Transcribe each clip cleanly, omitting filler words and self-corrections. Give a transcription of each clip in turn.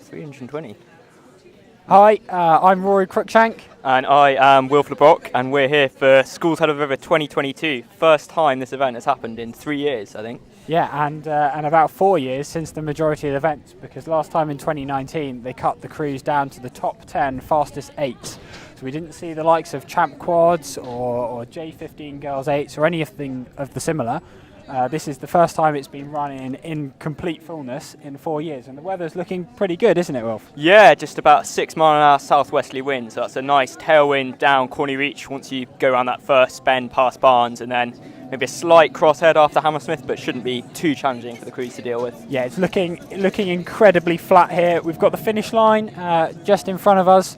320. Hi, I'm Rory Cruikshank. And I am Wilf LeBrock, and we're here for Schools Head of the River 2022. First time this event has happened in 3 years, I think. Yeah, and about 4 years since the majority of the events, because last time in 2019 they cut the crews down to the top 10 fastest 8s. So we didn't see the likes of Champ Quads or J15 Girls 8s or anything of the similar. This is the first time it's been running in complete fullness in 4 years, and the weather's looking pretty good, isn't it, Wilf? Yeah, just about 6 mile an hour southwesterly wind, so that's a nice tailwind down Corney Reach once you go around that first bend past Barnes, and then maybe a slight crosshead after Hammersmith, but shouldn't be too challenging for the crews to deal with. Yeah, it's looking incredibly flat here. We've got the finish line just in front of us.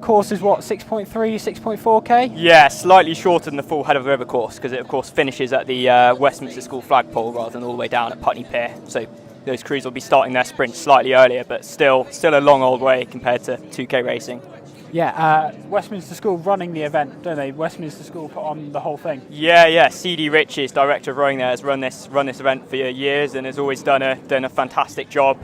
Course is what, 6.3, 6.4k? Yeah, slightly shorter than the full Head of the River course, because it of course finishes at the Westminster School flagpole rather than all the way down at Putney Pier. So those crews will be starting their sprint slightly earlier, but still a long old way compared to 2k racing. Yeah, Westminster School running the event, don't they? Westminster School put on the whole thing. Yeah. CD Riches, director of rowing there, has run this event for years and has always done a fantastic job.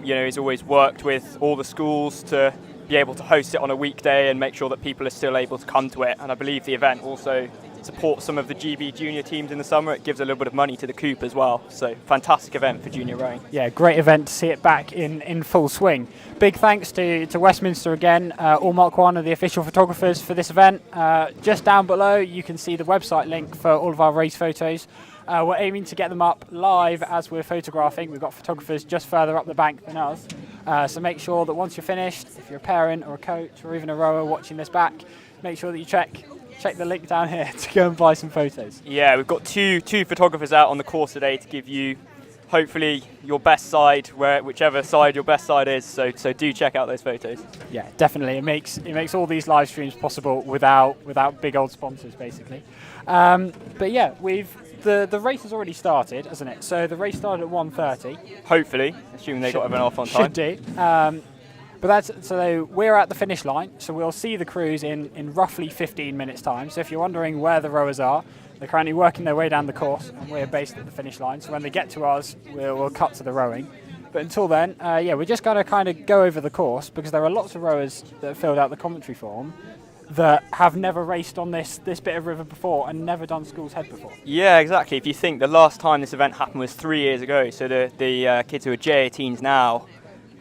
He's always worked with all the schools to be able to host it on a weekday and make sure that people are still able to come to it. And I believe the event also supports some of the GB junior teams in the summer. It gives a little bit of money to the Coop as well. So fantastic event for junior rowing. Yeah, great event to see it back in full swing. Big thanks to Westminster again. AllMarkOne are the official photographers for this event. Just down below you can see the website link for all of our race photos. We're aiming to get them up live as we're photographing. We've got photographers just further up the bank than us. So make sure that once you're finished, if you're a parent or a coach or even a rower watching this back, make sure that you check the link down here to go and buy some photos. Yeah, we've got two photographers out on the course today to give you hopefully your best side, whichever side your best side is. So do check out those photos. Yeah, definitely. It makes all these live streams possible without big old sponsors, basically. But yeah, the race has already started, hasn't it? So the race started at 1:30. Hopefully, assuming they got everyone off on time. Should do. But so we're at the finish line, so we'll see the crews in roughly 15 minutes time. So if you're wondering where the rowers are, they're currently working their way down the course, and we're based at the finish line. So when they get to us, we'll cut to the rowing. But until then, we're just going to kind of go over the course, because there are lots of rowers that have filled out the commentary form that have never raced on this bit of river before and never done Schools Head before. Yeah, exactly. If you think the last time this event happened was 3 years ago, so the kids who are J18s now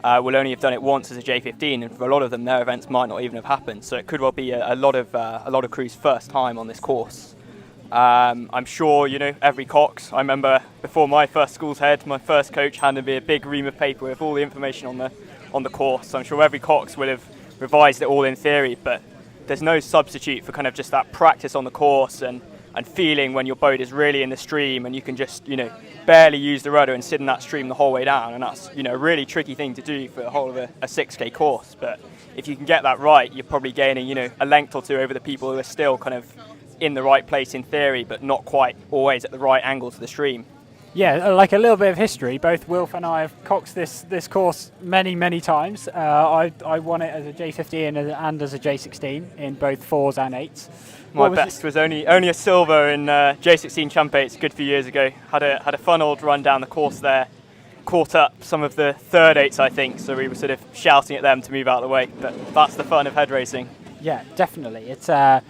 will only have done it once as a J15, and for a lot of them, their events might not even have happened. So it could well be a lot of crews' first time on this course. I'm sure every Cox. I remember before my first Schools Head, my first coach handed me a big ream of paper with all the information on the course. So I'm sure every Cox would have revised it all in theory, but there's no substitute for kind of just that practice on the course and feeling when your boat is really in the stream and you can just barely use the rudder and sit in that stream the whole way down, and that's a really tricky thing to do for the whole of a 6k course. But if you can get that right, you're probably gaining a length or two over the people who are still kind of in the right place in theory but not quite always at the right angle to the stream. Yeah, like a little bit of history. Both Wilf and I have coxed this course many times. I won it as a J15 and as a J16 in both 4s and 8s. My best was only a silver in J16 Champ 8s a good few years ago. Had a fun old run down the course there. Caught up some of the 3rd 8s, I think, so we were sort of shouting at them to move out of the way. But that's the fun of head racing. Yeah, definitely. It's a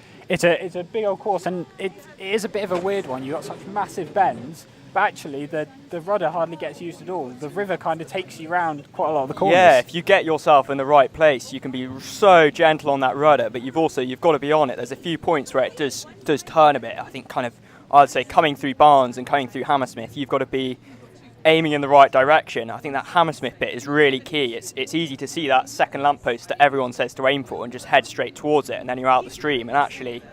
big old course, and it is a bit of a weird one. You've got such massive bends. But actually, the rudder hardly gets used at all. The river kind of takes you around quite a lot of the corners. Yeah, if you get yourself in the right place, you can be so gentle on that rudder, but you've got to be on it. There's a few points where it does turn a bit. I think I'd say coming through Barnes and coming through Hammersmith, you've got to be aiming in the right direction. I think that Hammersmith bit is really key. It's easy to see that second lamppost that everyone says to aim for and just head straight towards it, and then you're out the stream. And actually,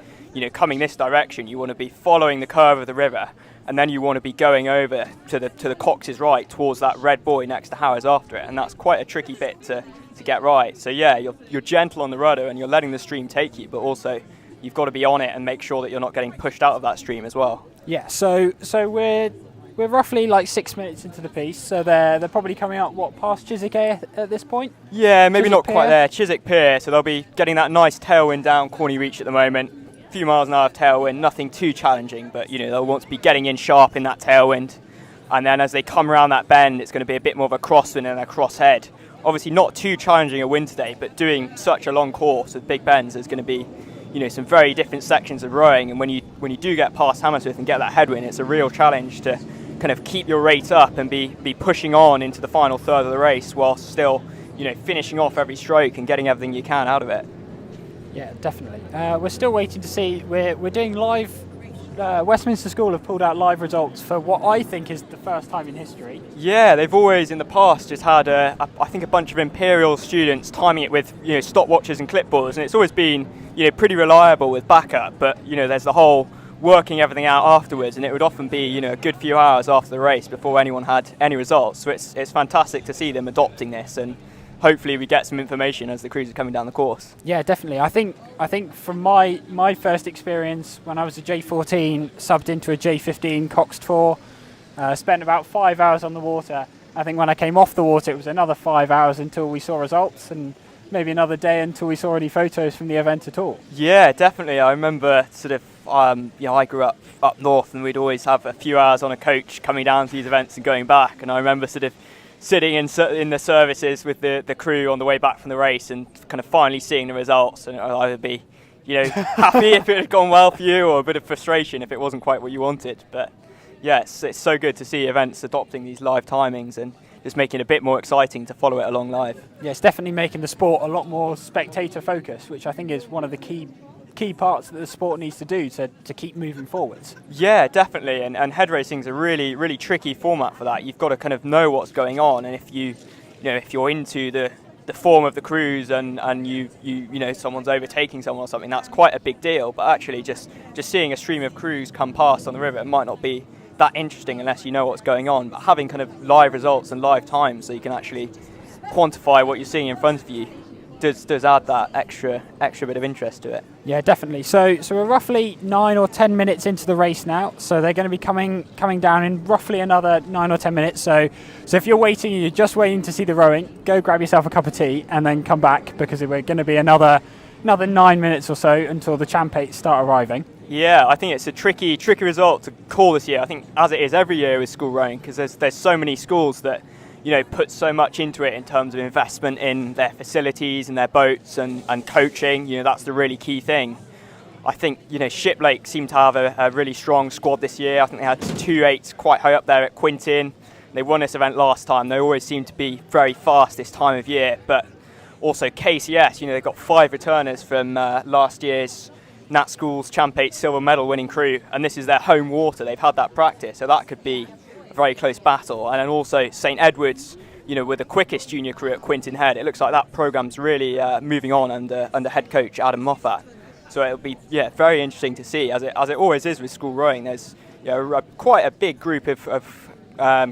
coming this direction, you want to be following the curve of the river, and then you want to be going over to the Cox's right towards that red buoy next to Howard's after it, and that's quite a tricky bit to get right. So yeah, you're gentle on the rudder and you're letting the stream take you, but also you've got to be on it and make sure that you're not getting pushed out of that stream as well. Yeah, so we're roughly like 6 minutes into the piece, so they're probably coming up past Chiswick at this point? Yeah, maybe Chiswick not quite there. Chiswick Pier, so they'll be getting that nice tailwind down Corney Reach at the moment. Few miles an hour of tailwind, nothing too challenging, but they'll want to be getting in sharp in that tailwind. and then as they come around that bend, it's going to be a bit more of a crosswind and a crosshead. Obviously not too challenging a wind today, but doing such a long course with big bends, there's going to be, you know, some very different sections of rowing, and when you do get past Hammersmith and get that headwind, it's a real challenge to kind of keep your rate up and be pushing on into the final third of the race whilst still, you know, finishing off every stroke and getting everything you can out of it. Yeah, definitely. We're still waiting to see. We're doing live. Westminster School have pulled out live results for what I think is the first time in history. Yeah, they've always in the past just had I think a bunch of Imperial students timing it with, you know, stopwatches and clipboards, and it's always been, you know, pretty reliable with backup. But you know, there's the whole working everything out afterwards, and it would often be, you know, a good few hours after the race before anyone had any results. So it's fantastic to see them adopting this, and hopefully we get some information as the crews are coming down the course. Yeah, definitely. I think from my first experience when I was a J14, subbed into a J15 Coxed 4, spent about 5 hours on the water. I think when I came off the water, it was another 5 hours until we saw results, and maybe another day until we saw any photos from the event at all. Yeah, definitely. I remember sort of, you know, I grew up north, and we'd always have a few hours on a coach coming down to these events and going back, and I remember sort of sitting in the services with the crew on the way back from the race and kind of finally seeing the results, and I'd either be, you know, happy if it had gone well for you, or a bit of frustration if it wasn't quite what you wanted. But yes, it's so good to see events adopting these live timings and just making it a bit more exciting to follow it along live. Yeah, it's definitely making the sport a lot more spectator focused, which I think is one of the key parts that the sport needs to do to keep moving forwards. Yeah, definitely, and head racing is a really tricky format for that. You've got to kind of know what's going on, and if if you're into the form of the cruise and you know someone's overtaking someone or something, that's quite a big deal. But actually just seeing a stream of crews come past on the river, it might not be that interesting unless you know what's going on. But having kind of live results and live times so you can actually quantify what you're seeing in front of you does add that extra bit of interest to it. Yeah, definitely. So we're roughly 9 or 10 minutes into the race now. So they're going to be coming down in roughly another 9 or 10 minutes. So if you're waiting, you're just waiting to see the rowing, go grab yourself a cup of tea and then come back, because we're going to be another 9 minutes or so until the Champ8s start arriving. Yeah, I think it's a tricky result to call this year. I think as it is every year with school rowing, because there's so many schools that, you know, put so much into it in terms of investment in their facilities and their boats and coaching. You know, that's the really key thing. I think, you know, Shiplake seemed to have a really strong squad this year. I think they had 2 8s quite high up there at Quintin. They won this event last time. They always seem to be very fast this time of year. But also KCS, you know, they've got 5 returners from last year's Nat School's Champ8 silver medal winning crew, and this is their home water. They've had that practice, so that could be very close battle. And then also St Edward's, you know, with the quickest junior crew at Quintin Head. It looks like that program's really moving on under head coach Adam Moffat. So it'll be very interesting to see, as it always is with school rowing. There's, you know, quite a big group of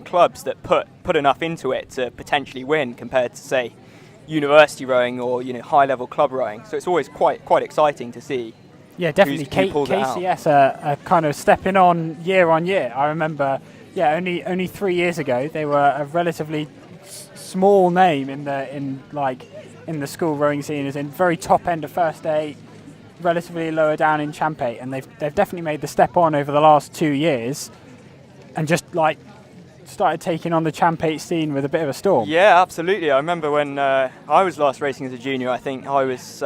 clubs that put enough into it to potentially win compared to, say, university rowing or, you know, high level club rowing. So it's always quite exciting to see. Yeah, definitely. KCS are kind of stepping on year. I remember, only 3 years ago they were a relatively small name in the school rowing scene, as in very top end of first 8, relatively lower down in Champ8, and they've definitely made the step on over the last 2 years, and just started taking on the Champ8 scene with a bit of a storm. Yeah, absolutely. I remember when I was last racing as a junior. I think I was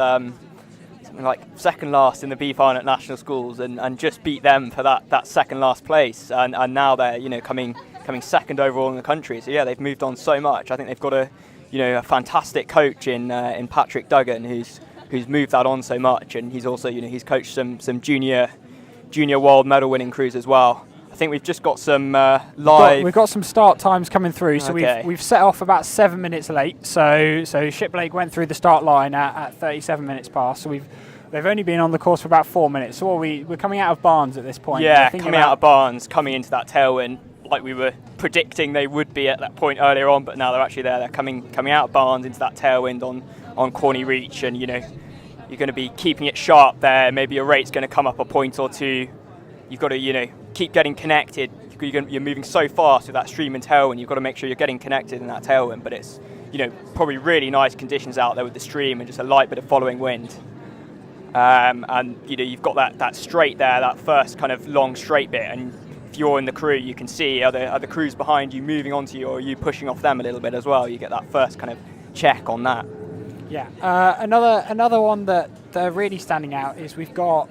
something like second last in the B final at national schools, and just beat them for that second last place, and now they're, you know, coming second overall in the country. So yeah, they've moved on so much. I think they've got a fantastic coach in Patrick Duggan who's moved that on so much, and he's also, you know, he's coached some junior world medal winning crews as well. I think we've just got some live. We've got some start times coming through. So we've set off about 7 minutes late. So Shiplake went through the start line at 37 minutes past. So they've only been on the course for about 4 minutes. So we're coming out of Barnes at this point. Yeah, coming out of Barnes, coming into that tailwind like we were predicting they would be at that point earlier on. But now they're actually there. They're coming out of Barnes into that tailwind on Corny Reach, and, you know, you're going to be keeping it sharp there. Maybe your rate's going to come up a point or two. You've got to, you know, keep getting connected. You're moving so fast with that stream and tailwind. You've got to make sure you're getting connected in that tailwind. But it's, you know, probably really nice conditions out there with the stream and just a light bit of following wind. And, you know, you've got that straight there, that first kind of long straight bit. And if you're in the crew, you can see are the crews behind you moving onto you, or are you pushing off them a little bit as well? You get that first kind of check on that. Yeah. Another one that they're really standing out is we've got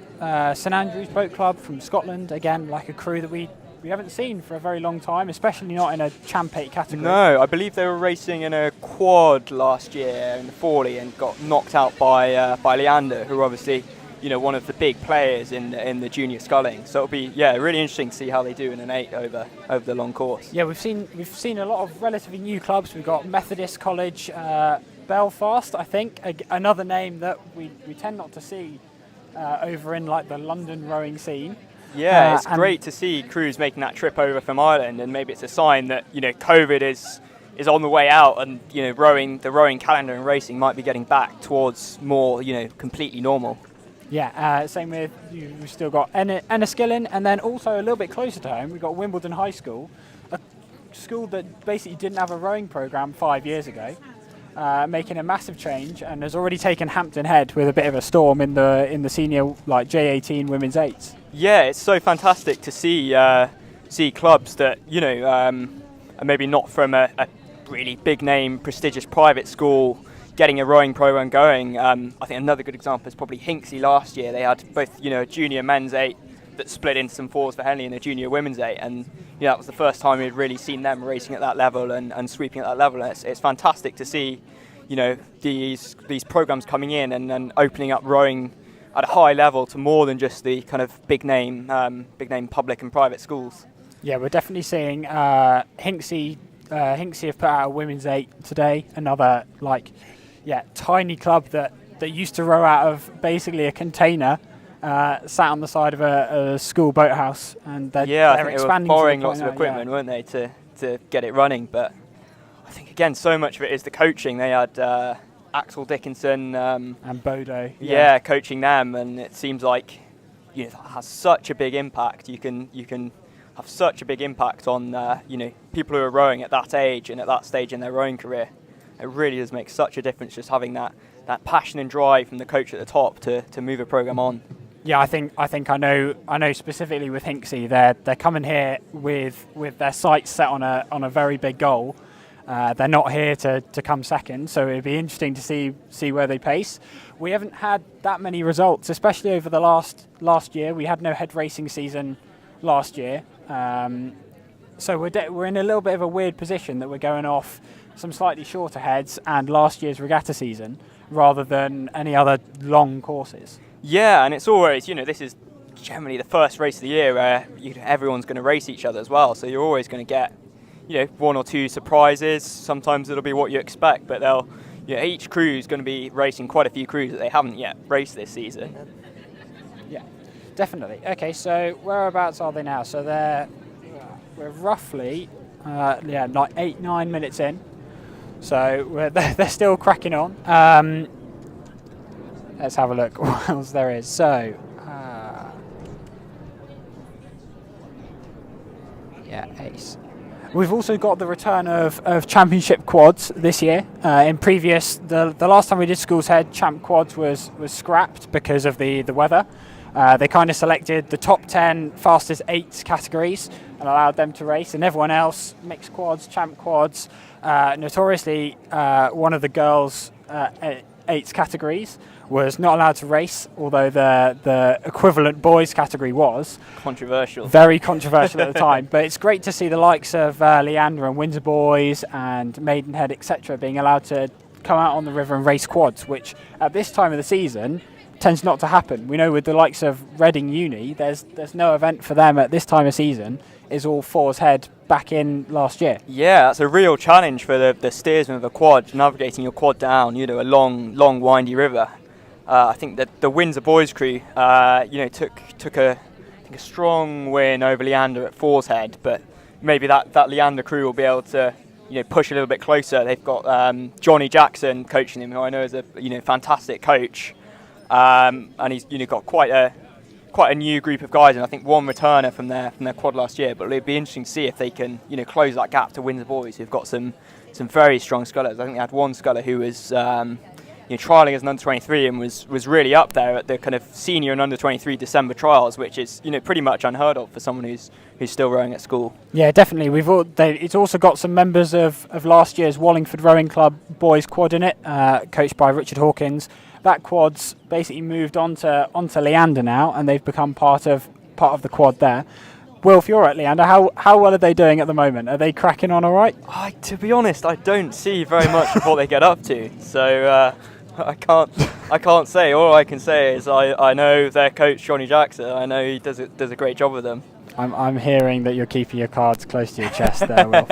St Andrews Boat Club from Scotland. Again, like a crew that we haven't seen for a very long time, especially not in a Champ 8 category. No, I believe they were racing in a quad last year in the Forley and got knocked out by Leander, who are obviously, you know, one of the big players in the junior sculling. So it'll be really interesting to see how they do in an 8 over the long course. Yeah, we've seen a lot of relatively new clubs. We've got Methodist College, Belfast, I think, another name that we tend not to see over in like the London rowing scene. Yeah, it's great to see crews making that trip over from Ireland, and maybe it's a sign that, you know, COVID is on the way out, and, you know, the rowing calendar and racing might be getting back towards more, you know, completely normal. Yeah, same with, we've still got Enniskillen, and then also a little bit closer to home, we've got Wimbledon High School, a school that basically didn't have a rowing programme 5 years ago, making a massive change, and has already taken Hampton Head with a bit of a storm in the senior like J18 women's 8s. Yeah, it's so fantastic to see clubs that, you know, are maybe not from a really big name, prestigious private school getting a rowing program going. I think another good example is probably Hinksey last year. They had both, you know, a junior men's 8 that split into some fours for Henley and a junior women's 8, and you know, that was the first time we'd really seen them racing at that level and sweeping at that level. And it's fantastic to see, you know, these programs coming in and opening up rowing at a high level to more than just the kind of big name public and private schools. Yeah, we're definitely seeing Hinksey have put out a women's 8 today. Another tiny club that used to row out of basically a container, sat on the side of a school boathouse, and they're expanding. They were borrowing lots of equipment, weren't they, to get it running? But I think again, so much of it is the coaching. They had Axel Dickinson and Bodo, coaching them, and it seems like, you know, that has such a big impact. You can have such a big impact on you know, people who are rowing at that age and at that stage in their rowing career. It really does make such a difference just having that passion and drive from the coach at the top to move a program on. Yeah, I think I know specifically with Hinksey, they're coming here with their sights set on a very big goal. They're not here to come second, so it'd be interesting to see where they pace. We haven't had that many results, especially over the last year. We had no head racing season last year, so we're in a little bit of a weird position that we're going off some slightly shorter heads and last year's regatta season rather than any other long courses. Yeah, and it's always, you know, this is generally the first race of the year where, you know, everyone's going to race each other as well, so you're always going to get, you know, one or two surprises. Sometimes it'll be what you expect, but each crew is going to be racing quite a few crews that they haven't yet raced this season. Yeah, definitely. Okay, so whereabouts are they now? So we're roughly like 8-9 minutes in, so they're still cracking on. Let's have a look what else there is. So ace. We've also got the return of championship quads this year. The last time we did Schools Head, champ quads was scrapped because of the weather. They kind of selected the top 10 fastest 8s categories and allowed them to race, and everyone else, mixed quads, champ quads, notoriously one of the girls' 8s categories was not allowed to race, although the equivalent boys category was. Controversial. Very controversial at the time. But it's great to see the likes of Leander and Windsor Boys and Maidenhead, etc., being allowed to come out on the river and race quads, which at this time of the season tends not to happen. We know with the likes of Reading Uni, there's no event for them at this time of season. Is all fours head back in last year. Yeah, that's a real challenge for the steersman of a quad, navigating your quad down, you know, a long windy river. I think that the Windsor Boys crew, you know, took a strong win over Leander at fours head, but maybe that Leander crew will be able to, you know, push a little bit closer. They've got Johnny Jackson coaching them, who I know is a, you know, fantastic coach, and he's, you know, got quite a new group of guys, and I think one returner from their quad last year. But it'll be interesting to see if they can, you know, close that gap to Windsor Boys, who've got some very strong scullers. I think they had one sculler who was trialling as an under 23 and was really up there at the kind of senior and under 23 December trials, which is pretty much unheard of for someone who's still rowing at school. Yeah, definitely. It's also got some members of last year's Wallingford Rowing Club boys quad in it, coached by Richard Hawkins. That quad's basically moved onto Leander now, and they've become part of the quad there. Wilf, you're at Leander. How well are they doing at the moment? Are they cracking on all right? To be honest, I don't see very much of what they get up to, so I can't say. All I can say is I know their coach Johnny Jackson. I know he does a great job with them. I'm hearing that you're keeping your cards close to your chest there, Wilf.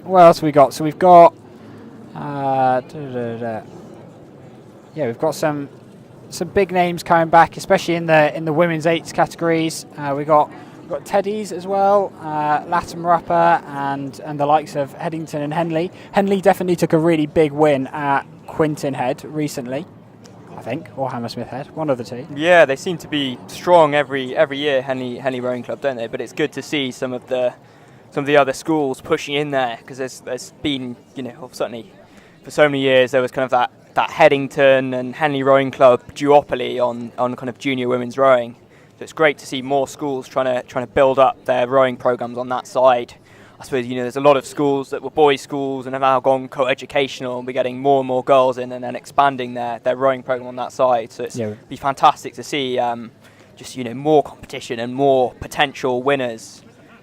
What else have we got? So we've got we've got some big names coming back, especially in the women's eights categories. We've got Teddies as well, Latimer Upper, and the likes of Headington and Henley. Henley definitely took a really big win at Quintin Head recently, I think, or Hammersmith Head, one of the two. Yeah, they seem to be strong every year, Henley Rowing Club, don't they? But it's good to see some of the other schools pushing in there, because there's been, certainly for so many years there was kind of that Headington and Henley Rowing Club duopoly on kind of junior women's rowing. So it's great to see more schools trying to build up their rowing programs on that side. I suppose there's a lot of schools that were boys' schools and have now gone co-educational, and we're getting more and more girls in and then expanding their rowing program on that side. So it'd be fantastic to see more competition and more potential winners.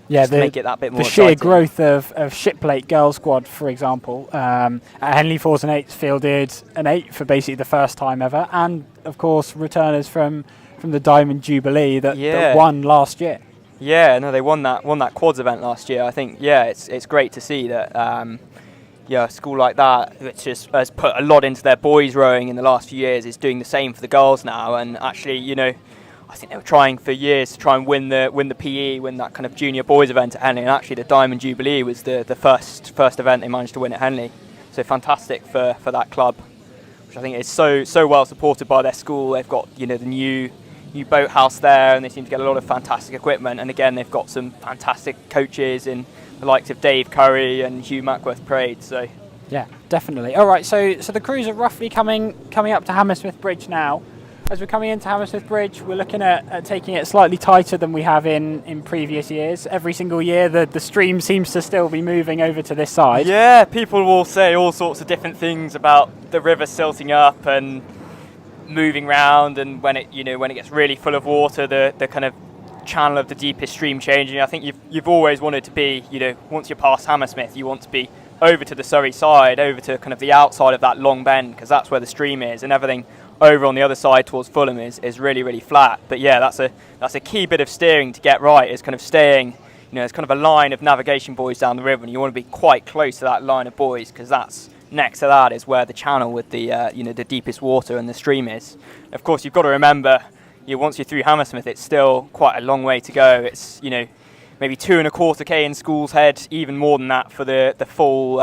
Yeah, to make it that bit more sheer exciting. Growth of Shiplake girls squad, for example, at Henley 4s and 8s fielded an 8 for basically the first time ever, and of course returners from the Diamond Jubilee that won last year. Yeah, no, they won that quads event last year. I think it's great to see that a school like that, which has put a lot into their boys rowing in the last few years, is doing the same for the girls now. And actually, I think they were trying for years to try and win the PE, win that kind of junior boys event at Henley, and actually the Diamond Jubilee was the first event they managed to win at Henley. So fantastic for that club, which I think is so well supported by their school. They've got the new boathouse there, and they seem to get a lot of fantastic equipment. And again, they've got some fantastic coaches in the likes of Dave Curry and Hugh Mackworth-Praed. So yeah, definitely. All right, so the crews are roughly coming up to Hammersmith Bridge now. As we're coming into Hammersmith Bridge, we're looking at taking it slightly tighter than we have in previous years. Every single year, the stream seems to still be moving over to this side. Yeah, people will say all sorts of different things about the river silting up and moving round, and when it gets really full of water, the kind of channel of the deepest stream changing. I think you've always wanted to be, once you're past Hammersmith, you want to be over to the Surrey side, over to kind of the outside of that long bend, because that's where the stream is, and everything over on the other side towards Fulham is really, really flat. But yeah, that's a key bit of steering to get right, is kind of staying, there's kind of a line of navigation buoys down the river, and you want to be quite close to that line of buoys, because that's next to that is where the channel with the the deepest water and the stream is. Of course, you've got to remember, once you're through Hammersmith, it's still quite a long way to go. It's maybe 2.25k in School's Head, even more than that for the full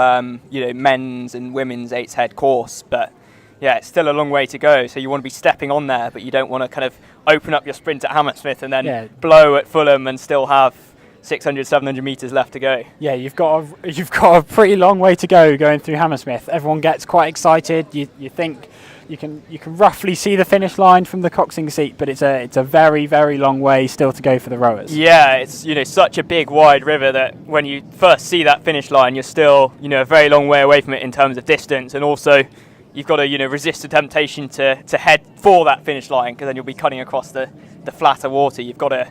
men's and women's 8's Head course. But yeah, it's still a long way to go. So you want to be stepping on there, but you don't want to kind of open up your sprint at Hammersmith and then blow at Fulham and still have 600, 700 metres left to go. Yeah, you've got a pretty long way to go going through Hammersmith. Everyone gets quite excited. You think you can roughly see the finish line from the coxing seat, but it's a very, very long way still to go for the rowers. Yeah, it's such a big wide river that when you first see that finish line, you're still a very long way away from it in terms of distance, and also you've got to resist the temptation to head for that finish line, because then you'll be cutting across the flatter water. You've got to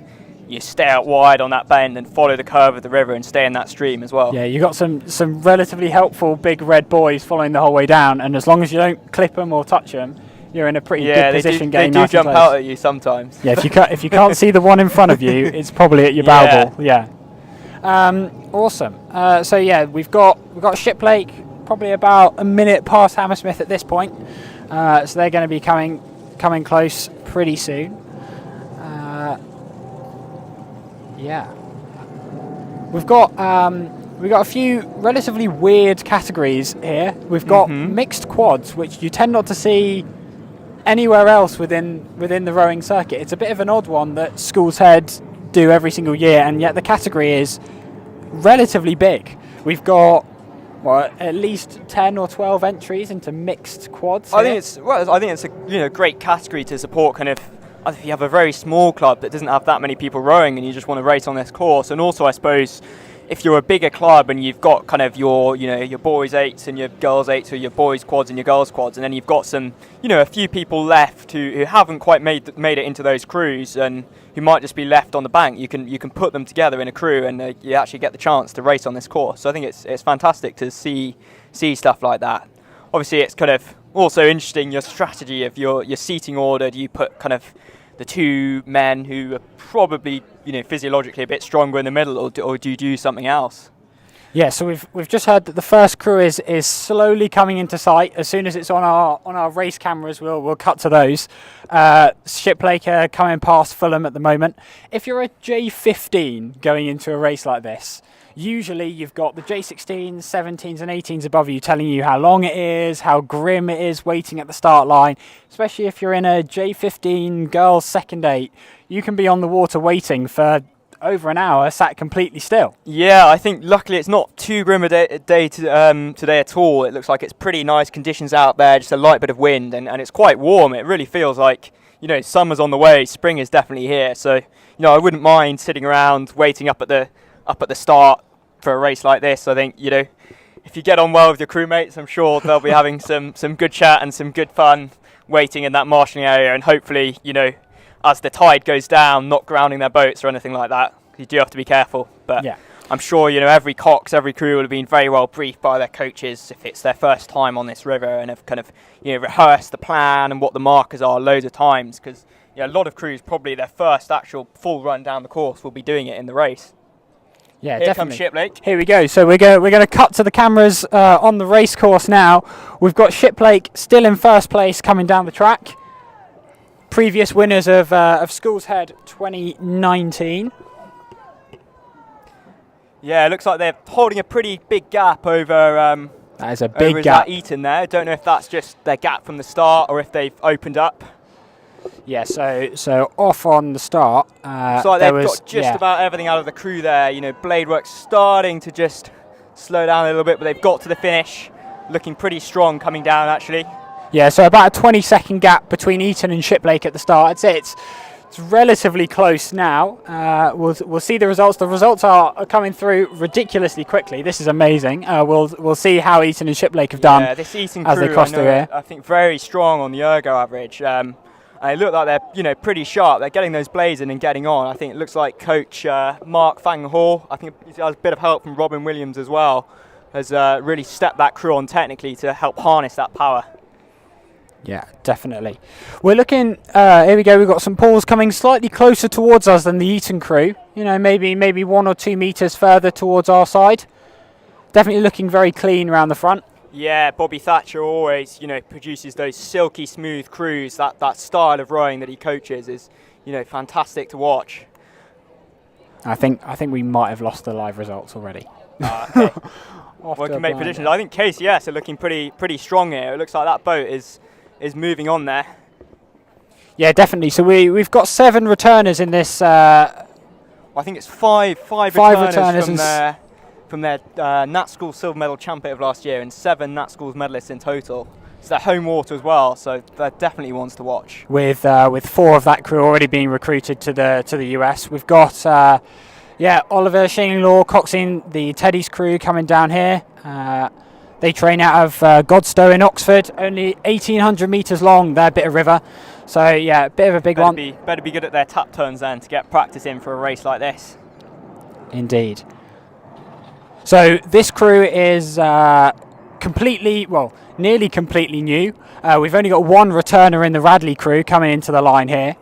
stay out wide on that bend and follow the curve of the river and stay in that stream as well. Yeah, you've got some relatively helpful big red buoys following the whole way down, and as long as you don't clip them or touch them, you're in a pretty good position. They do jump out at you sometimes. Yeah, if you can't see the one in front of you, it's probably at your bow ball. Yeah. Awesome. So yeah, we've got Shiplake probably about a minute past Hammersmith at this point, so they're going to be coming close pretty soon. Yeah, we've got a few relatively weird categories here. We've got mixed quads, which you tend not to see anywhere else within the rowing circuit. It's a bit of an odd one that School's Head do every single year, and yet the category is relatively big. We've got Well, at least 10 or 12 entries into mixed quads. I think it's a great category to support kind of if you have a very small club that doesn't have that many people rowing and you just want to race on this course. And also, I suppose, if you're a bigger club and you've got kind of your boys 8s and your girls 8s, or your boys quads and your girls quads, and then you've got some, a few people left who haven't quite made it into those crews and who might just be left on the bank, you can put them together in a crew and you actually get the chance to race on this course. So I think it's fantastic to see stuff like that. Obviously, it's kind of also interesting your strategy of your seating order. Do you put kind of the two men who are probably physiologically a bit stronger in the middle, or do you do something else? Yeah, so we've just heard that the first crew is slowly coming into sight. As soon as it's on our race cameras, we'll cut to those. Shiplake coming past Fulham at the moment. If you're a J15 going into a race like this, usually you've got the J16s, 17s and 18s above you telling you how long it is, how grim it is waiting at the start line. Especially if you're in a J15 girls second 8, you can be on the water waiting for over an hour, sat completely still. Yeah, I think luckily it's not too grim a day today at all. It looks like it's pretty nice conditions out there, just a light bit of wind, and it's quite warm. It really feels like, summer's on the way, spring is definitely here. So, I wouldn't mind sitting around waiting up at the start for a race like this. I think, if you get on well with your crewmates, I'm sure they'll be having some good chat and some good fun waiting in that marshalling area, and hopefully, as the tide goes down, not grounding their boats or anything like that. You do have to be careful, but yeah. I'm sure every cox, every crew will have been very well briefed by their coaches if it's their first time on this river, and have kind of rehearsed the plan and what the markers are loads of times, because a lot of crews probably their first actual full run down the course will be doing it in the race. Yeah, Here definitely. comes Shiplake. Here we go. So we're going to cut to the cameras on the race course now. We've got Shiplake still in first place coming down the track. Previous winners of Schools Head 2019. Yeah, it looks like they're holding a pretty big gap over. That is a big gap. Eton there. Don't know if that's just their gap from the start or if they've opened up. Yeah, so off on the start. So they've got just about everything out of the crew there. Bladework's starting to just slow down a little bit, but they've got to the finish, looking pretty strong coming down actually. Yeah, so about a 20-second gap between Eton and Shiplake at the start. I'd say it's relatively close now. We'll see the results. The results are coming through ridiculously quickly. This is amazing. We'll see how Eton and Shiplake have done this Eton as crew, they cross through here. I think very strong on the ergo average. And they look like they're pretty sharp. They're getting those blades in and getting on. I think it looks like Coach Mark Fang Hall, I think he has a bit of help from Robin Williams as well, has really stepped that crew on technically to help harness that power. Yeah, definitely. We're looking, here we go, we've got some pools coming slightly closer towards us than the Eton crew. Maybe 1 or 2 metres further towards our side. Definitely looking very clean around the front. Yeah, Bobby Thatcher always, produces those silky smooth crews. That style of rowing that he coaches is, fantastic to watch. I think we might have lost the live results already. Okay. We can make predictions. I think KCS are looking pretty strong here. It looks like that boat is moving on there. Yeah, definitely. So we've got 7 returners in this. I think it's five returners from their Nat Schools silver medal champion of last year, and 7 Nat Schools medalists in total. It's their home water as well, so they're definitely ones to watch. With 4 of that crew already being recruited to the US, we've got Oliver Shane-Law coxing the Teddy's crew coming down here. They train out of Godstow in Oxford, only 1,800 metres long, their bit of river. So, yeah, a bit of a big one. Better be good at their tap turns then to get practice in for a race like this. Indeed. So, this crew is nearly completely new. We've only got 1 returner in the Radley crew coming into the line here.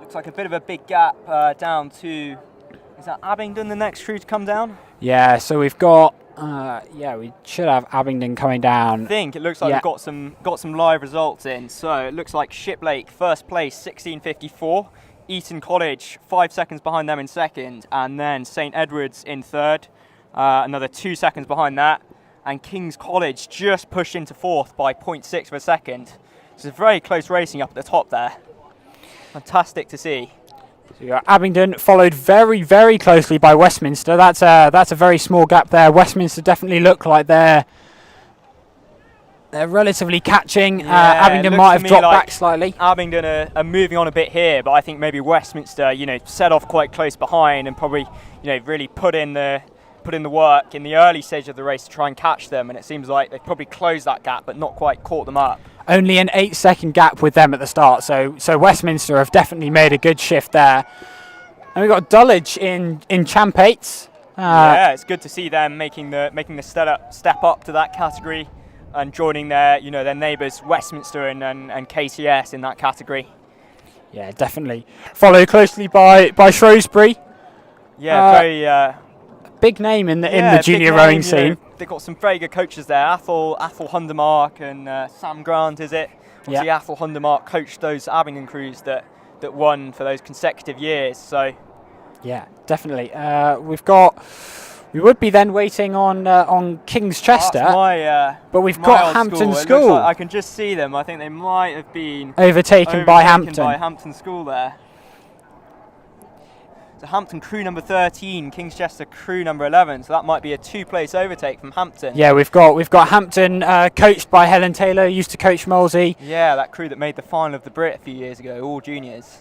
Looks like a bit of a big gap down to... Is that Abingdon, the next crew to come down? Yeah, so we've got, we should have Abingdon coming down. I think it looks like we've got some live results in. So it looks like Shiplake, first place, 16:54. Eton College, 5 seconds behind them in second. And then St Edward's in third, another 2 seconds behind that. And King's College just pushed into fourth by 0.6 of a second. So it's very close racing up at the top there. Fantastic to see. So you got Abingdon, followed very, very closely by Westminster. That's a very small gap there. Westminster definitely look like they're relatively catching. Abingdon might have dropped back slightly. Abingdon are moving on a bit here, but I think maybe Westminster, set off quite close behind and probably, really put in the work in the early stage of the race to try and catch them. And it seems like they've probably closed that gap, but not quite caught them up. Only an 8-second gap with them at the start, so Westminster have definitely made a good shift there. And we've got Dulwich in Champ 8. Yeah, it's good to see them making the step up to that category and joining their neighbours Westminster and KCS in that category. Yeah, definitely. Followed closely by Shrewsbury. Yeah, very big name in the junior rowing scene. They've got some very good coaches there. Athol Hundermark and Sam Grant, is it? Obviously, Athol Hundermark coached those Abingdon crews that won for those consecutive years. So, yeah, definitely. We would be then waiting on King's Chester, but we've got Hampton School. Like I can just see them. I think they might have been overtaken by Hampton School there. So Hampton crew number 13, King's Chester crew number 11. So that might be a 2-place overtake from Hampton. Yeah, we've got Hampton coached by Helen Taylor, used to coach Molesey. Yeah, that crew that made the final of the Brit a few years ago, all juniors.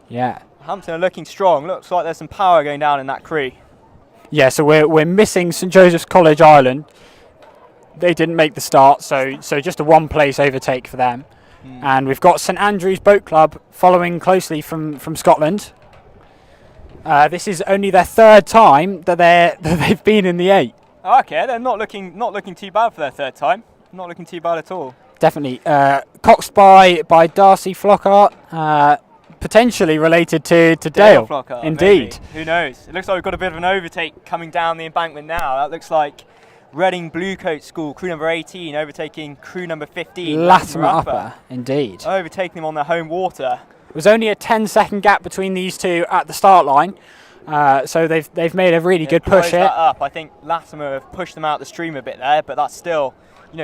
Yeah. Hampton are looking strong. Looks like there's some power going down in that crew. Yeah, so we're missing St Joseph's College Ireland. They didn't make the start, so just a 1-place overtake for them. And we've got St Andrew's Boat Club following closely from Scotland. This is only their 3rd time that they've been in the 8. Okay, they're not looking too bad for their 3rd time. Not looking too bad at all. Definitely. Coxed by Darcy Flockhart. Potentially related to Dale. Flockhart, indeed. Maybe. Who knows? It looks like we've got a bit of an overtake coming down the embankment now. That looks like Reading Bluecoat School, crew number 18, overtaking crew number 15. Latimer Upper. Indeed. Overtaking them on their home water. It was only a 10-second gap between these two at the start line. So they've made a really good push here. That up. I think Latimer have pushed them out the stream a bit there, but that's still,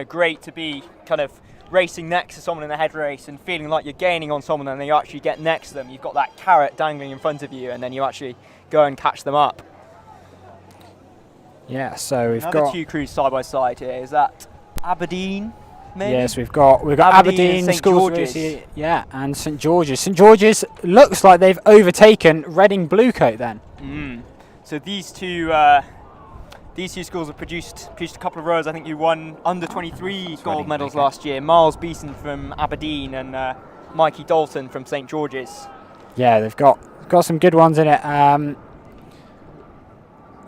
great to be kind of racing next to someone in a head race and feeling like you're gaining on someone, and then you actually get next to them. You've got that carrot dangling in front of you, and then you actually go and catch them up. Yeah, so we've Another got 2 crews side by side here. Is that Aberdeen? Maybe? Yes, we've got Aberdeen St George's. Yeah, and St George's. St George's looks like they've overtaken Reading Bluecoat then. So these two schools have produced a couple of rowers. I think you won under 23 gold medals last year. Miles Beeson from Aberdeen and Mikey Dalton from St George's. Yeah, they've got some good ones in it.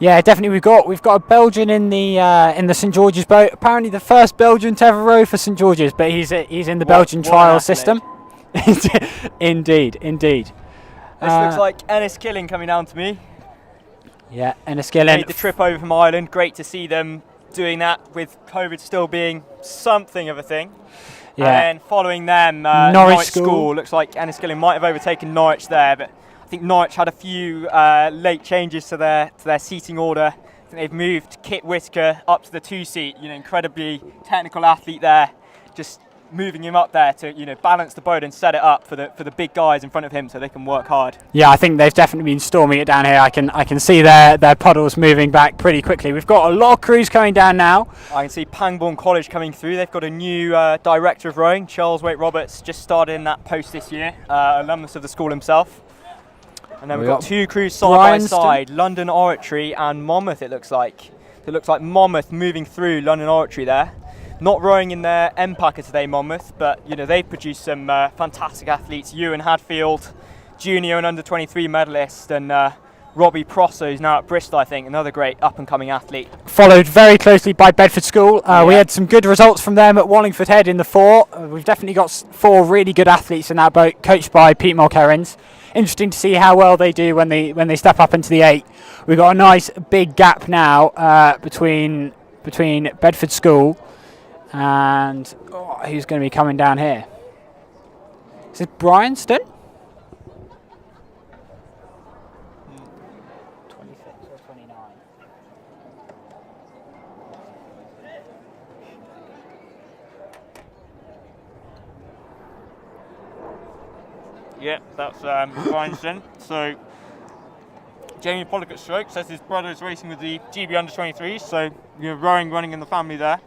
Yeah, definitely. We've got a Belgian in the St George's boat. Apparently, the first Belgian to ever row for St George's, but he's in the Belgian trial system. Indeed. This looks like Enniskillen coming down to me. Yeah, Enniskillen made the trip over from Ireland. Great to see them doing that with COVID still being something of a thing. Yeah. And following them, Norwich School. Looks like Enniskillen might have overtaken Norwich there, but I think Norwich had a few late changes to their seating order. I think they've moved Kit Whitaker up to the 2 seat. Incredibly technical athlete there, just moving him up there to balance the boat and set it up for the big guys in front of him so they can work hard. Yeah, I think they've definitely been storming it down here. I can see their puddles moving back pretty quickly. We've got a lot of crews coming down now. I can see Pangbourne College coming through. They've got a new director of rowing, Charles Waite Roberts, just started in that post this year, alumnus of the school himself. And then we've got 2 crews side by side, London Oratory and Monmouth, it looks like. It looks like Monmouth moving through London Oratory there. Not rowing in their M packer today, Monmouth, but they've produced some fantastic athletes. Ewan Hadfield, junior and under 23 medalist, and Robbie Prosso, who's now at Bristol, I think, another great up-and-coming athlete. Followed very closely by Bedford School. We had some good results from them at Wallingford Head in the 4. We've definitely got 4 really good athletes in that boat, coached by Pete Mulkerrins. Interesting to see how well they do when they step up into the 8. We've got a nice big gap now between Bedford School and who's going to be coming down here? Is it Bryanston? 26 or 29? Yeah, that's Rhinestone. So Jamie Pollock at stroke says his brother is racing with the GB under 23s, so rowing running in the family there.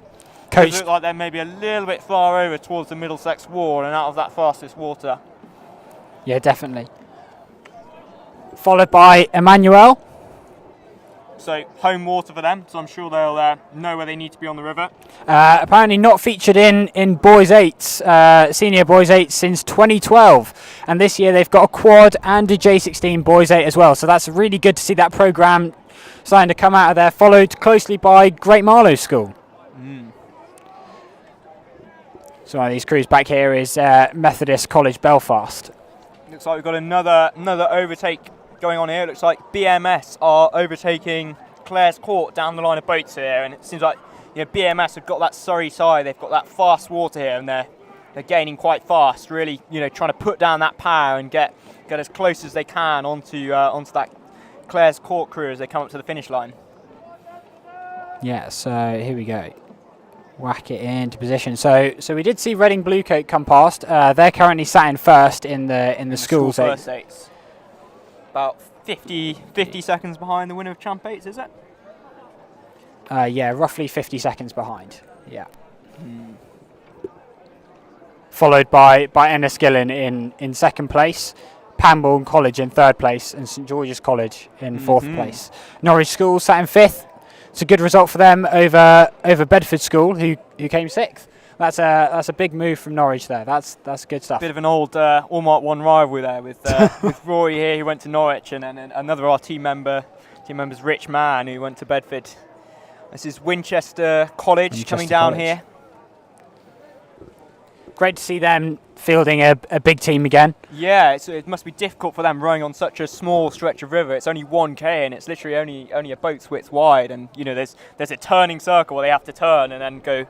Coach look like they're maybe a little bit far over towards the Middlesex wall and out of that fastest water. Yeah, definitely. Followed by Emmanuel. So home water for them, so I'm sure they'll know where they need to be on the river. Apparently not featured in Boys 8, Senior Boys 8 since 2012. And this year they've got a quad and a J16 Boys 8 as well. So that's really good to see that programme starting to come out of there, followed closely by Great Marlow School. So one of these crews back here is Methodist College Belfast. Looks like we've got another overtake going on here. It looks like BMS are overtaking Clare's Court down the line of boats here, and it seems like BMS have got that Surrey side. They've got that fast water here, and they're gaining quite fast. Really, trying to put down that power and get as close as they can onto that Clare's Court crew as they come up to the finish line. Yeah. So here we go. Whack it into position. So we did see Reading Bluecoat come past. They're currently sat in first in the school first eights. About 50 seconds behind the winner of Champ 8s, is it? Yeah, roughly 50 seconds behind. Yeah. Followed by Enniskillen in second place, Pangbourne College in third place, and St George's College in fourth place. Norwich School sat in fifth. It's a good result for them over Bedford School, who came sixth. That's a big move from Norwich there. That's good stuff. Bit of an old AllMarkOne rivalry there with Rory here, who went to Norwich, and then another of our team members, Rich Mann, who went to Bedford. This is Winchester College coming down here. Great to see them fielding a big team again. Yeah, it must be difficult for them rowing on such a small stretch of river. It's only 1K and it's literally only a boat's width wide, and there's a turning circle where they have to turn and then go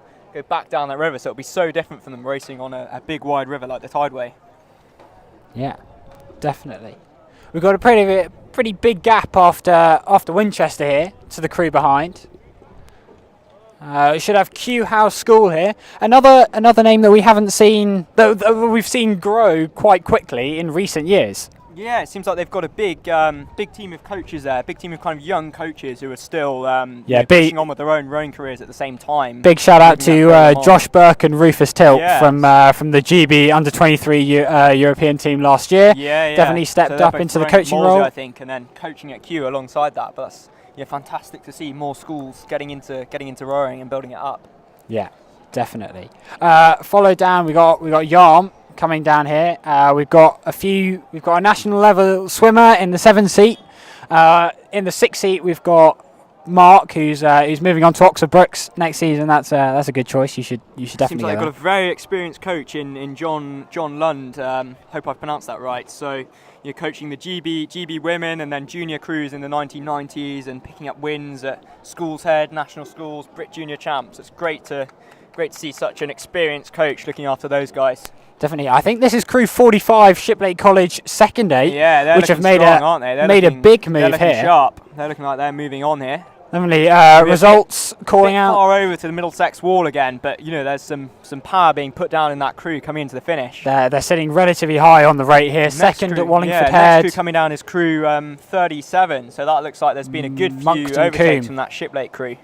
back down that river, so it'll be so different from them racing on a big wide river like the Tideway. Yeah, definitely. We've got a pretty big gap after Winchester here to the crew behind. We should have Kew House School here. Another name that we haven't seen, that we've seen grow quite quickly in recent years. Yeah, it seems like they've got a big team of coaches there, big team of kind of young coaches who are still pushing on with their own rowing careers at the same time. Big shout out to Josh Burke and Rufus Tilt from the GB under 23 European team last year. Yeah. Definitely stepped up into the coaching role, I think, and then coaching at Kew alongside that. But that's fantastic to see more schools getting into rowing and building it up. Yeah, definitely. Follow down, we got Yarm coming down here. We've got a national level swimmer in the 7 seat. In the 6 seat we've got Mark, who's moving on to Oxford Brooks next season. That's a good choice. You should definitely. Seems like they've got a very experienced coach in John Lund. Hope I've pronounced that right. So you're coaching the GB women and then junior crews in the 1990s and picking up wins at Schools Head, National Schools, Brit Junior Champs. It's great to see such an experienced coach looking after those guys. Definitely. I think this is crew 45, Shiplake College second eight, which have made a big move they're here. Sharp. They're looking like they're moving on here. Definitely. Results calling out. Far over to the Middlesex wall again, but there's some power being put down in that crew coming into the finish. They're sitting relatively high on the rate here. Second at Wallingford Head. Next crew coming down is crew 37, so that looks like there's been a good few overtakes from that Shiplake crew.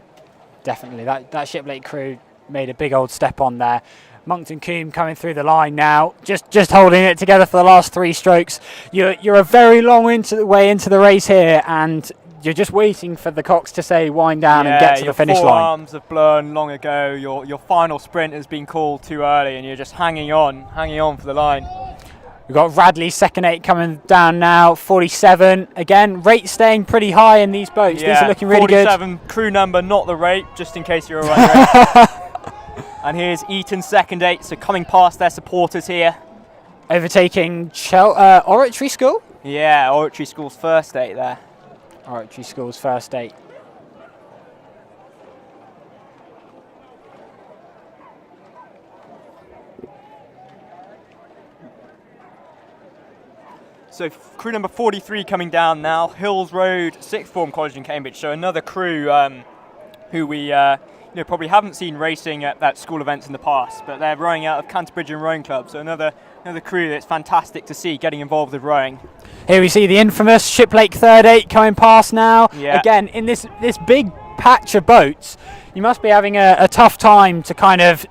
Definitely. That Shiplake crew made a big old step on there. Monkton Coombe coming through the line now, just holding it together for the last 3 strokes. You're a very long way into the race here, and you're just waiting for the cocks to say wind down and get to the finish line. Your forearms have blown long ago. Your final sprint has been called too early, and you're just hanging on for the line. We've got Radley second 8 coming down now, 47. Again, rate staying pretty high in these boats. These are looking really good. 47 crew number, not the rate, just in case you're wondering. And here's Eton second 8, so coming past their supporters here. Overtaking Oratory School? Yeah, Oratory School's first 8 there. Oratory School's first 8. So crew number 43 coming down now, Hills Road, Sixth Form College in Cambridge. So another crew who we probably haven't seen racing at school events in the past, but they're rowing out of Contenders Rowing Club, so another crew that's fantastic to see getting involved with rowing. Here we see the infamous Shiplake 38 coming past now. Yeah. Again, in this big patch of boats, you must be having a tough time to kind of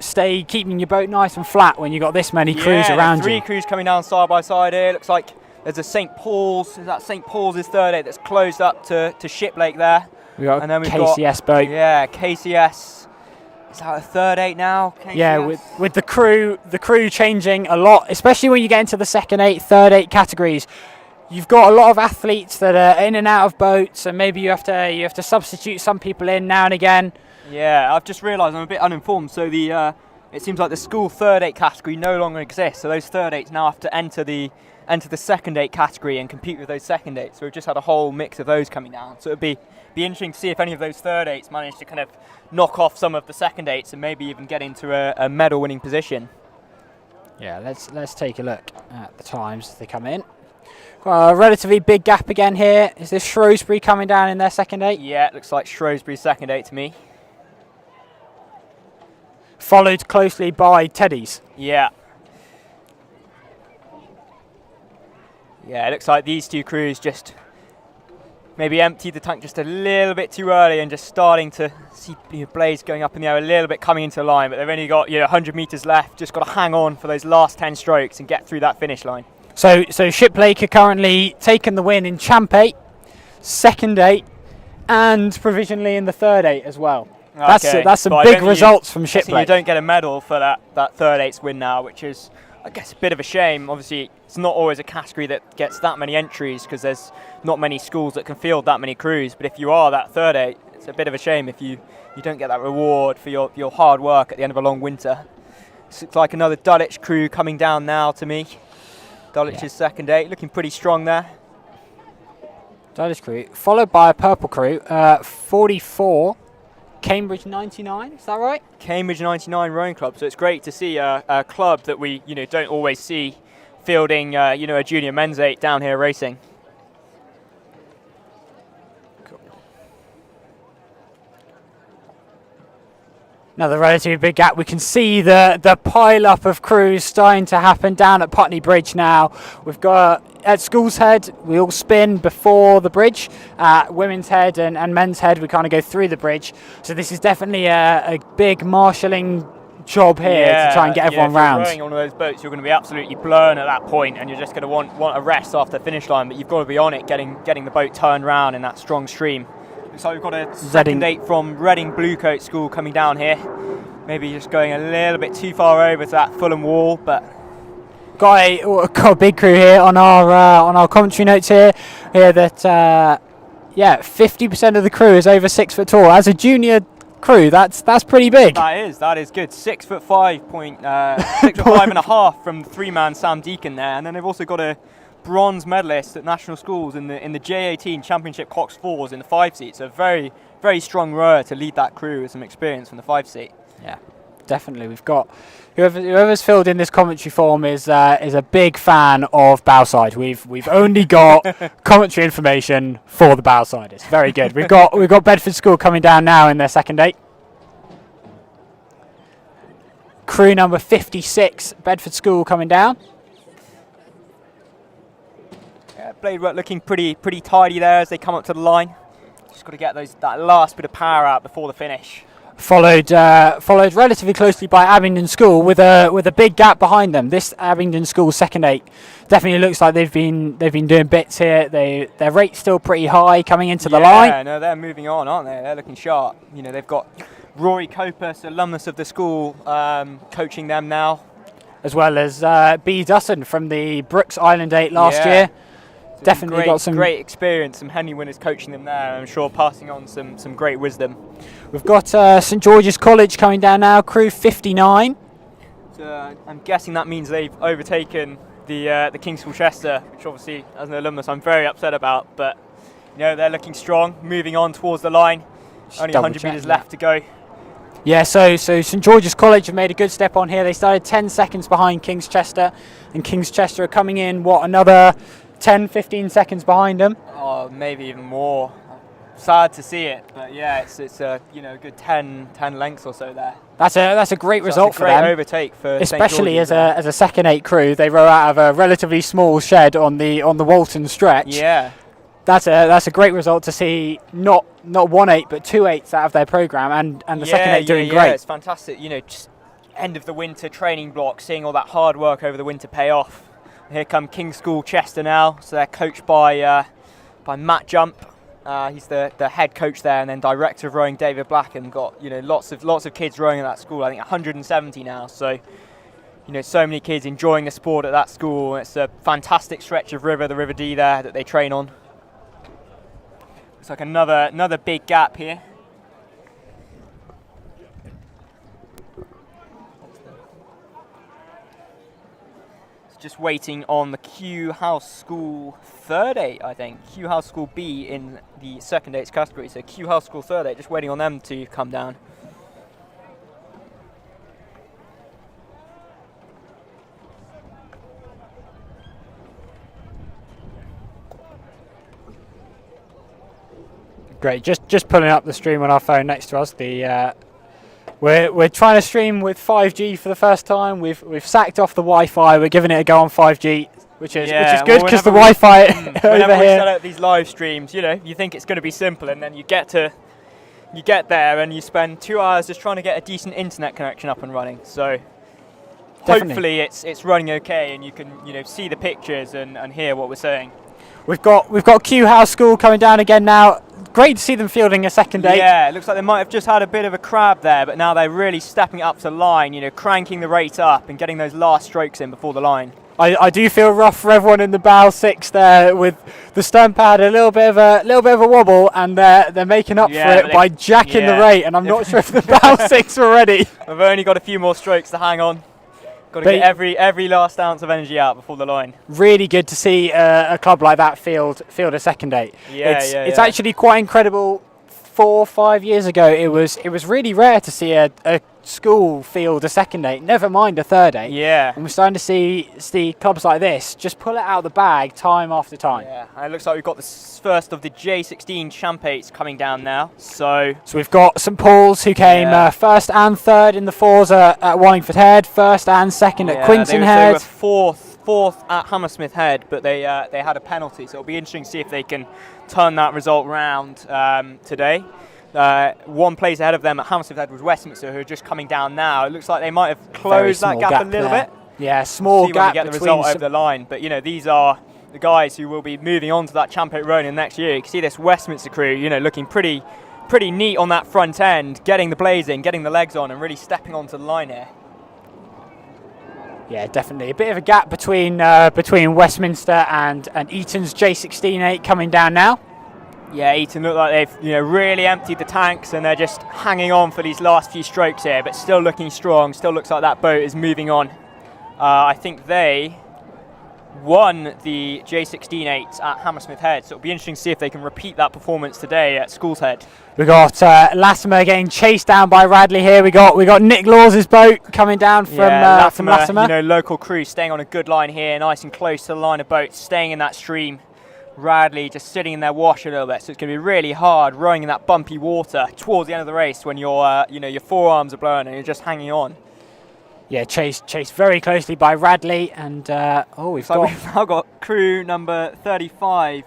keeping your boat nice and flat when you've got this many crews around you. Three crews coming down side by side here. Looks like there's a St. Paul's. Is that St. Paul's 38 that's closed up to Shiplake there? We've got and then we've KCS boat. Yeah, KCS. Is that a 38 now? KCS? Yeah, with the crew changing a lot, especially when you get into the second 8, third 8 categories. You've got a lot of athletes that are in and out of boats, and maybe you have to substitute some people in now and again. Yeah, I've just realised I'm a bit uninformed. So it seems like the school third 8 category no longer exists. So those third 8s now have to enter the second 8 category and compete with those second 8s. So we've just had a whole mix of those coming down. So it'd be interesting to see if any of those third 8s manage to kind of knock off some of the second 8s and maybe even get into a medal winning position. Yeah, let's take a look at the times as they come in. Got a relatively big gap again here. Is this Shrewsbury coming down in their second 8? Yeah, it looks like Shrewsbury's second 8 to me. Followed closely by Teddy's. Yeah. Yeah, it looks like these two crews just maybe emptied the tank just a little bit too early and just starting to see blades going up in the air a little bit coming into the line, but they've only got 100 metres left. Just got to hang on for those last 10 strokes and get through that finish line. So Shiplake are currently taking the win in Champ 8, second 8, and provisionally in the third 8 as well. Okay. That's some big results from Shiplake. You don't get a medal for that third 8's win now, which is, I guess, a bit of a shame. Obviously, it's not always a category that gets that many entries because there's not many schools that can field that many crews. But if you are that third 8, it's a bit of a shame if you don't get that reward for your hard work at the end of a long winter. This looks like another Dulwich crew coming down now to me. Dulwich's second 8, looking pretty strong there. Dulwich crew, followed by a purple crew, 44. Cambridge 99, is that right? Cambridge 99 Rowing Club. So it's great to see a club that we don't always see fielding a junior men's 8 down here racing. Cool. Another relatively big gap. We can see the pile up of crews starting to happen down at Putney Bridge now. We've got at School's Head, we all spin before the bridge. Women's Head and Men's Head, we kind of go through the bridge. So this is definitely a big marshalling job here to try and get everyone round. If you're rowing on one of those boats, you're going to be absolutely blown at that point, and you're just going to want a rest after the finish line. But you've got to be on it, getting the boat turned round in that strong stream. Looks like we've got a second 8 from Reading Bluecoat School coming down here. Maybe just going a little bit too far over to that Fulham wall, but. Got a big crew here on our commentary notes here that 50% of the crew is over 6 foot tall. As a junior crew, that's pretty big. That is good. 6'5" from 3-man Sam Deacon there, and then they've also got a bronze medalist at national schools in the J18 Championship Cox 4s in the 5 seat. So very very strong rower to lead that crew with some experience from the 5 seat. Yeah. Definitely, we've got whoever's filled in this commentary form is a big fan of Bowside. We've only got commentary information for the Bowsiders. Very good. We've got Bedford School coming down now in their second 8. Crew number 56, Bedford School coming down. Yeah, blade work looking pretty tidy there as they come up to the line. Just got to get that last bit of power out before the finish. Followed relatively closely by Abingdon School with a big gap behind them. This Abingdon School second 8 definitely looks like they've been doing bits here. Their rate's still pretty high coming into the line. Yeah, no, they're moving on, aren't they? They're looking sharp. They've got Rory Copus, alumnus of the school, coaching them now, as well as B. Dutton from the Brooks Island 8 last year. So definitely got some great experience, some Henley winners coaching them there. I'm sure passing on some great wisdom. We've got St George's College coming down now, crew 59. So, I'm guessing that means they've overtaken the King's School Chester, which obviously, as an alumnus, I'm very upset about. But they're looking strong, moving on towards the line. Only 100 metres left to go. Yeah, so St George's College have made a good step on here. They started 10 seconds behind King's Chester, and King's Chester are coming in, another 10, 15 seconds behind them? Oh, maybe even more. sad to see it, but yeah, it's a a good 10 lengths or so there. That's a great result for them. Overtake for especially as a second 8 crew. They row out of a relatively small shed on the Walton stretch. Yeah, that's a great result to see. Not 1/8 but 2/8 out of their program, and the second 8 doing great. It's fantastic. Just end of the winter training block, seeing all that hard work over the winter pay off. Here come King School Chester now. So they're coached by Matt Jump. He's the head coach there, and then director of rowing David Black, and got lots of kids rowing at that school. I think 170 now. So so many kids enjoying the sport at that school. It's a fantastic stretch of river, the River Dee there, that they train on. It's like another big gap here. Just waiting on the Q House School third 8, I think. Q House School B in the second 8s category. So Q House School third 8, just waiting on them to come down. Great. Just pulling up the stream on our phone next to us. We're trying to stream with 5G for the first time. We've sacked off the Wi-Fi. We're giving it a go on 5G, which is good because the Wi-Fi over whenever we here. set up these live streams, you think it's going to be simple, and then you get there and you spend 2 hours just trying to get a decent internet connection up and running. So hopefully it's running okay, and you can see the pictures and hear what we're saying. We've got Q House School coming down again now. Great to see them fielding a second 8. Yeah, it looks like they might have just had a bit of a crab there, but now they're really stepping it up to the line, cranking the rate up and getting those last strokes in before the line. I do feel rough for everyone in the bow 6 there, with the stern pad a little bit of a wobble, and they're making up for it by jacking the rate, and I'm not sure if the bow 6 are ready. We've only got a few more strokes to hang on. Got to get every last ounce of energy out before the line. Really good to see a club like that field a second 8. It's actually quite incredible. 4 or 5 years ago, it was really rare to see a school field a second 8, never mind a third 8. Yeah. And we're starting to see clubs like this just pull it out of the bag time after time. Yeah, and it looks like we've got the first of the J16 Champ 8s coming down now. So we've got St Paul's, who came first and third in the 4s at Wallingford Head, first and second at Quinton Head. They were fourth at Hammersmith Head, but they had a penalty, so it'll be interesting to see if they can turn that result round today. One place ahead of them at Hammersmith Head was Westminster, who are just coming down now. It looks like they might have closed that gap a little bit. Yeah, small gap get the result over the line. But these are the guys who will be moving on to that Champ 8 rowing next year. You can see this Westminster crew, looking pretty neat on that front end, getting the blades in, getting the legs on, and really stepping onto the line here. Yeah, definitely a bit of a gap between Westminster and Eton's J16 8 coming down now. Yeah, Eton look like they've really emptied the tanks, and they're just hanging on for these last few strokes here, but still looking strong. Still looks like that boat is moving on. I think they won the J16 8s at Hammersmith Head, so it'll be interesting to see if they can repeat that performance today at Schools Head. We got Latimer getting chased down by Radley here. We got Nick Lawes' boat coming down from Latimer. Local crew staying on a good line here, nice and close to the line of boats, staying in that stream. Radley just sitting in their wash a little bit, so it's going to be really hard rowing in that bumpy water towards the end of the race when your forearms are blowing and you're just hanging on. Yeah, chased very closely by Radley, and we've now got crew number 35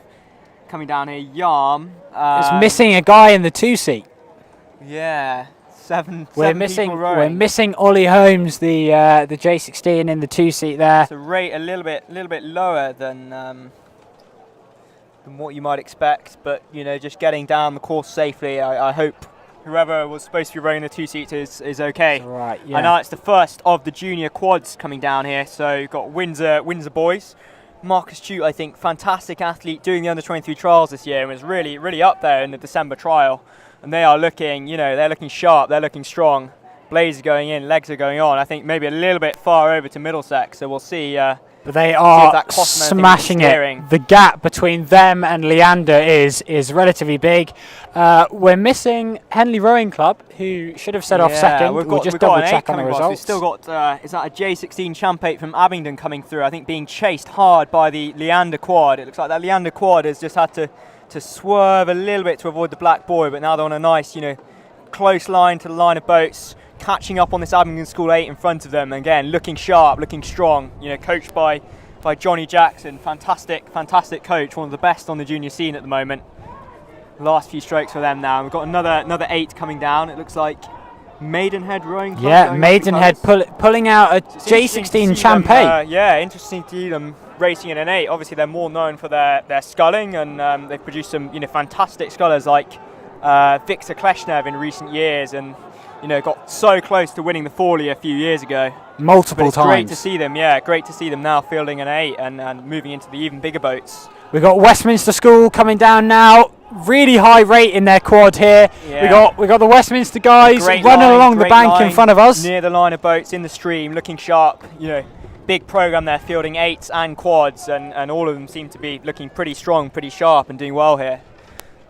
coming down here, Yarm. It's missing a guy in the 2 seat. Yeah, seven We're missing Ollie Holmes, the J16 in the 2 seat there. It's a rate a little bit lower than what you might expect, but just getting down the course safely. I hope whoever was supposed to be rowing the 2 seat is okay. That's right. Yeah. And now it's the first of the junior quads coming down here. So you've got Windsor boys. Marcus Chute, I think, fantastic athlete, doing the under-23 trials this year, and was really up there in the December trial. And they are looking, they're looking sharp, they're looking strong. Blades are going in, legs are going on. I think maybe a little bit far over to Middlesex, so we'll see But they See if are that costs them anything with smashing the steering. it. The gap between them and Leander is relatively big. We're missing Henley Rowing Club, who should have set off second. We'll just we've double got an 8 check on the coming past. results. We've still got, is that a J16 Champ 8 from Abingdon coming through? I think being chased hard by the Leander quad. It looks like that Leander quad has just had to swerve a little bit to avoid the black boy, but now they're on a nice, close line to the line of boats, catching up on this Abingdon School 8 in front of them. And again, looking sharp, looking strong, coached by Johnny Jackson. Fantastic coach, one of the best on the junior scene at the moment. Last few strokes for them now. We've got another 8 coming down. It looks like Maidenhead Rowing Club. Yeah, Maidenhead pulling out a J16 Champ 8. Interesting to see them racing in an 8. Obviously, they're more known for their sculling, and they've produced some fantastic scullers like Victor Kleshnev in recent years, and got so close to winning the Forley a few years ago. Multiple times. Great to see them. Yeah, great to see them now fielding an 8 and moving into the even bigger boats. We've got Westminster School coming down now. Really high rate in their quad here. Yeah. We got the Westminster guys running along the bank in front of us. Near the line of boats in the stream, looking sharp. Big program there, fielding 8s and quads, and all of them seem to be looking pretty strong, pretty sharp, and doing well here.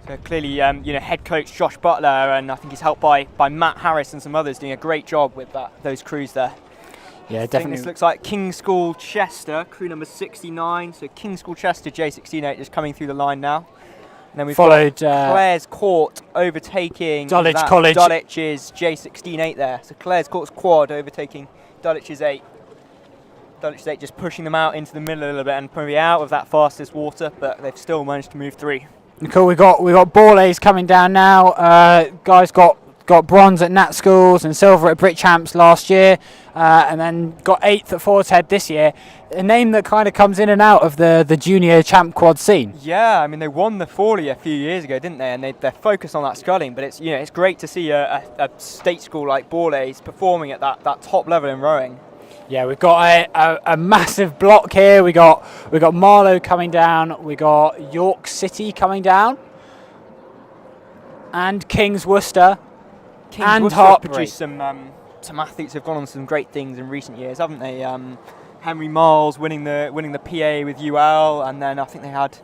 So clearly, head coach Josh Butler, and I think he's helped by Matt Harris and some others, doing a great job with those crews there. Yeah, I definitely. think this looks like King's School Chester, crew number 69. So King's School Chester J16 just coming through the line now. And then we've followed got Clare's Court overtaking Dulwich College. Dulwich's J16 there. So Clare's Court's quad overtaking Dulwich's 8. Dulwich's 8 just pushing them out into the middle a little bit and probably out of that fastest water, but they've still managed to move through. Cool. We got ball A's coming down now. Guys got bronze at Nat Schools and silver at Brit Champs last year, and then got 8th at Ford's Head this year. A name that kind of comes in and out of the junior champ quad scene. Yeah, I mean they won the Forley a few years ago, didn't they? And they're focused on that sculling, but it's great to see a state school like Ball A's performing at that top level in rowing. Yeah, we've got a massive block here. We got Marlow coming down. We got York City coming down, and King's Worcester. And Worcester have produced some athletes who've gone on some great things in recent years, haven't they? Henry Miles winning the PA with UL, and then I think they had,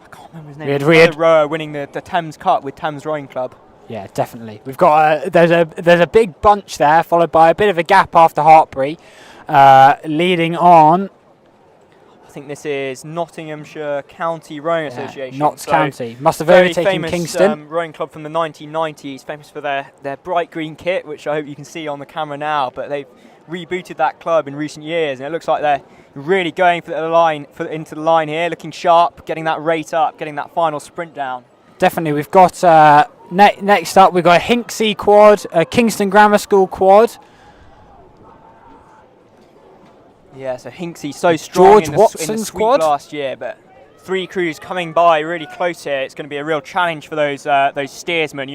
I can't remember his name. We had rower winning the Thames Cup with Thames Rowing Club. Yeah, definitely. We've got there's a big bunch there, followed by a bit of a gap after Hartbury, leading on. I think this is Nottinghamshire County Rowing Association. Notts County must have overtaken famous, Kingston. Rowing club from the 1990s, famous for their bright green kit, which I hope you can see on the camera now. But they've rebooted that club in recent years, and it looks like they're really going for the line, into the line here, looking sharp, getting that rate up, getting that final sprint down. Definitely, we've got next up we've got a Hinksey quad, a Kingston Grammar School quad. Yeah, so Hinksey so strong George in the Watson's sweep quad last year, but 3 crews coming by really close here. It's going to be a real challenge for those steersmen,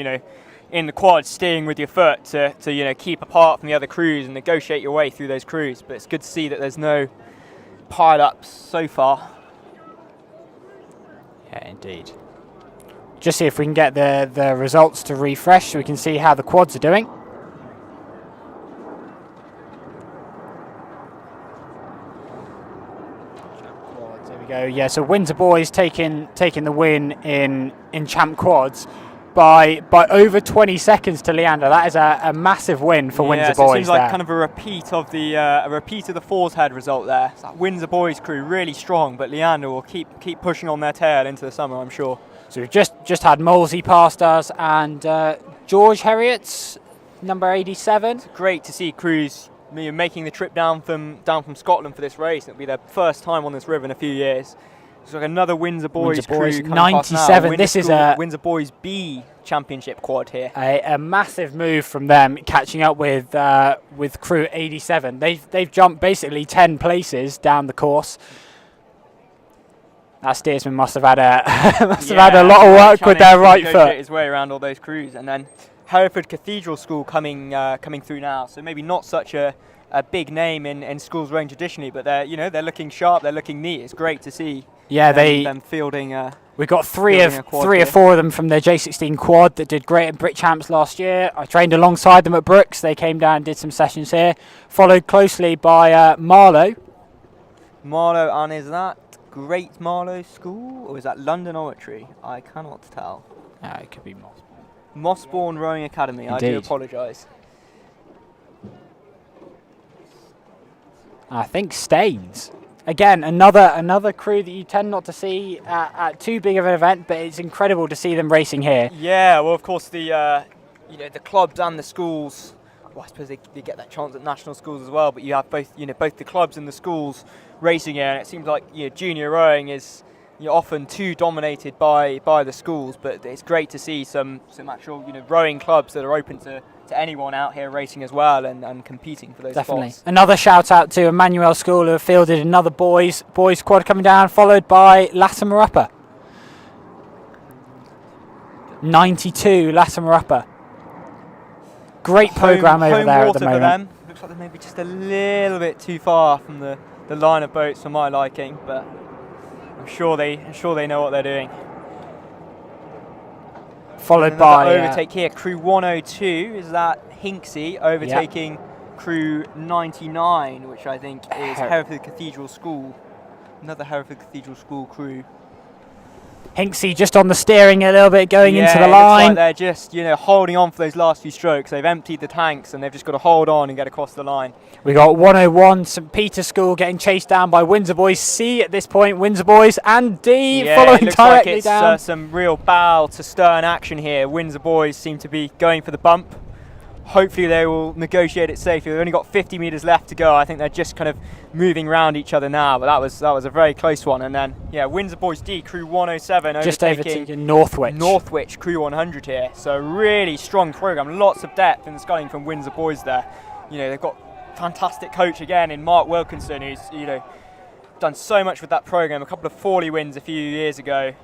in the quad, steering with your foot to keep apart from the other crews and negotiate your way through those crews. But it's good to see that there's no pile-ups so far. Yeah, indeed. Just see if we can get the results to refresh so we can see how the quads are doing. There we go. Yeah, so Windsor Boys taking the win in champ quads by over 20 seconds to Leander. That is a massive win for Windsor so Boys. It seems like there. kind of a repeat of the Ford's Head result there. So that Windsor Boys crew really strong, but Leander will keep pushing on their tail into the summer, I'm sure. So we've just had Molesey past us and George Herriot's number 87. It's great to see crews making the trip down from Scotland for this race. It'll be their first time on this river in a few years. It's like another Windsor Boys crew coming 97. This is a Windsor Boys B Championship quad here. A massive move from them, catching up with crew 87. They've jumped basically 10 places down the course. That steersman must have had a lot of work with their right foot. His way around all those crews, and then Hereford Cathedral School coming through now. So maybe not such a big name in schools rowing traditionally, but they're looking sharp, they're looking neat. It's great to see. Yeah, them fielding. We got three or four of them from their J16 quad that did great at Brit Champs last year. I trained alongside them at Brooks. They came down and did some sessions here. Followed closely by Marlow Marlow, and is that Great Marlow School or is that London Oratory? I cannot tell. It could be Mossbourne Rowing Academy. Indeed. I do apologise. I think Staines. Again, another crew that you tend not to see at too big of an event, but it's incredible to see them racing here. Yeah, well, of course, the clubs and the schools. Well, I suppose they get that chance at national schools as well. But you have both the clubs and the schools racing here, and it seems like junior rowing is often too dominated by the schools. But it's great to see some actual rowing clubs that are open to anyone out here racing as well and competing for those Definitely. spots. Another shout out to Emmanuel School who have fielded another boys squad coming down, followed by Latimer Upper. 92 Latimer Upper. Great programme over there at the moment. For them. Looks like they're maybe just a little bit too far from the line of boats for my liking, but I'm sure they know what they're doing. Followed by overtake here, crew 102. Is that Hinksey overtaking crew 99, which I think is Hereford Cathedral School. Another Hereford Cathedral School crew. Hinksey just on the steering a little bit, going into the Looks line. like they're just holding on for those last few strokes. They've emptied the tanks and they've just got to hold on and get across the line. We got 101 St Peter's School getting chased down by Windsor Boys C at this point. Windsor Boys and D following looks directly like it's, down. Some real bow to stern action here. Windsor Boys seem to be going for the bump. Hopefully they will negotiate it safely. They've only got 50 metres left to go. I think they're just kind of moving around each other now, but that was a very close one. And then Windsor Boys D, crew 107 just overtaking Northwich crew 100 here. So really strong programme, lots of depth in the sculling from Windsor Boys there. They've got fantastic coach again in Mark Wilkinson, who's done so much with that programme. A couple of Forley wins a few years ago.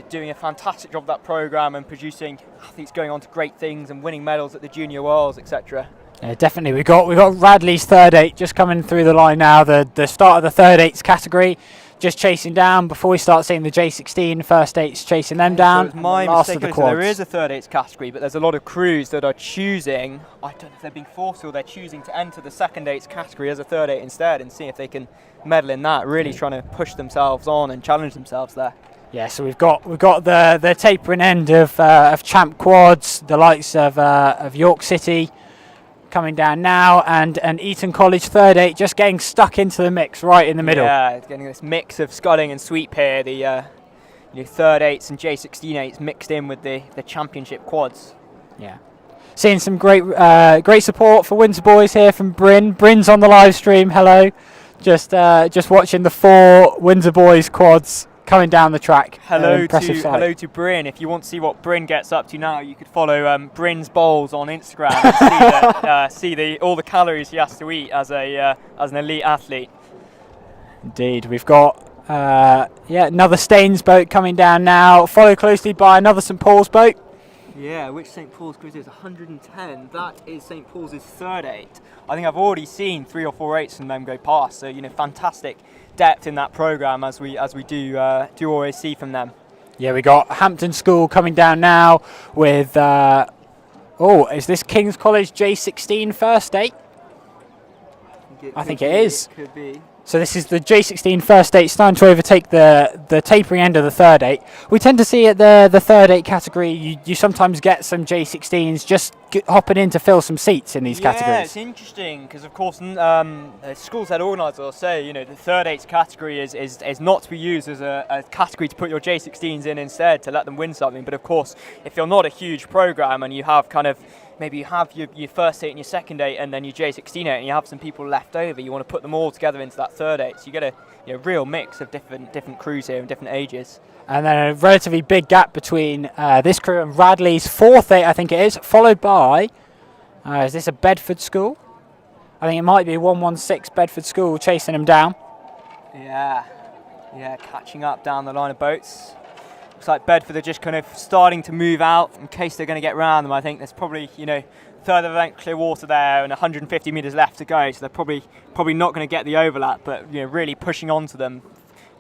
Doing a fantastic job of that programme and producing athletes going on to great things and winning medals at the Junior Worlds, etc. Yeah, definitely. We got Radley's third eight just coming through the line now. The start of the third eights category, just chasing down before we start seeing the J16 first eights chasing them down. So my mistake. There is a third eights category, but there's a lot of crews that are choosing. I don't know if they're being forced or they're choosing to enter the second eights category as a third eight instead and see if they can medal in that. Really trying to push themselves on and challenge themselves there. Yeah, so we've got the tapering end of Champ Quads, the likes of York City coming down now, and Eton College third eight just getting stuck into the mix right in the middle. Yeah, it's getting this mix of sculling and sweep here. The third eights and J16 eights mixed in with the championship quads. Yeah, seeing some great support for Windsor Boys here from Bryn. Bryn's on the live stream. Hello, just watching the 4 Windsor Boys quads coming down the track. Hello to Bryn. If you want to see what Bryn gets up to now, you could follow Bryn's Bowls on Instagram and see all the calories he has to eat as an elite athlete. Indeed, we've got another Staines boat coming down now, followed closely by another St Paul's boat. Yeah, which St Paul's cruise is 110. That is St Paul's third eight. I think I've already seen 3 or 4 eights from them go past. So fantastic depth in that programme as we do always see from them. Yeah, we got Hampton School coming down now with is this King's College J16 first eight? I think it is. It could be. So this is the J16 first eight starting to overtake the tapering end of the third eight. We tend to see at the third eight category, you sometimes get some J16s just hopping in to fill some seats in these categories. Yeah, it's interesting because of course schools that organise will say the third eights category is not to be used as a category to put your J16s in instead to let them win something. But of course, if you're not a huge programme and you have maybe you have your first eight and your second eight and then your J16 eight and you have some people left over, you want to put them all together into that third eight. So you get a real mix of different crews here and different ages. And then a relatively big gap between this crew and Radley's fourth eight, I think it is, followed by, is this a Bedford School? I think it might be 116 Bedford School chasing them down. Yeah, catching up down the line of boats. Looks like Bedford are just kind of starting to move out in case they're going to get round them. I think there's probably, third of event clear water there and 150 metres left to go, so they're probably not going to get the overlap, but really pushing onto them,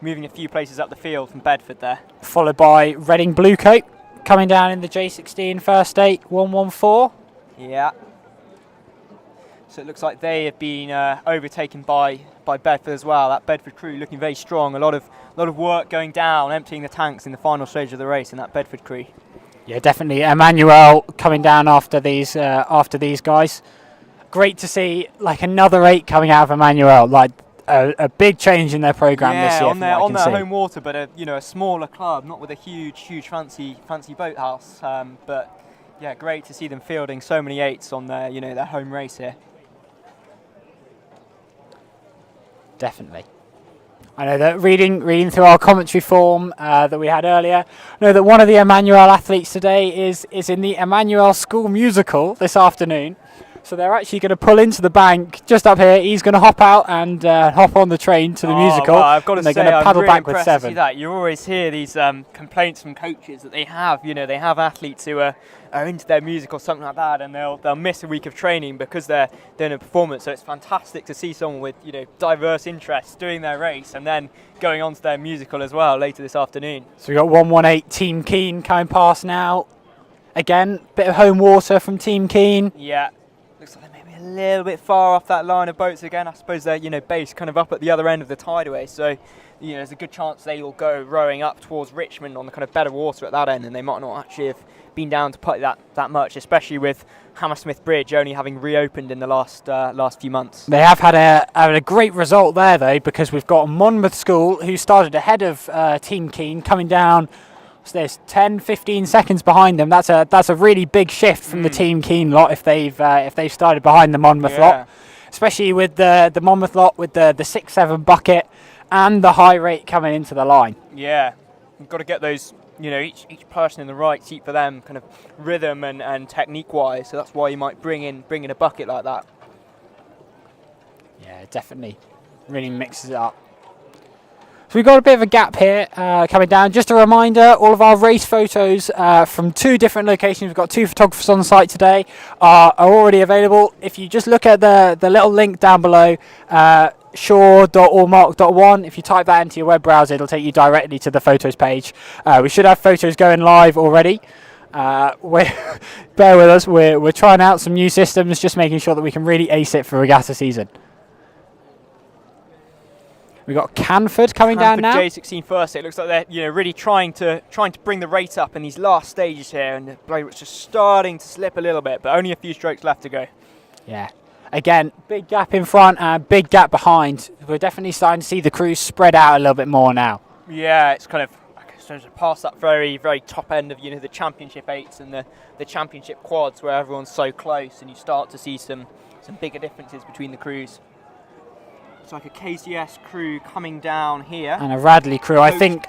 moving a few places up the field from Bedford there. Followed by Reading Bluecoat coming down in the J16 first eight, 114. Yeah. So it looks like they have been overtaken by Bedford as well. That Bedford crew looking very strong. A lot of work going down, emptying the tanks in the final stage of the race in that Bedford crew. Yeah, definitely. Emmanuel coming down after these guys. Great to see like another 8 coming out of Emmanuel. Like a big change in their program this year. On their home water, but a smaller club, not with a huge fancy boathouse. But yeah, great to see them fielding so many 8s on their home race here. Definitely. I know that reading through our commentary form that we had earlier, I know that one of the Emmanuel athletes today is in the Emmanuel School Musical this afternoon. So they're actually going to pull into the bank just up here. He's going to hop out and hop on the train to the musical. Well, I've got to say, they're going to paddle really back with 7. To see that. You always hear these complaints from coaches that they have, they have athletes who are into their music or something like that, and they'll miss a week of training because they're doing a performance. So it's fantastic to see someone with diverse interests doing their race and then going on to their musical as well later this afternoon. So we've got 118 Team Keen coming past now. Again, bit of home water from Team Keen. Yeah. Looks like they may be a little bit far off that line of boats again. I suppose they're based kind of up at the other end of the tideway, so there's a good chance they will go rowing up towards Richmond on the kind of better water at that end, and they might not actually have been down to putt that much, especially with Hammersmith Bridge only having reopened in the last few months. They have had a great result there though, because we've got Monmouth School who started ahead of Team Keen coming down. So there's 10-15 seconds behind them. That's a really big shift from the Team Keen lot if they've started behind the Monmouth lot, especially with the Monmouth lot with the 6-7 bucket and the high rate coming into the line. Yeah, we've got to get those, each person in the right seat for them, kind of rhythm and technique wise. So that's why you might bring in a bucket like that. Yeah, definitely, really mixes it up. So we've got a bit of a gap here coming down. Just a reminder, all of our race photos from 2 different locations, we've got 2 photographers on site today, are already available. If you just look at the little link down below, SHORR.AllMark.one, if you type that into your web browser, it'll take you directly to the photos page. We should have photos going live already. Bear with us, we're trying out some new systems, just making sure that we can really ace it for regatta season. We've got Canford coming down now. J16 first. It looks like they're really trying to bring the rate up in these last stages here, and the bloke was just starting to slip a little bit, but only a few strokes left to go. Yeah. Again, big gap in front and big gap behind. We're definitely starting to see the crews spread out a little bit more now. Yeah, it's kind of past that very, very top end of the championship 8s and the championship quads where everyone's so close, and you start to see some bigger differences between the crews. It's like a KCS crew coming down here, and a Radley crew. I think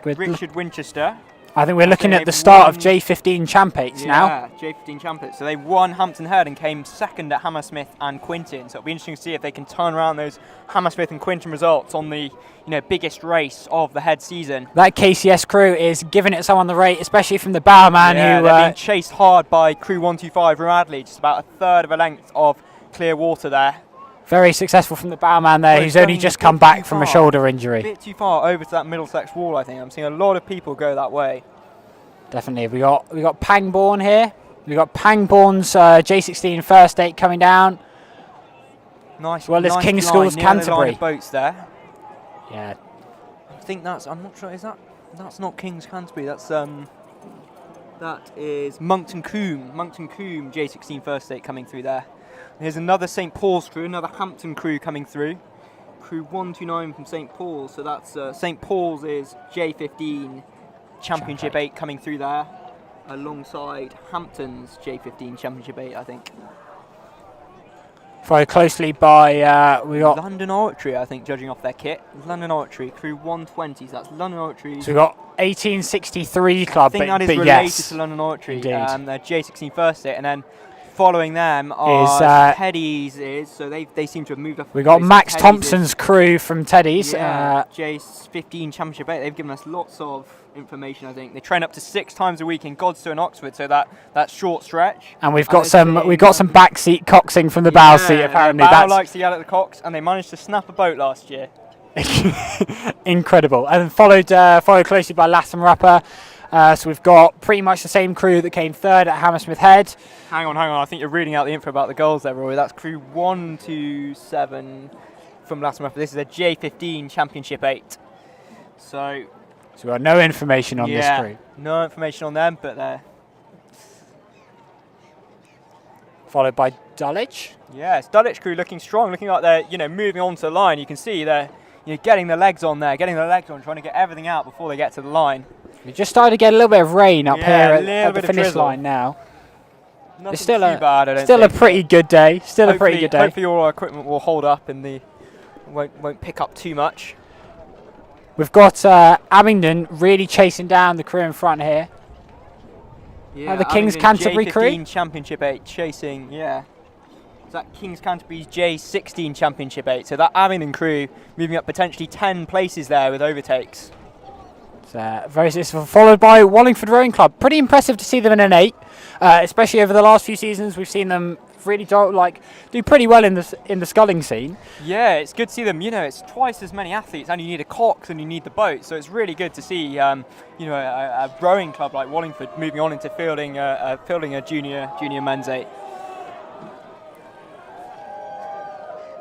with Richard Winchester. I think we're looking at the start of J15 Champ 8s now. Yeah, J15 Champ 8s. So they won Hampton Head and came second at Hammersmith and Quintin. So it'll be interesting to see if they can turn around those Hammersmith and Quintin results on the biggest race of the Head season. That KCS crew is giving it some on the rate, especially from the bowerman who they're being chased hard by crew 125 Radley, just about a third of a length of clear water there. Very successful from the bowerman there, who's only just come back from a shoulder injury. A bit too far over to that Middlesex wall, I think. I'm seeing a lot of people go that way. Definitely. We got Pangbourne here. We got Pangbourne's J16 first 8 coming down. Nice. Well, there's King's School's Canterbury. Boats there. Yeah. I think I'm not sure. That's not King's Canterbury. That is Monkton Combe. Monkton Combe J16 first 8 coming through there. Here's another St Paul's crew, another Hampton crew coming through. Crew 129 from St Paul's. So that's St Paul's is J15 Championship 8 coming through there, alongside Hampton's J15 Championship 8, I think. Followed closely by we got London Oratory, I think, judging off their kit. London Oratory, crew 120. So that's London Oratory. So we got 1863 club. I think that is related to London Oratory. Their J16 first 8, and then following them are Teddy's so they seem to have moved up. We got Max Thompson's crew from Teddy's. J15 Championship 8. They've given us lots of information. I think they train up to 6 times a week in Godstow and Oxford, so that short stretch. And we've got some backseat coxing from the bow seat. Apparently, bow likes to yell at the cocks, and they managed to snap a boat last year. Incredible. And followed closely by Latham Rapper. So we've got pretty much the same crew that came third at Hammersmith Head. Hang on. I think you're reading out the info about the goals there, Roy. That's crew 1 to 7 from last month. This is a J15 Championship 8. So we've got no information on this crew. No information on them, but they're... Followed by Dulwich. Yeah, it's Dulwich crew looking strong, looking like they're moving on to the line. You can see they're getting their legs on there, trying to get everything out before they get to the line. We just started to get a little bit of rain up here at the finish drizzle. line now. Nothing It's still too bad, I don't still think. a pretty good day. Hopefully all our equipment will hold up and won't pick up too much. We've got Abingdon really chasing down the crew in front here. Yeah, the King's Canterbury crew. J15 Championship 8 chasing, yeah. Is that King's Canterbury's J16 Championship 8? So that Abingdon crew moving up potentially 10 places there with overtakes. It's followed by Wallingford Rowing Club. Pretty impressive to see them in an 8, especially over the last few seasons. We've seen them really do pretty well in the sculling scene. Yeah, it's good to see them. It's twice as many athletes, and you need a cox and you need the boat. So it's really good to see a rowing club like Wallingford moving on into fielding a junior men's 8.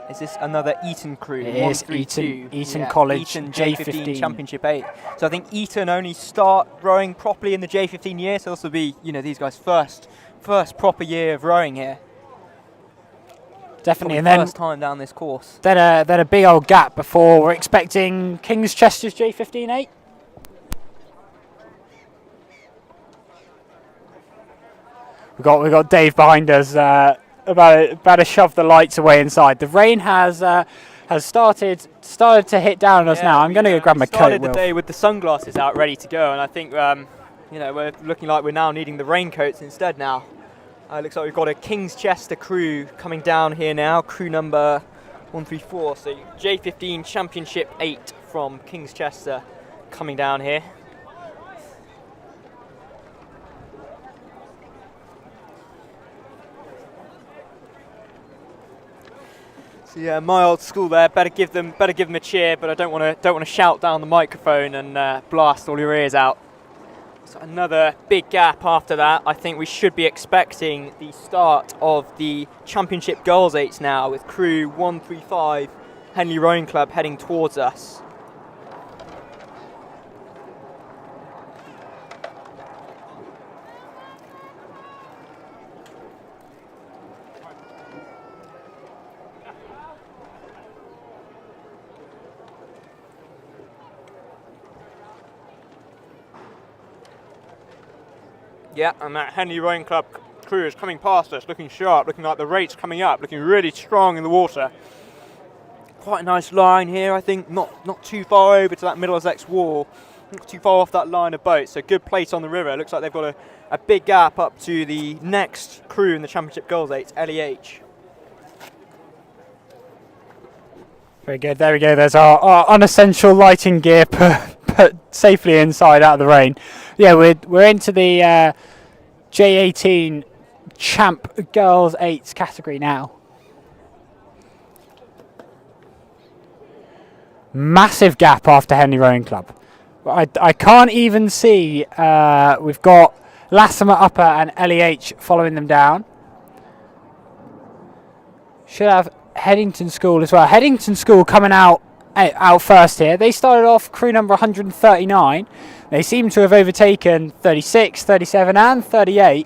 Is this another Eton crew? It is Eton College Eton J15 Championship 8. So I think Eton only start rowing properly in the J15 year. So this will be these guys' first proper year of rowing here. Definitely, Probably and then first time down this course. Then a big old gap before we're expecting King's Chester's J15 8. We've got Dave behind us. About to shove the lights away inside. The rain has started to hit down on us now. I'm going to go grab my coat. Started the day with the sunglasses out, ready to go, and I think we're looking like we're now needing the raincoats instead now. Looks like we've got a King's Chester crew coming down here now, crew number 134. So J15 Championship 8 from King's Chester coming down here. So yeah, my old school there. Better give them a cheer, but I don't want to shout down the microphone and blast all your ears out. So another big gap after that. I think we should be expecting the start of the Championship Girls 8s now, with crew 135 Henley Rowing Club heading towards us. Yeah, and that Henley Rowing Club crew is coming past us, looking sharp, looking like the rate's coming up, looking really strong in the water. Quite a nice line here, I think, not too far over to that Middlesex wall, not too far off that line of boats, so good place on the river. It looks like they've got a big gap up to the next crew in the Championship Girls 8, LEH. Very good, there we go, there's our unessential lighting gear put safely inside out of the rain. Yeah, we're into the J18 Champ Girls 8s category now. Massive gap after Henley Rowing Club. I can't even see. We've got Latimer Upper and LEH following them down. Should have Headington School as well. Headington School coming out first here. They started off crew number 139. They seem to have overtaken 36, 37 and 38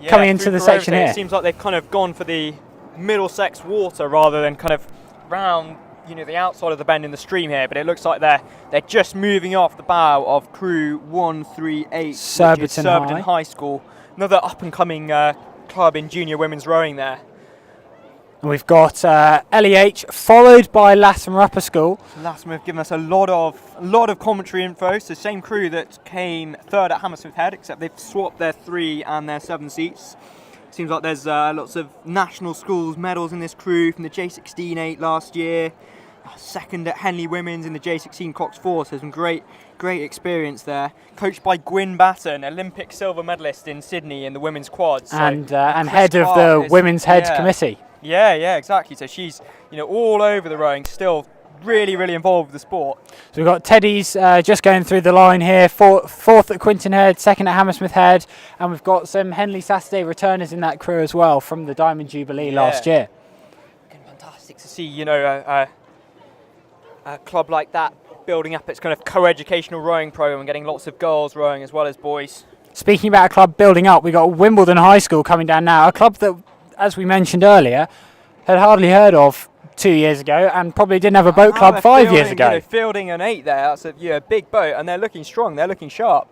coming into the section here. It seems like they've kind of gone for the Middlesex water rather than kind of round the outside of the bend in the stream here, but it looks like they're just moving off the bow of crew 138, Surbiton High School. Another up-and-coming club in junior women's rowing there. We've got LEH followed by Latimer Upper School. Latimer have given us a lot of commentary info. So same crew that came third at Hammersmith Head, except they've swapped their 3 and their 7 seats. Seems like there's lots of national schools medals in this crew from the J16 8 last year. Second at Henley Women's in the J16 Cox 4, so some great experience there. Coached by Gwyn Batten, Olympic silver medalist in Sydney in the women's quads. So and head of the women's head committee. Yeah, exactly. So she's all over the rowing, still really, really involved with the sport. So we've got Teddy's just going through the line here, fourth at Quinton Head, second at Hammersmith Head, and we've got some Henley Saturday returners in that crew as well from the Diamond Jubilee last year. Fantastic to see, you know, a club like that building up its kind of co-educational rowing program and getting lots of girls rowing as well as boys. Speaking about a club building up, we've got Wimbledon High School coming down now, a club that, as we mentioned earlier, had hardly heard of 2 years ago and probably didn't have a boat club 5 years ago. You know, fielding an 8 there, that's a big boat, and they're looking strong, they're looking sharp.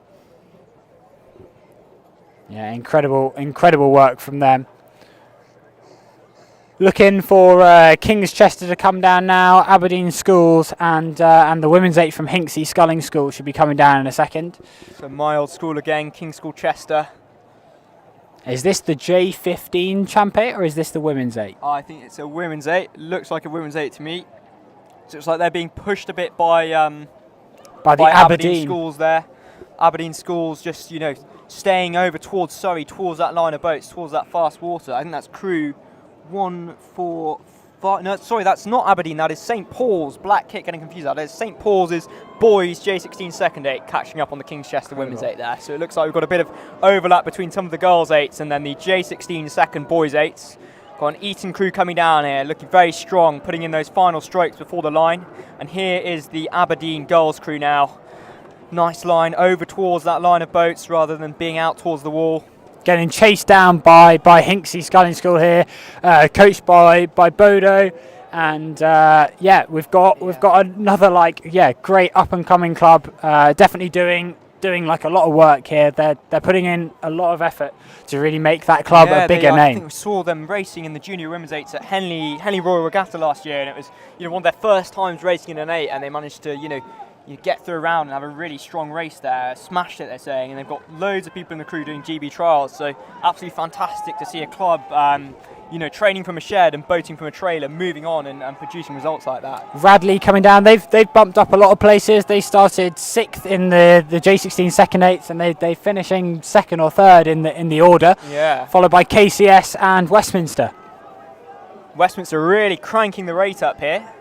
Yeah, incredible work from them. Looking for King's Chester to come down now. Aberdeen Schools and the women's 8 from Hinksey Sculling School should be coming down in a second. So my old school again, King's School Chester. Is this the J15 Champ 8 or is this the women's 8? I think it's a women's 8. Looks like a women's 8 to me. So it's like they're being pushed a bit by the Aberdeen Schools there. Aberdeen Schools just, you know, staying over towards Surrey, towards that line of boats, towards that fast water. I think that's crew 1, 4, 5. No, sorry, that's not Aberdeen. That is St Paul's. Black kit, getting confused. That is St Paul's boys J16 second 8 catching up on the King's Chester women's 8 there. So it looks like we've got a bit of overlap between some of the girls' 8s and then the J16 second boys 8s. Got an Eton crew coming down here, looking very strong, putting in those final strokes before the line. And here is the Aberdeen girls crew now. Nice line over towards that line of boats rather than being out towards the wall. Getting chased down by Hinksey Sculling School here, coached by Bodo, and we've got another great up and coming club. Definitely doing like a lot of work here. They're putting in a lot of effort to really make that club a bigger name. I think we saw them racing in the junior women's 8s at Henley Royal Regatta last year, and it was, you know, one of their first times racing in an 8, and they managed to, you get through a round and have a really strong race there. Smashed it, they're saying, and they've got loads of people in the crew doing GB trials. So absolutely fantastic to see a club, training from a shed and boating from a trailer, moving on and producing results like that. Radley coming down. They've bumped up a lot of places. They started 6th in the J16 second 8s, and they finishing 2nd or 3rd in the order. Yeah. Followed by KCS and Westminster. Westminster really cranking the rate up here.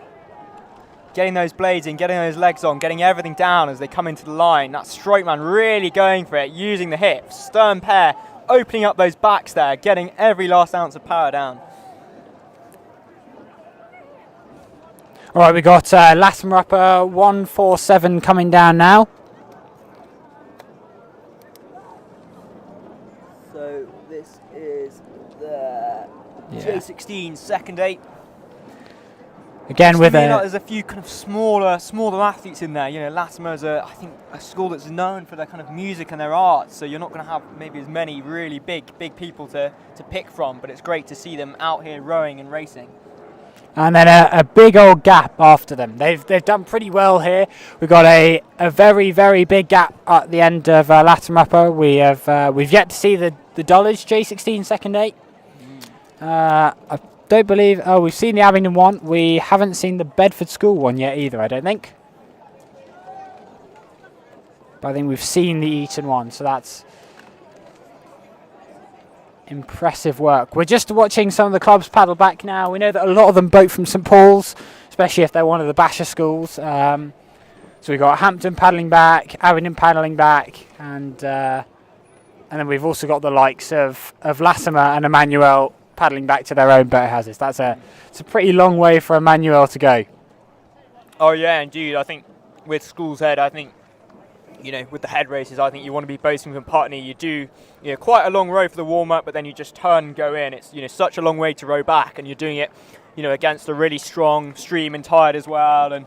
Getting those blades in, getting those legs on, getting everything down as they come into the line. That stroke man really going for it, using the hips. Stern pair, opening up those backs there, getting every last ounce of power down. All right, we got Latimer Upper 147 coming down now. So this is the J16 second 8. Again, with there's a few kind of smaller athletes in there. You know, Latimer's I think a school that's known for their kind of music and their arts. So you're not going to have maybe as many really big people to pick from. But it's great to see them out here rowing and racing. And then a big old gap after them. They've done pretty well here. We've got a very, very big gap at the end of Latimer Upper. We've yet to see the Dulwich J16 second 8. I don't believe. Oh, we've seen the Abingdon one. We haven't seen the Bedford School one yet either, I don't think. But I think we've seen the Eton one, so that's impressive work. We're just watching some of the clubs paddle back now. We know that a lot of them boat from St Paul's, especially if they're one of the Basher schools. So we've got Hampton paddling back, Abingdon paddling back, and then we've also got the likes of Latimer and Emmanuel paddling back to their own boat houses. It's a pretty long way for Emmanuel to go. Oh yeah, indeed. I think with School's Head, I think, with the head races, I think you want to be boating from Putney. You do, quite a long row for the warm-up, but then you just turn and go in. It's, such a long way to row back, and you're doing it, against a really strong stream and tide as well, and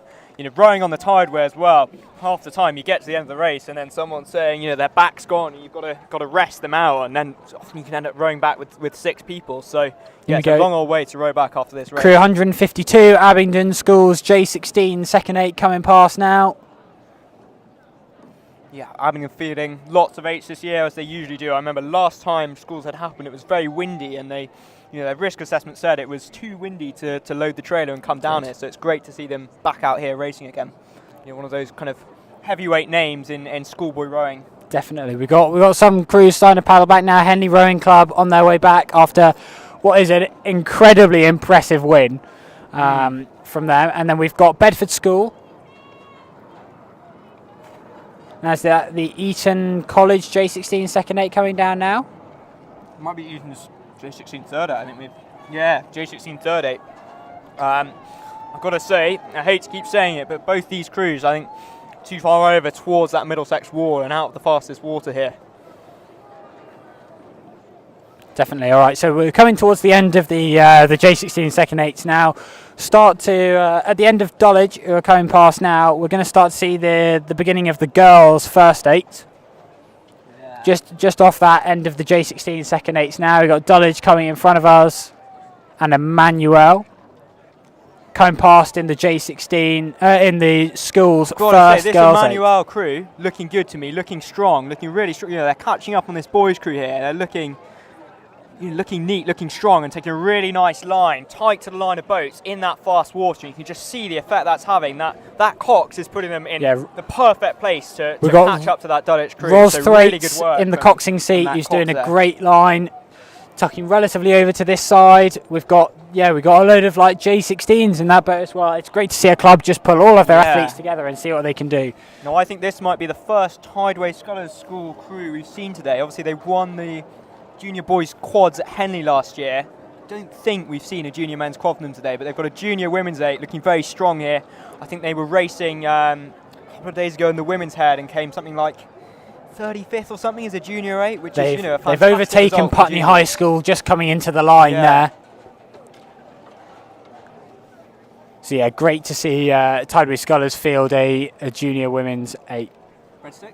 rowing on the tideway as well. Half the time you get to the end of the race, and then someone's saying, their back's gone, and you've got to rest them out, and then often you can end up rowing back with 6 people. So yeah, it's a long old way to row back after this race. Crew 152, Abingdon Schools J16 second 8 coming past now. Yeah, Abingdon fielding lots of 8s this year, as they usually do. I remember last time Schools had happened, it was very windy, and they, their risk assessment said it was too windy to load the trailer and come down here. So it's great to see them back out here racing again. One of those kind of heavyweight names in schoolboy rowing. Definitely. We've got some crews starting to paddle back now. Henley Rowing Club on their way back after what is an incredibly impressive win from from them. And then we've got Bedford School. And that's the Eton College J16 second 8 coming down now. Might be Eton's J16 third 8, I think yeah, J16 third 8. I've got to say, I hate to keep saying it, but both these crews, I think, too far over towards that Middlesex wall and out of the fastest water here. Definitely. All right, so we're coming towards the end of the J16 second 8s now. Start to at the end of Dulwich, who are coming past now. We're going to start to see the beginning of the girls' first 8. Yeah. Just off that end of the J16 second 8s now. We've got Dulwich coming in front of us, and Emmanuel coming past in the J16 in the school's first this girls' Emmanuel crew looking good to me, looking strong, looking really strong. You know, they're catching up on this boys' crew here. They're looking neat, looking strong, and taking a really nice line, tight to the line of boats in that fast water. You can just see the effect that's having. That Cox is putting them in the perfect place to catch up to that Dulwich crew. Ros so really good work in the coxing seat, who's doing a great line, tucking relatively over to this side. We've got a load of like J16s in that boat as well. It's great to see a club just pull all of their athletes together and see what they can do. No, I think this might be the first Tideway Scholars School crew we've seen today. Obviously, they won the junior boys quads at Henley last year. Don't think we've seen a junior men's quad from them today, but they've got a junior women's 8 looking very strong here. I think they were racing a couple of days ago in the women's head and came something like 35th or something as a junior 8, which is, a fantastic they've overtaken Putney High School just coming into the line there. So yeah, great to see Tideway Scholars field a junior women's 8. Breadstick.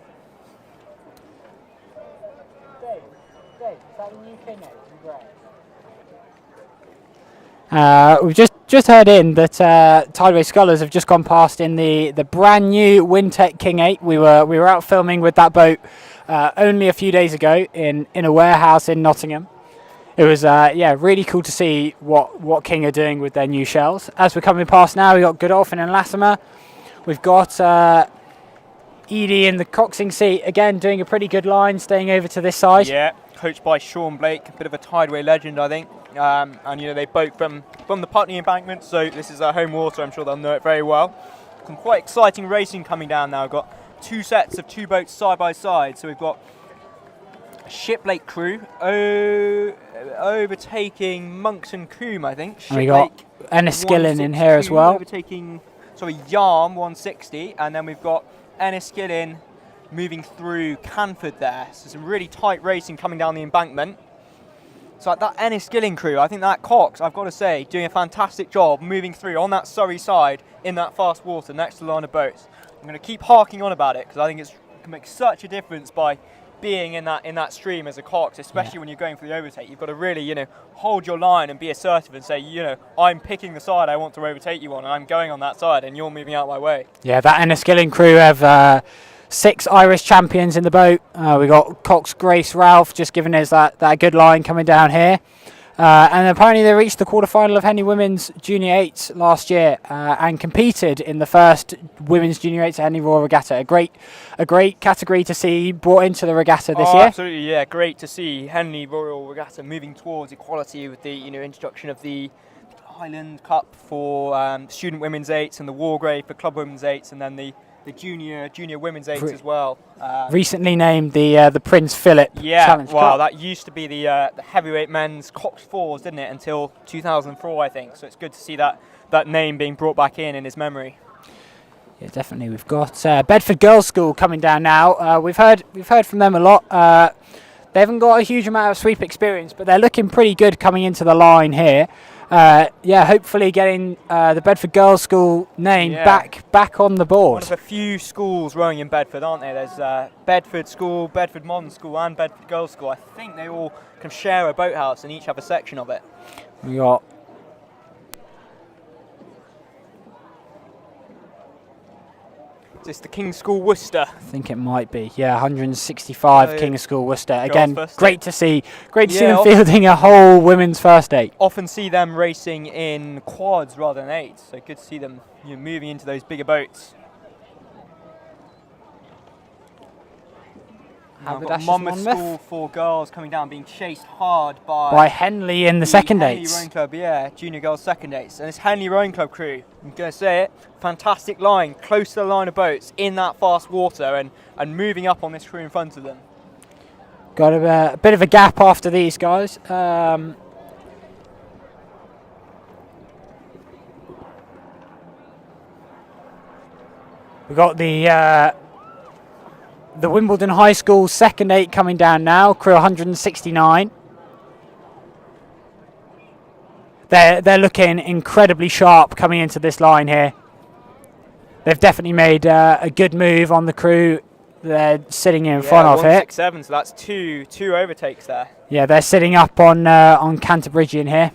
We've just heard in that Tideway Scholars have just gone past in the brand new Wintec King 8. We were out filming with that boat only a few days ago in a warehouse in Nottingham. It was really cool to see what King are doing with their new shells. As we're coming past now, we've got Godolphin and Latimer. We've got Edie in the coxing seat again, doing a pretty good line, staying over to this side. Yeah, coached by Sean Blake, a bit of a Tideway legend, I think. And they boat from the Putney embankment, so this is their home water. I'm sure they'll know it very well. Some quite exciting racing coming down now. We've got 2 sets of 2 boats side by side. So we've got Shiplake crew overtaking Monks and Coombe, I think. And we got Enniskillen in here as well. Overtaking, Yarm 160, and then we've got Enniskillen moving through Canford there. So some really tight racing coming down the embankment. So that Enniskillen crew, I think that Cox, I've got to say, doing a fantastic job moving through on that Surrey side in that fast water next to the line of boats. I'm going to keep harking on about it because I think it can make such a difference by being in that stream as a Cox, especially when you're going for the overtake. You've got to really, hold your line and be assertive and say, I'm picking the side I want to overtake you on, and I'm going on that side, and you're moving out my way. Yeah, that Enniskillen crew have 6 Irish champions in the boat. We got Cox Grace Ralph just giving us that good line coming down here. And apparently they reached the quarterfinal of Henley Women's Junior 8s last year and competed in the first Women's Junior 8s at Henley Royal Regatta. A great category to see brought into the regatta this year. Absolutely, yeah. Great to see Henley Royal Regatta moving towards equality with the introduction of the Highland Cup for student women's 8s and the Wargrave for club women's 8s, and then the junior women's 8s as well. Recently named the Prince Philip Challenge Cup. That used to be the heavyweight men's Cox 4s, didn't it, until 2004, I think. So it's good to see that name being brought back in his memory. Yeah, definitely. We've got Bedford Girls' School coming down now. We've heard from them a lot. They haven't got a huge amount of sweep experience, but they're looking pretty good coming into the line here. Hopefully getting the Bedford Girls' School name back on the board. One of a few schools rowing in Bedford, aren't there? There's Bedford School, Bedford Modern School and Bedford Girls' School. I think they all can share a boathouse and each have a section of it. We got Is this the King's School Worcester? I think it might be. Yeah, 165 King's School Worcester. Again, great to see them fielding a whole women's first 8. Often see them racing in quads rather than 8s, so good to see them moving into those bigger boats. Have I've the got dashes Monmouth Monmouth. School for girls coming down, being chased hard by Henley in the second Henley eights. Rowing Club, yeah, junior girls second eights. And this Henley Rowing Club crew, I'm going to say it, fantastic line, close to the line of boats, in that fast water and moving up on this crew in front of them. Got a bit of a gap after these guys. We've got the Wimbledon High School second eight coming down now, crew 169. They're looking incredibly sharp coming into this line here. They've definitely made a good move on the crew they're sitting in front of here. 167, so that's two overtakes there. Yeah, they're sitting up on Canterbridgian here.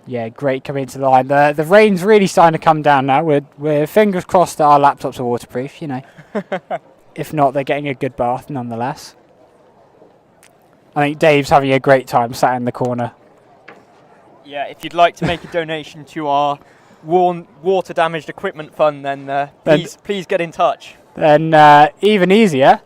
Yeah, great coming into the line. The rain's really starting to come down now. We're fingers crossed that our laptops are waterproof, you know. If not, they're getting a good bath nonetheless. I think Dave's having a great time sat in the corner. Yeah, if you'd like to make a donation to our water damaged equipment fund, then please get in touch. Then even easier,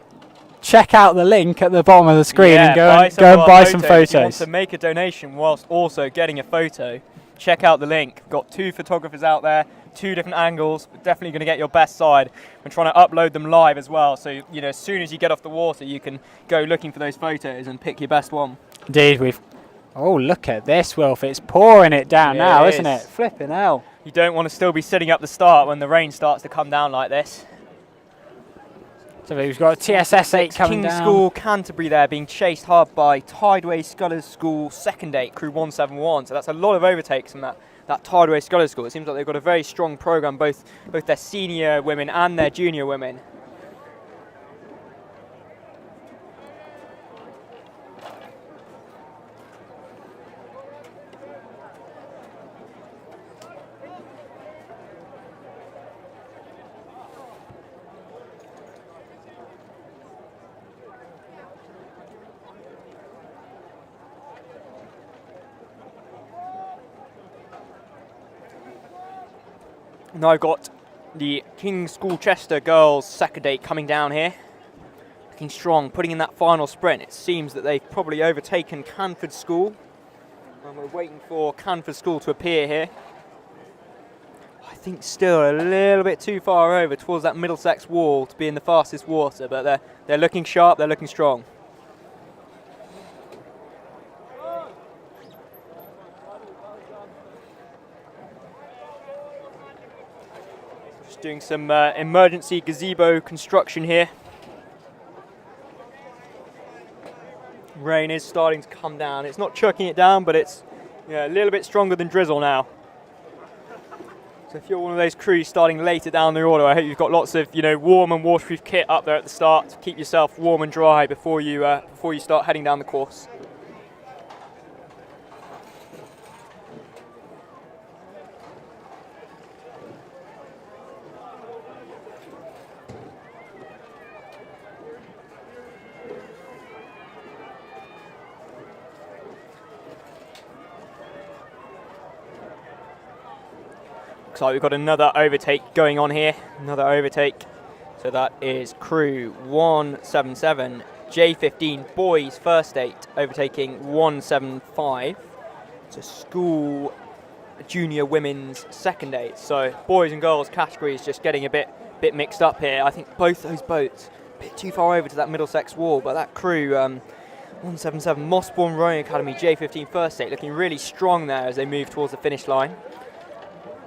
check out the link at the bottom of the screen and go and buy some photos. If you want to make a donation whilst also getting a photo, check out the link. We've got 2 photographers out there, 2 different angles. We're definitely going to get your best side. We're trying to upload them live as well, so you know, as soon as you get off the water, you can go looking for those photos and pick your best one. Indeed, oh, look at this, Wilf. It's pouring it down now, isn't it? Flipping hell. You don't want to still be sitting up the start when the rain starts to come down like this. So we've got TSS 8 coming King's down. School, Canterbury there, being chased hard by Tideway Scholars School second 8, crew 171. So that's a lot of overtakes from that Tideway Scholars School. It seems like they've got a very strong programme, both their senior women and their junior women. Now I've got the King's School Chester girls second 8 coming down here. Looking strong, putting in that final sprint. It seems that they've probably overtaken Canford School. And we're waiting for Canford School to appear here. I think still a little bit too far over towards that Middlesex wall to be in the fastest water, but they're looking sharp, they're looking strong. Doing some emergency gazebo construction here. Rain is starting to come down. It's not chucking it down, but it's a little bit stronger than drizzle now. So if you're one of those crews starting later down the order, I hope you've got lots of warm and waterproof kit up there at the start to keep yourself warm and dry before you start heading down the course. Looks like we've got another overtake going on here. Another overtake. So that is crew 177, J15 boys first 8 overtaking 175. It's a school junior women's second 8. So boys and girls categories just getting a bit mixed up here. I think both those boats a bit too far over to that Middlesex wall, but that crew 177 Mossbourne Rowing Academy J15 first 8 looking really strong there as they move towards the finish line.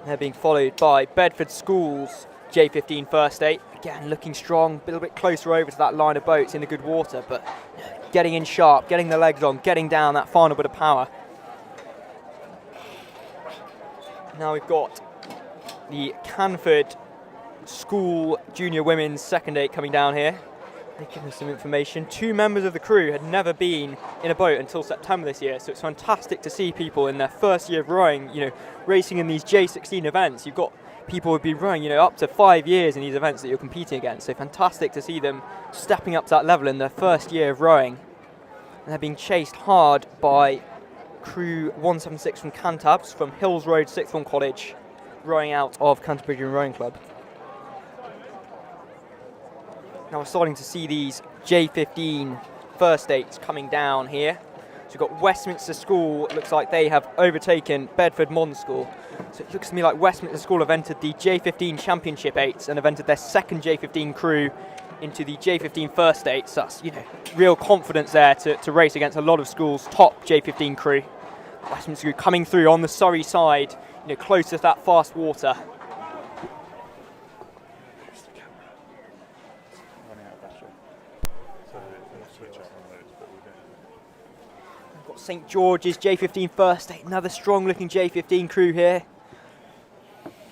They're being followed by Bedford Schools J15 first 8. Again, looking strong, a little bit closer over to that line of boats in the good water, but getting in sharp, getting the legs on, getting down that final bit of power. Now we've got the Canford School Junior Women's second 8 coming down here. They're giving us some information. 2 members of the crew had never been in a boat until September this year, so it's fantastic to see people in their first year of rowing, racing in these J16 events. You've got people who've been rowing, up to 5 years in these events that you're competing against. So fantastic to see them stepping up to that level in their first year of rowing. And they're being chased hard by crew 176 from Cantabs from Hills Road Sixth Form College, rowing out of Canterbury Rowing Club. Now we're starting to see these J15 first eights coming down here. So we've got Westminster School, it looks like they have overtaken Bedford Modern School. So it looks to me like Westminster School have entered the J15 Championship 8s and have entered their second J15 crew into the J15 first eights. That's, you know, real confidence there to race against a lot of schools' top J15 crew. Westminster School coming through on the Surrey side, you know, close to that fast water. St George's J15 first eight, another strong looking J15 crew here.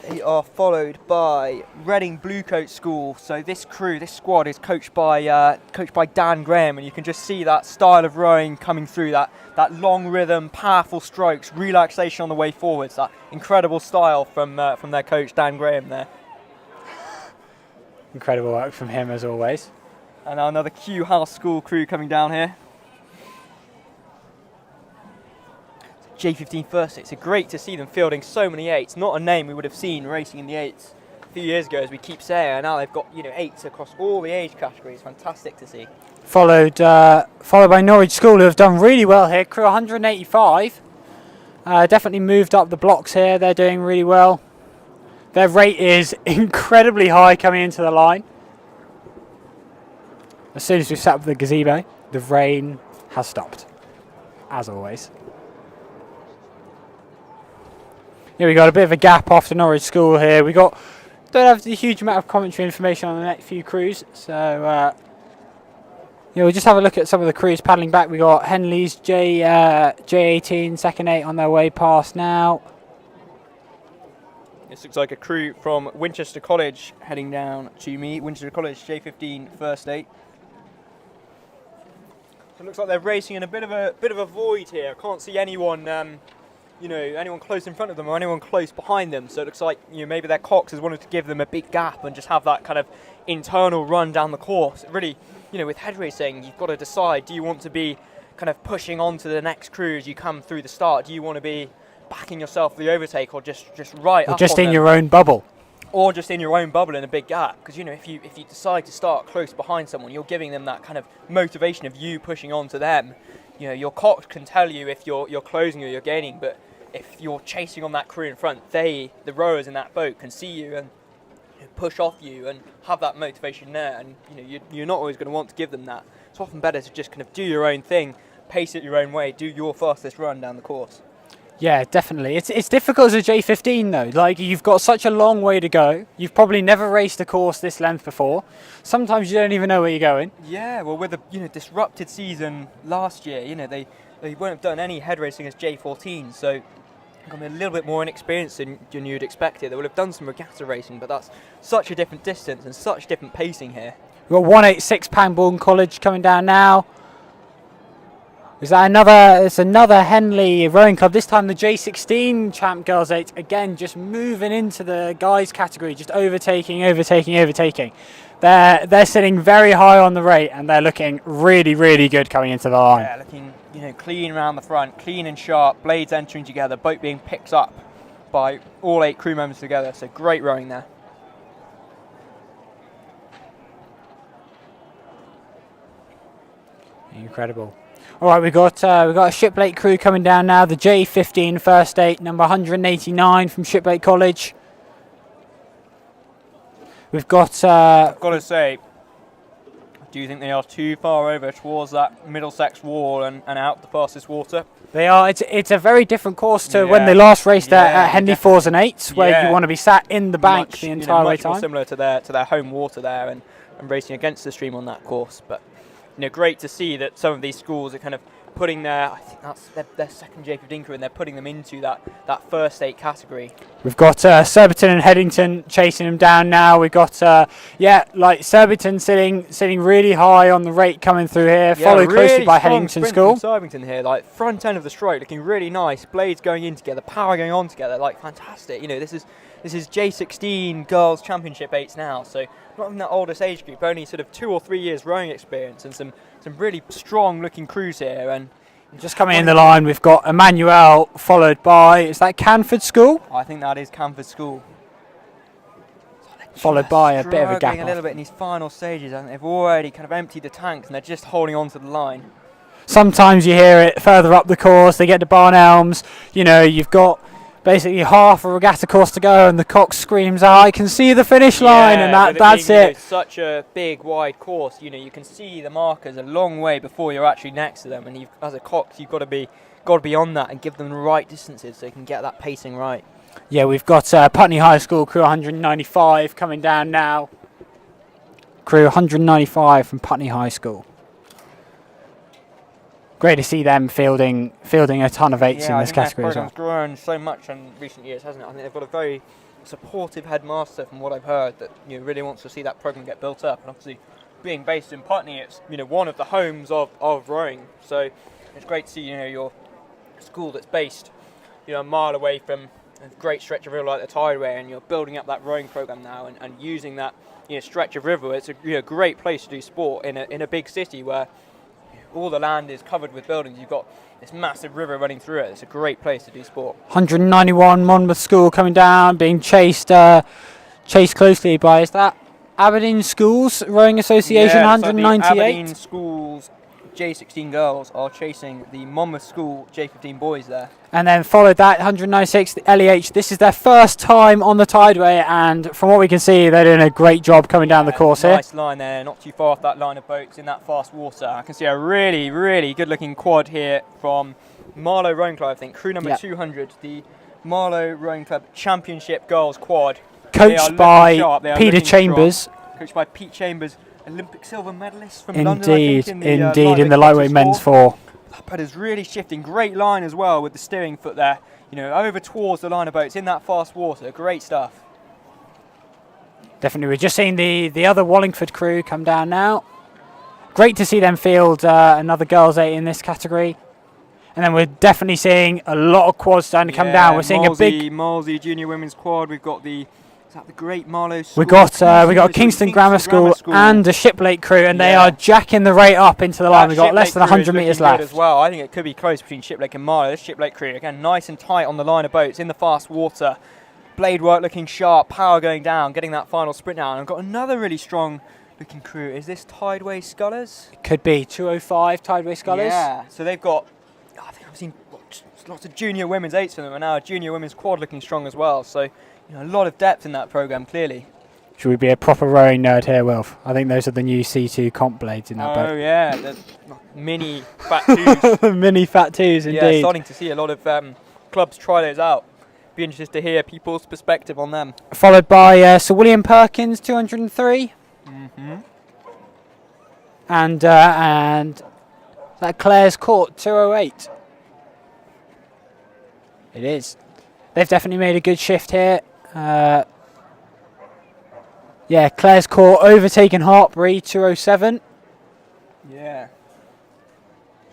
They are followed by Reading Bluecoat School. So this crew, this squad is coached by Dan Graham, and you can just see that style of rowing coming through, that long rhythm, powerful strokes, relaxation on the way forwards, that incredible style from their coach Dan Graham there. Incredible work from him as always. And now another Q House School crew coming down here. J15 first eights. It's great to see them fielding so many eights. Not a name we would have seen racing in the eights a few years ago, as we keep saying. And now they've got, you know, eights across all the age categories. Fantastic to see. Followed by Norwich School, who have done really well here. Crew 185. Definitely moved up the blocks here. They're doing really well. Their rate is incredibly high coming into the line. As soon as we set up the gazebo, the rain has stopped, as always. Yeah, we got a bit of a gap after Norwich School here. Don't have the huge amount of commentary information on the next few crews, so yeah, we'll just have a look at some of the crews paddling back. We got Henley's J18 second 8 on their way past now. This looks like a crew from Winchester College heading down to meet Winchester College J15 first 8. So it looks like they're racing in a bit of a void here. I can't see anyone. You know, anyone close in front of them or anyone close behind them. So it looks like, you know, maybe their cox has wanted to give them a big gap and just have that kind of internal run down the course. Really, you know, with head racing, you've got to decide, do you want to be kind of pushing on to the next crew as you come through the start? Do you want to be backing yourself for the overtake, or just right up just on in them? your own bubble? Or just in your own bubble in a big gap? Because, you know, if you decide to start close behind someone, you're giving them that kind of motivation of you pushing on to them. You know, your cox can tell you if you're closing or you're gaining, but if you're chasing on that crew in front, the rowers in that boat, can see you and push off you and have that motivation there. And, you know, you're not always going to want to give them that. It's often better to just kind of do your own thing, pace it your own way, do your fastest run down the course. Yeah, definitely. It's difficult as a J15 though. Like, you've got such a long way to go. You've probably never raced a course this length before. Sometimes you don't even know where you're going. Yeah, well, with the, you know, disrupted season last year, you know, they won't have done any head racing as J14, so got a little bit more inexperienced than you'd expected. They would have done some regatta racing, but that's such a different distance and such different pacing here. We've got 186 Pangbourne College coming down now. Is that another? It's another Henley rowing club. This time the J16 Champ Girls 8 again, just moving into the guys category, just overtaking. They're sitting very high on the rate, and they're looking really, really good coming into the line. Yeah, looking, you know, clean around the front, clean and sharp. Blades entering together, boat being picked up by all 8 crew members together. So great rowing there. Incredible. All right, we've got a Shiplake crew coming down now. The J15 first 8, number 189 from Shiplake College. We've got. I've got to say, do you think they are too far over towards that Middlesex wall and out the fastest water? They are. It's a very different course to when they last raced at Henley 4s and 8s, where you want to be sat in the bank the entire way time. Much more similar to their home water there, and racing against the stream on that course, but. You know, great to see that some of these schools are kind of putting I think that's their second J15 crew, and they're putting them into that first 8 category. We've got Surbiton and Headington chasing them down now. We've got like Surbiton sitting really high on the rate coming through here, followed really closely by Headington School. Surbiton here, like front end of the stroke, looking really nice. Blades going in together, power going on together, like fantastic. You know, this is J16 Girls Championship 8s now, so not in that oldest age group, only sort of 2 or 3 years rowing experience, and some really strong looking crews here. And just coming in the line, we've got Emmanuel, followed by, is that Canford School? I think that is Canford School. So they're followed by a bit of a gap. A little bit in these final stages, and they've already kind of emptied the tanks, and they're just holding on to the line. Sometimes you hear it further up the course. They get to Barn Elms. You know, you've got basically half a regatta course to go, and the cock screams out, "I can see the finish line," and that's it. You know, such a big, wide course. You know, you can see the markers a long way before you're actually next to them, and as a cock, you've got to be on that and give them the right distances so you can get that pacing right. Yeah, we've got Putney High School crew 195 coming down now. Crew 195 from Putney High School. Great to see them fielding a ton of 8s in this category as well. Their program's grown so much in recent years, hasn't it? I think they've got a very supportive headmaster, from what I've heard, that really wants to see that program get built up. And obviously, being based in Putney, it's one of the homes of rowing. So it's great to see your school that's based a mile away from a great stretch of river like the Tideway, and you're building up that rowing program now and using that stretch of river. It's a great place to do sport in a big city where all the land is covered with buildings. You've got this massive river running through it. It's a great place to do sport. 191 Monmouth School coming down, being chased closely by, is that Aberdeen Schools Rowing Association? 198. So the Aberdeen Schools J16 girls are chasing the Monmouth School J15 boys there. And then followed that 196, the LEH. This is their first time on the Tideway, and from what we can see, they're doing a great job coming down the course here. Nice line there, not too far off that line of boats in that fast water. I can see a really, really good looking quad here from Marlow Rowing Club, I think. Crew number 200, the Marlow Rowing Club Championship Girls Quad. Coached by Peter Chambers. Coached by Pete Chambers, Olympic silver medalist from London, I think, in the lightweight men's 4. That boat is really shifting. Great line as well with the steering foot there. Over towards the line of boats in that fast water. Great stuff. Definitely. We're just seeing the other Wallingford crew come down now. Great to see them field another girls 8 in this category. And then we're definitely seeing a lot of quads starting to come down. We're seeing a big Molesey Junior Women's Quad. We've got the Great Marlow School? We got Kingston Grammar School and the Shiplake crew, and they are jacking the rate up into the line. We've got less than 100 metres left. As well. I think it could be close between Shiplake and Marlow. This Shiplake crew, again, nice and tight on the line of boats in the fast water. Blade work looking sharp, power going down, getting that final sprint down. I've got another really strong looking crew. Is this Tideway Scullers? It could be 205 Tideway Scullers. Yeah, so they've got, I think I've seen lots of junior women's 8s from them, and now a junior women's quad looking strong as well. So a lot of depth in that programme, clearly. Should we be a proper rowing nerd here, Wilf? I think those are the new C2 comp blades in that boat. Oh, yeah, the mini Fat 2s. Mini Fat 2s, indeed. Yeah, starting to see a lot of clubs try those out. Be interested to hear people's perspective on them. Followed by Sir William Perkins, 203. Mm-hmm. And that Clare's Court, 208. It is. They've definitely made a good shift here. Clare's Court overtaking Hartbury, 207. Yeah.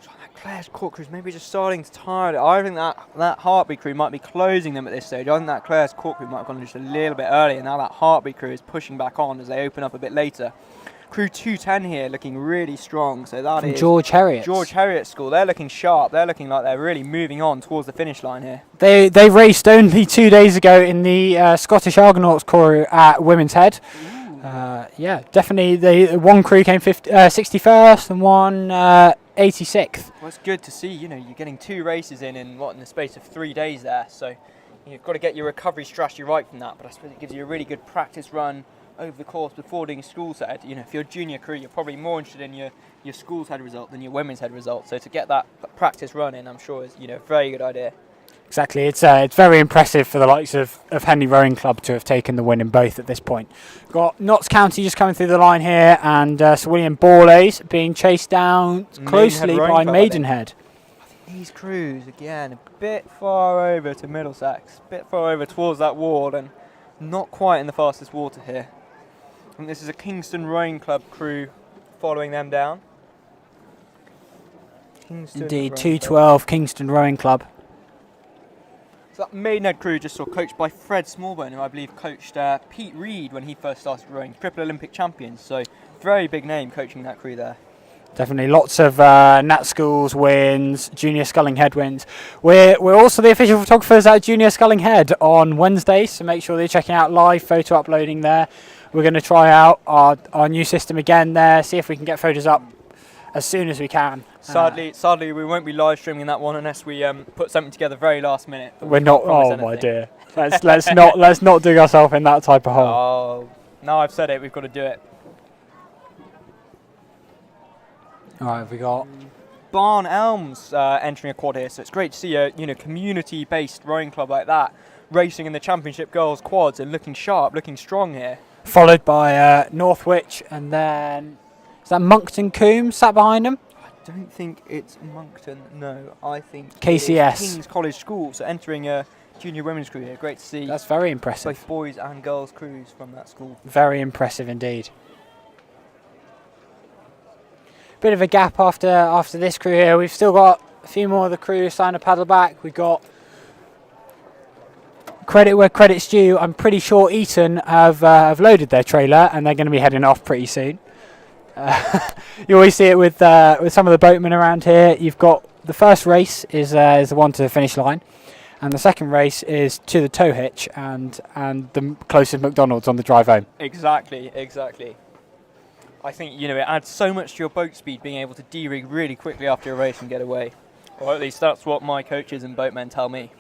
That Clare's Court crew's maybe just starting to tire. I think that Hartbury crew might be closing them at this stage. I think that Clare's Court crew might have gone just a little bit early, and now that Hartbury crew is pushing back on as they open up a bit later. Crew 210 here looking really strong. So that is George Heriot. George Heriot School. They're looking sharp. They're looking like they're really moving on towards the finish line here. They raced only 2 days ago in the Scottish Argonauts crew at Women's Head. Definitely. The one crew came 61st and one 86th. Well, it's good to see. You're getting 2 races in the space of 3 days there. So you've got to get your recovery strategy right from that. But I suppose it gives you a really good practice run over the course before doing school's head. If you're a junior crew, you're probably more interested in your school's head result than your women's head result. So to get that practice run in, I'm sure is a very good idea. Exactly, it's very impressive for the likes of Henley Rowing Club to have taken the win in both at this point. Got Notts County just coming through the line here, and Sir William Borlase being chased down closely by Maidenhead. I think these crews, again, a bit far over to Middlesex, a bit far over towards that wall, and not quite in the fastest water here. I think this is a Kingston Rowing Club crew following them down. Indeed, 212 Kingston Rowing Club. So that Maidenhead crew just saw coached by Fred Smallbone, who I believe coached Pete Reed when he first started rowing, triple Olympic champions. So very big name coaching that crew there. Definitely lots of Nat Schools wins, Junior Sculling Head wins. We're also the official photographers at Junior Sculling Head on Wednesday, so make sure that you're checking out live photo uploading there. We're going to try out our new system again there, see if we can get photos up as soon as we can. Sadly, we won't be live streaming that one unless we put something together very last minute. We're not. Oh my dear. Let's not dig ourselves in that type of hole. Oh, now I've said it, we've got to do it. All right, have we got Barn Elms entering a quad here, so it's great to see a community-based rowing club like that racing in the Championship Girls quads and looking sharp, looking strong here. Followed by Northwich, and then is that Moncton Coombs sat behind them? I don't think it's Moncton. No, I think KCS. It's King's College School, so entering a junior women's crew here. Great to see. That's very impressive. Both boys and girls crews from that school. Very impressive indeed. Bit of a gap after this crew here. We've still got a few more of the crew starting to paddle back. We've got credit where credit's due. I'm pretty sure Eton have loaded their trailer and they're going to be heading off pretty soon. You always see it with some of the boatmen around here. You've got the first race is the one to the finish line, and the second race is to the tow hitch and the closest McDonald's on the drive home. Exactly. I think, it adds so much to your boat speed being able to de-rig really quickly after a race and get away. Or at least that's what my coaches and boatmen tell me.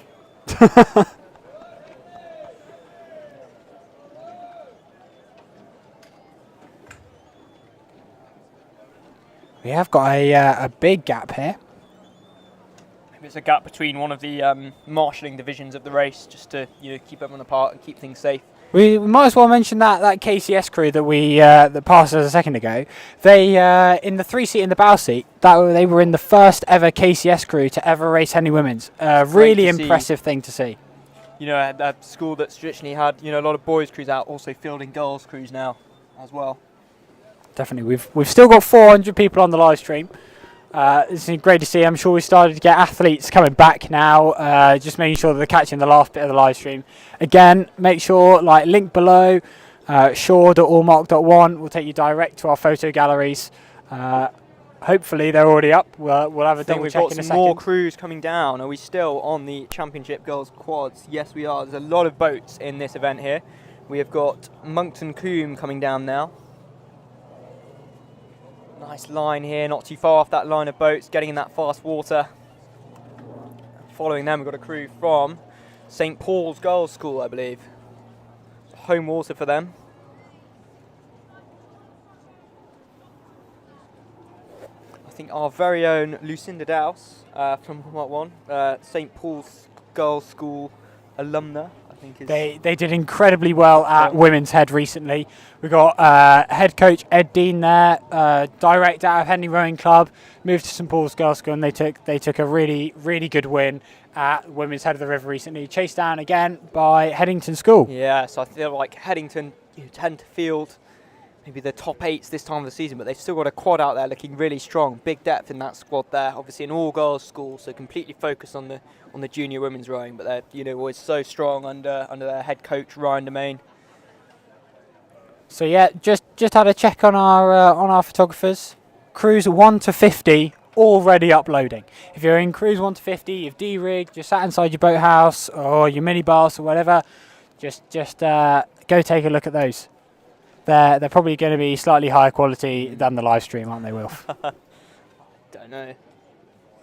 We have got a big gap here. Maybe it's a gap between one of the marshalling divisions of the race, just to keep everyone apart and keep things safe. We might as well mention that KCS crew that we that passed us a second ago. They in the 3-seat in the bow seat. They were in the first ever KCS crew to ever race any women's. Really impressive thing to see. A school that's traditionally had a lot of boys crews out, also fielding girls crews now as well. Definitely, we've still got 400 people on the live stream. It's great to see. I'm sure we started to get athletes coming back now. Just making sure that they're catching the last bit of the live stream. Again, make sure link below. SHORR.AllMark.one will take you direct to our photo galleries. Hopefully they're already up. We'll have a double check in a second. We've got some more crews coming down. Are we still on the Championship Girls quads? Yes, we are. There's a lot of boats in this event here. We have got Moncton Coombe coming down now. Nice line here, not too far off that line of boats, getting in that fast water. Following them, we've got a crew from St. Paul's Girls' School, I believe. Home water for them. I think our very own Lucinda Dowse from AllMarkOne, St. Paul's Girls' School alumna. They did incredibly well at Women's Head recently. We got head coach Ed Dean there, direct out of Henley Rowing Club, moved to St Paul's Girls' School, and they took a really good win at Women's Head of the River recently, chased down again by Headington School. Yeah, so I feel like Headington tend to field maybe the top 8s this time of the season, but they've still got a quad out there looking really strong. Big depth in that squad there. Obviously an all-girls school, so completely focused on the junior women's rowing, but they're always so strong under their head coach Ryan Domain. So yeah, just had a check on our photographers. Crews 1 to 50 already uploading. If you're in crews 1 to 50, you've de-rigged, you're sat inside your boathouse or your minibus or whatever, just go take a look at those. They're probably going to be slightly higher quality than the live stream, aren't they, Wilf? Don't know.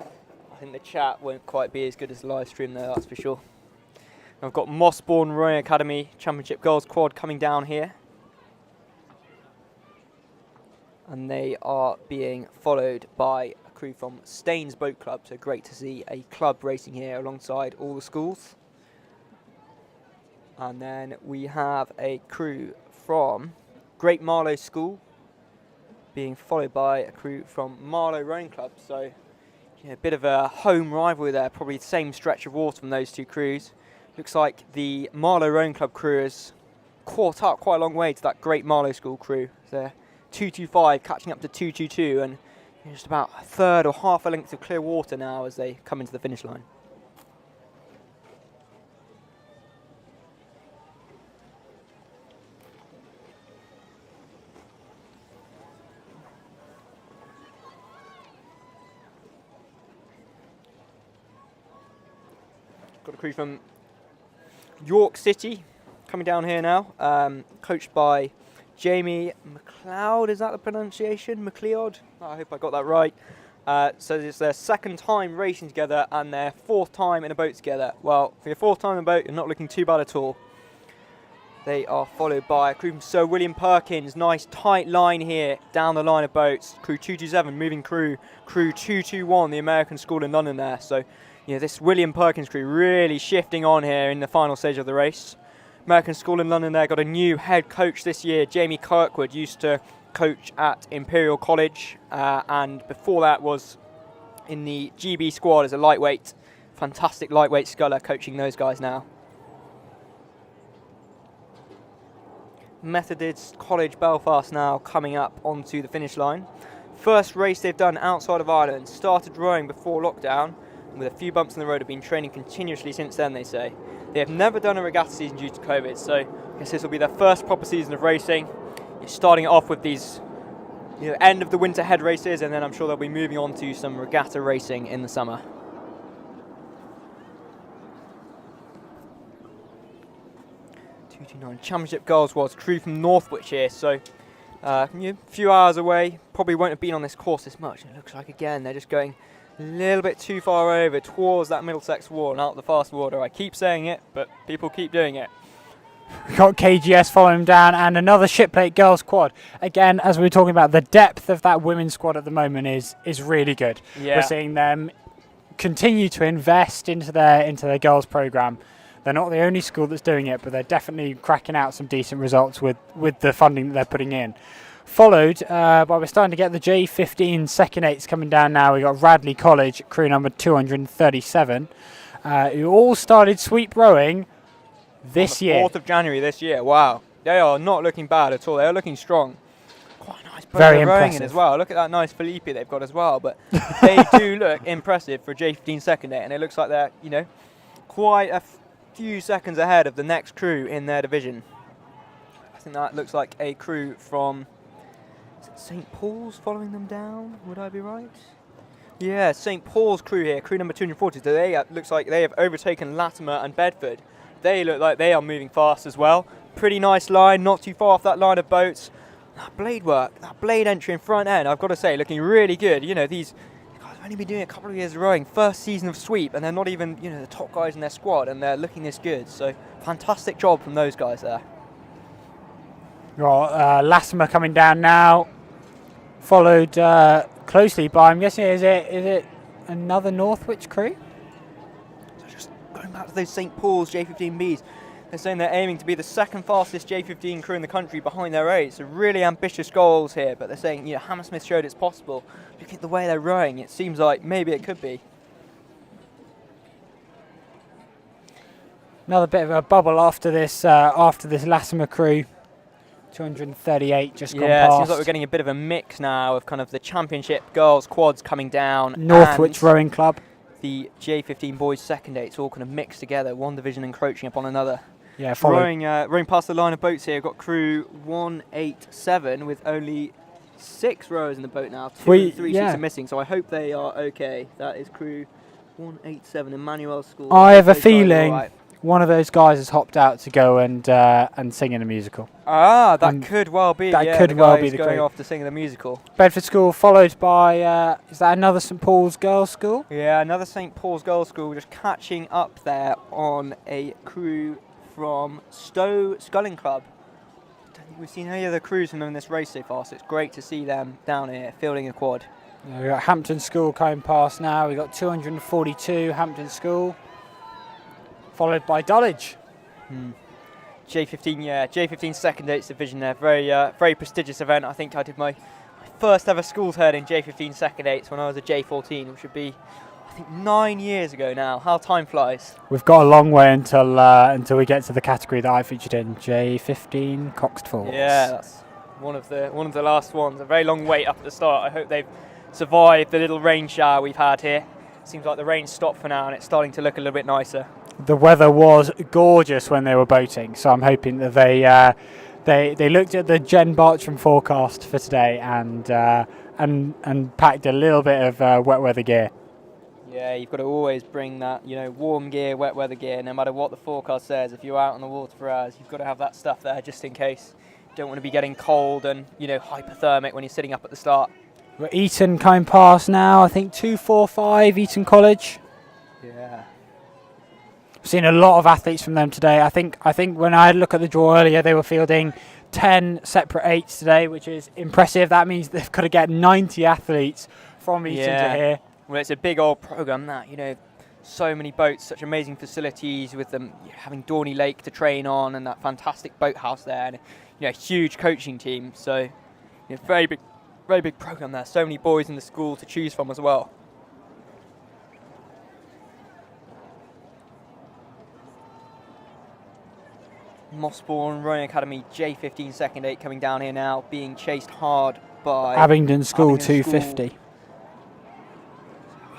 I think the chat won't quite be as good as the live stream there, that's for sure. I've got Mossbourne Rowing Academy Championship Girls Quad coming down here. And they are being followed by a crew from Staines Boat Club, so great to see a club racing here alongside all the schools. And then we have a crew from Great Marlow School being followed by a crew from Marlow Rowing Club, so a bit of a home rivalry there, probably the same stretch of water from those two crews. Looks like the Marlow Rowing Club crew has caught up quite a long way to that Great Marlow School crew. So 225 catching up to 222 and just about a third or half a length of clear water now as they come into the finish line. Got a crew from York City coming down here now, coached by Jamie McLeod. Is that the pronunciation? McLeod? I hope I got that right. So it's their second time racing together and their fourth time in a boat together. Well, for your fourth time in a boat, you're not looking too bad at all. They are followed by a crew from Sir William Perkins. Nice tight line here down the line of boats. Crew 227 moving crew 221, the American school in London there. So, this William Perkins crew really shifting on here in the final stage of the race. American school in London there got a new head coach this year. Jamie Kirkwood used to coach at Imperial College and before that was in the GB squad as a lightweight. Fantastic lightweight sculler coaching those guys now. Methodist College Belfast now coming up onto the finish line. First race they've done outside of Ireland. Started rowing before lockdown and with a few bumps in the road have been training continuously since then, they say. They have never done a regatta season due to COVID, so I guess this will be their first proper season of racing. You're starting it off with these end of the winter head races, and then I'm sure they'll be moving on to some regatta racing in the summer. Championship Girls was crew from Northwich here, so a few hours away. Probably won't have been on this course this much. It looks like again they're just going a little bit too far over towards that Middlesex wall and out the fast water. I keep saying it, but people keep doing it. We've got KGS following them down and another Shipplate Girls quad. Again, as we were talking about, the depth of that women's squad at the moment is really good. Yeah. We're seeing them continue to invest into their girls program. They're not the only school that's doing it, but they're definitely cracking out some decent results with the funding that they're putting in. Followed by, we're starting to get the J15 second eights coming down now. We've got Radley College, crew number 237, who all started sweep rowing this year. 4th of January this year. Wow. They are not looking bad at all. They are looking strong. Quite a nice boat Very they're rowing impressive. in as well. Look at that nice Felipe they've got as well. But they do look impressive for a J15 second eight, and it looks like they're, quite a few seconds ahead of the next crew in their division. I think that looks like a crew from St. Paul's following them down. Would I be right? Yeah, St. Paul's crew here, crew number 240. So they looks like they have overtaken Latimer and Bedford. They look like they are moving fast as well. Pretty nice line, not too far off that line of boats. That blade work, that blade entry in front end, I've got to say, looking really good. These guys have only been doing a couple of years of rowing, first season of sweep, and they're not even, the top guys in their squad, and they're looking this good. So fantastic job from those guys there. Got Latimer coming down now, followed closely by, I'm guessing, is it another Northwich crew? Going back to those St. Paul's J15Bs, they're saying they're aiming to be the second fastest J15 crew in the country behind their eight. So really ambitious goals here, but they're saying, Hammersmith showed it's possible. Look at the way they're rowing, it seems like maybe it could be. Another bit of a bubble after this Latimer crew. 238 just gone past. Yeah, it seems like we're getting a bit of a mix now of kind of the championship girls quads coming down. Northwich Rowing Club. The J15 boys second eight, it's all kind of mixed together, one division encroaching upon another. Yeah, rowing past the line of boats here. We've got crew 187 with only 6 rowers in the boat now. 2 and 3 seats are missing, so I hope they are okay. That is crew 187, Emmanuel School. I have a feeling one of those guys has hopped out to go and sing in a musical. That could well be. That could well be the going crew. off to sing in the musical. Bedford School followed by, is that another St Paul's Girls' School? Yeah, another St Paul's Girls' School just catching up there on a crew from Stowe Sculling Club. I don't think we've seen any other crews from them in this race so far, so it's great to see them down here fielding a quad. Yeah, we've got Hampton School coming past now. We've got 242 Hampton School, followed by Dulwich. J15 second eights division there. Very prestigious event. I think I did my first ever schools head in J15 second eights when I was a J14, which would be, I think, 9 years ago now. How time flies. We've got a long way until we get to the category that I featured in, J15 Coxed Falls. Yeah, that's one of the last ones. A very long wait up at the start. I hope they've survived the little rain shower we've had here. Seems like the rain stopped for now and it's starting to look a little bit nicer. The weather was gorgeous when they were boating, so I'm hoping that they looked at the Jen Bartram forecast for today and packed a little bit of wet weather gear. Yeah, you've got to always bring that, warm gear, wet weather gear, no matter what the forecast says. If you're out on the water for hours, you've got to have that stuff there just in case. You don't want to be getting cold and, hypothermic when you're sitting up at the start. We're Eton coming past now, I think 2:45 Eton College. Yeah. I've seen a lot of athletes from them today. I think when I had a look at the draw earlier, they were fielding 10 separate 8s today, which is impressive. That means they've got to get 90 athletes from Eton to here. Well, it's a big old programme that, so many boats, such amazing facilities with them having Dorney Lake to train on and that fantastic boathouse there, and a huge coaching team. So, very big programme there. So many boys in the school to choose from as well. Mossbourne Rowing Academy J15 second 8 coming down here now, being chased hard by Abingdon School 250.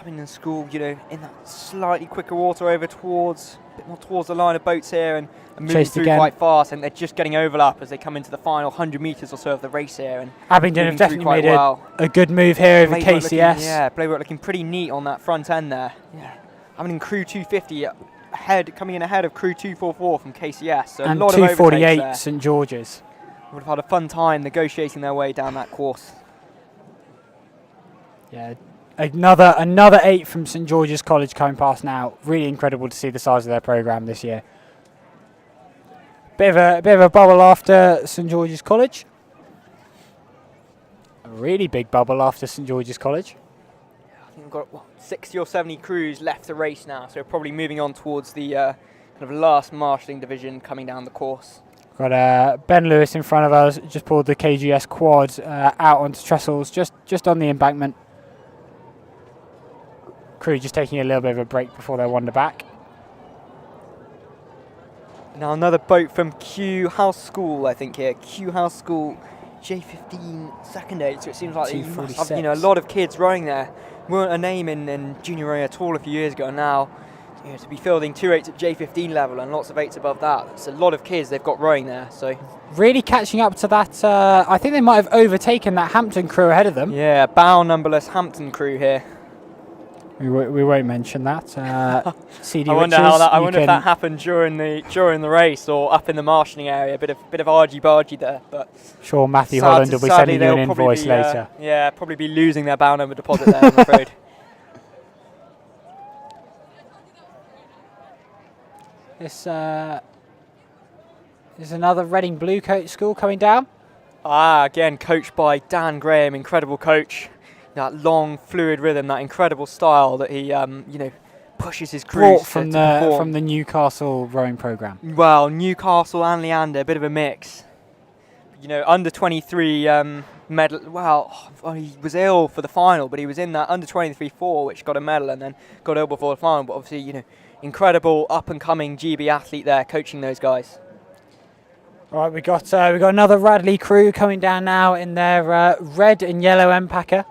Abingdon School, in that slightly quicker water over towards the line of boats here and moving Chased through again. quite fast, and they're just getting overlap as they come into the final 100 metres or so of the race here. And Abingdon have definitely made a good move here over KCS. Bladework looking pretty neat on that front end there. Yeah, Abingdon Crew 250 coming in ahead of Crew 244 from KCS. So and a lot of overtakes 248 there. St George's. Would have had a fun time negotiating their way down that course. Yeah, another 8 from St George's College coming past now. Really incredible to see the size of their programme this year. Bit of a bubble after St George's College. A really big bubble after St George's College. I think we've got 60 or 70 crews left to race now, so probably moving on towards the kind of last marshalling division coming down the course. Got Ben Lewis in front of us, just pulled the KGS quad out onto trestles, just on the embankment. Crew just taking a little bit of a break before they wander back. Now another boat from Q House School, I think here. Q House School J15 second 8, so it seems like you must have, a lot of kids rowing there. Weren't a name in junior rowing at all a few years ago, and now to be fielding 2 8s at J15 level and lots of 8s above that. It's a lot of kids they've got rowing there. So really catching up to that. I think they might have overtaken that Hampton crew ahead of them. Yeah, bow numberless Hampton crew here. We won't mention that. CD I wonder Riches, I wonder if that happened during the race or up in the marshalling area. A bit of argy-bargy there, but sure, Matthew Holland will be sending you an invoice later. Probably be losing their bow number deposit there, I'm afraid. This is another Reading Bluecoat school coming down. Again, coached by Dan Graham, incredible coach. That long, fluid rhythm, that incredible style that he, pushes his crews brought from the Newcastle rowing programme. Well, Newcastle and Leander, a bit of a mix. Under 23 medal. Well, he was ill for the final, but he was in that under 23 4, which got a medal, and then got ill before the final. But obviously, incredible up and coming GB athlete there, coaching those guys. All right, we got another Radley crew coming down now in their red and yellow M-Packer.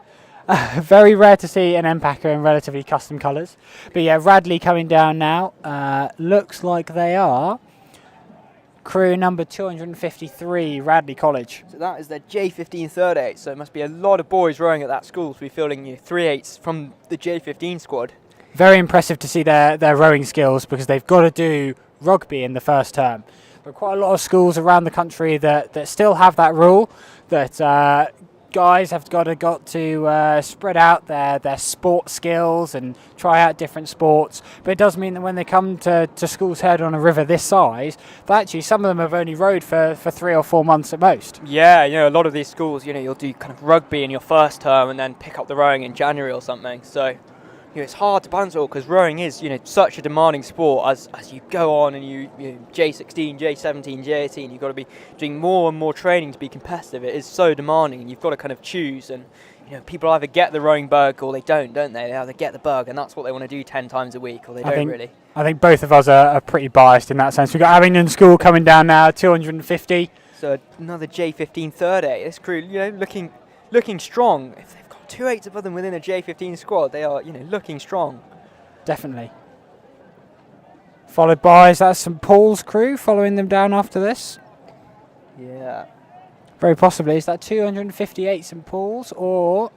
Very rare to see an M-Packer in relatively custom colours. But yeah, Radley coming down now. Looks like they are crew number 253, Radley College. So that is their J15 third 8. So it must be a lot of boys rowing at that school to be fielding 3 8s from the J15 squad. Very impressive to see their rowing skills, because they've got to do rugby in the first term. There are quite a lot of schools around the country that still have that rule, that guys have got to spread out their sport skills and try out different sports. But it does mean that when they come to schools head on a river this size, that actually some of them have only rowed for 3 or 4 months at most. Yeah, a lot of these schools, you'll do kind of rugby in your first term and then pick up the rowing in January or something. So it's hard to balance it all, because rowing is such a demanding sport. As you go on and you J16, J17, J18, you've got to be doing more and more training to be competitive. It is so demanding, and you've got to kind of choose. And people either get the rowing bug or they don't they? They either get the bug and that's what they want to do 10 times a week, or they don't really. I think both of us are pretty biased in that sense. We've got Abingdon School coming down now, 250. So another J15 third 8. This crew, looking strong. If they've got 2 8s above them within a J15 squad, they are, looking strong. Definitely. Followed by, is that St Paul's crew following them down after this? Yeah. Very possibly. Is that 258 St Paul's, or...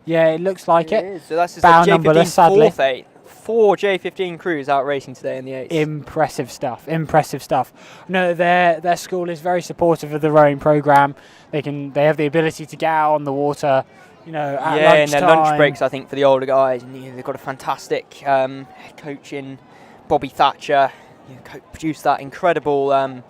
Yeah, it looks like it. Is. So that's just Bow a J15 numberless, sadly. fourth eight. 4 J15 crews out racing today in the 8s. Impressive stuff. Impressive stuff. No, their school is very supportive of the rowing program. They have the ability to get out on the water, at yeah, lunchtime. in their lunch breaks, I think, for the older guys. And, they've got a fantastic head coach in Bobby Thatcher. Produced that incredible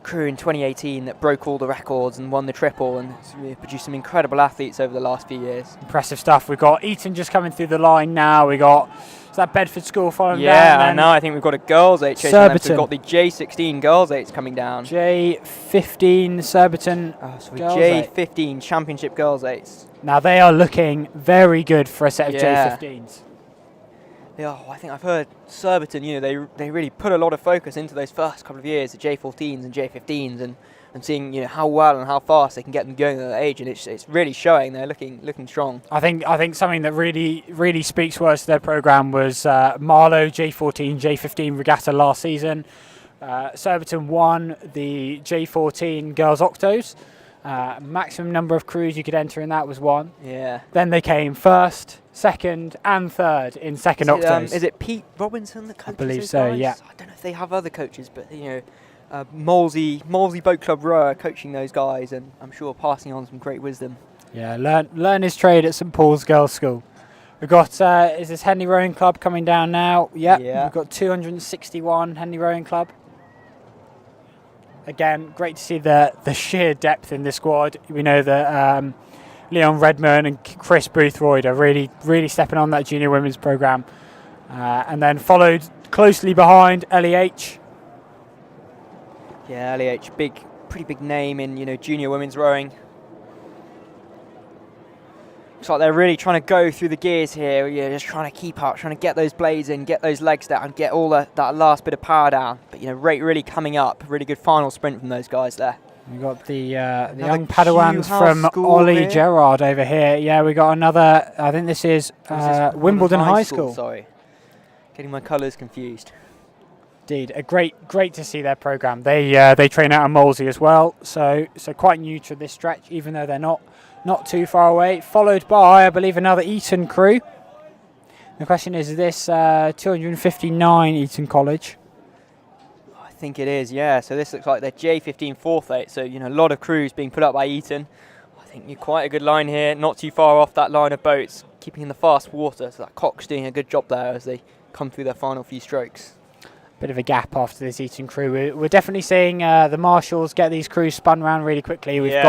crew in 2018 that broke all the records and won the triple, and produced some incredible athletes over the last few years. Impressive stuff. We've got Eton just coming through the line now. We got that Bedford school following down. Yeah, and now I think we've got a girls 8 chasing them. So we've got the J16 girls 8s coming down. J15 Surbiton. J15 championship girls 8s. Now they are looking very good for a set of J15s. I think I've heard Surbiton, they really put a lot of focus into those first couple of years, the J14s and J15s, and seeing how well and how fast they can get them going at that age, and it's really showing. They're looking strong. I think something that really speaks words to their program was Marlow J14 J15 regatta last season. Surbiton won the J14 girls octos. Maximum number of crews you could enter in that was 1. Yeah. Then they came first, second, and third in second octos. Is it Pete Robinson that coaches? I believe those so. guys? Yeah. I don't know if they have other coaches, but Molesey Boat Club rower coaching those guys, and I'm sure passing on some great wisdom. Yeah, learn his trade at St Paul's Girls' School. We've got is this Henley Rowing Club coming down now? Yep. Yeah. We've got 261 Henley Rowing Club. Again, great to see the sheer depth in this squad. We know that Leon Redmond and Chris Boothroyd are really stepping on that junior women's program, and then followed closely behind LEH. Yeah, LEH, pretty big name in junior women's rowing. Looks like they're really trying to go through the gears here. Just trying to keep up, trying to get those blades in, get those legs down, get all that last bit of power down. But rate really coming up. Really good final sprint from those guys there. We got the young Padawans from Ollie Gerard over here. Yeah, we got another. I think this is Wimbledon High School. Sorry, getting my colours confused. Indeed, great to see their program. They train out of Molesey as well, so quite new to this stretch, even though they're not too far away. Followed by, I believe, another Eton crew. The question is this 259 Eton College? I think it is, yeah. So this looks like their J15 fourth 8. So a lot of crews being put up by Eton. I think you're quite a good line here, not too far off that line of boats, keeping in the fast water. So that Cock's doing a good job there as they come through their final few strokes. Bit of a gap after this Eton crew. We're definitely seeing the marshals get these crews spun around really quickly. We've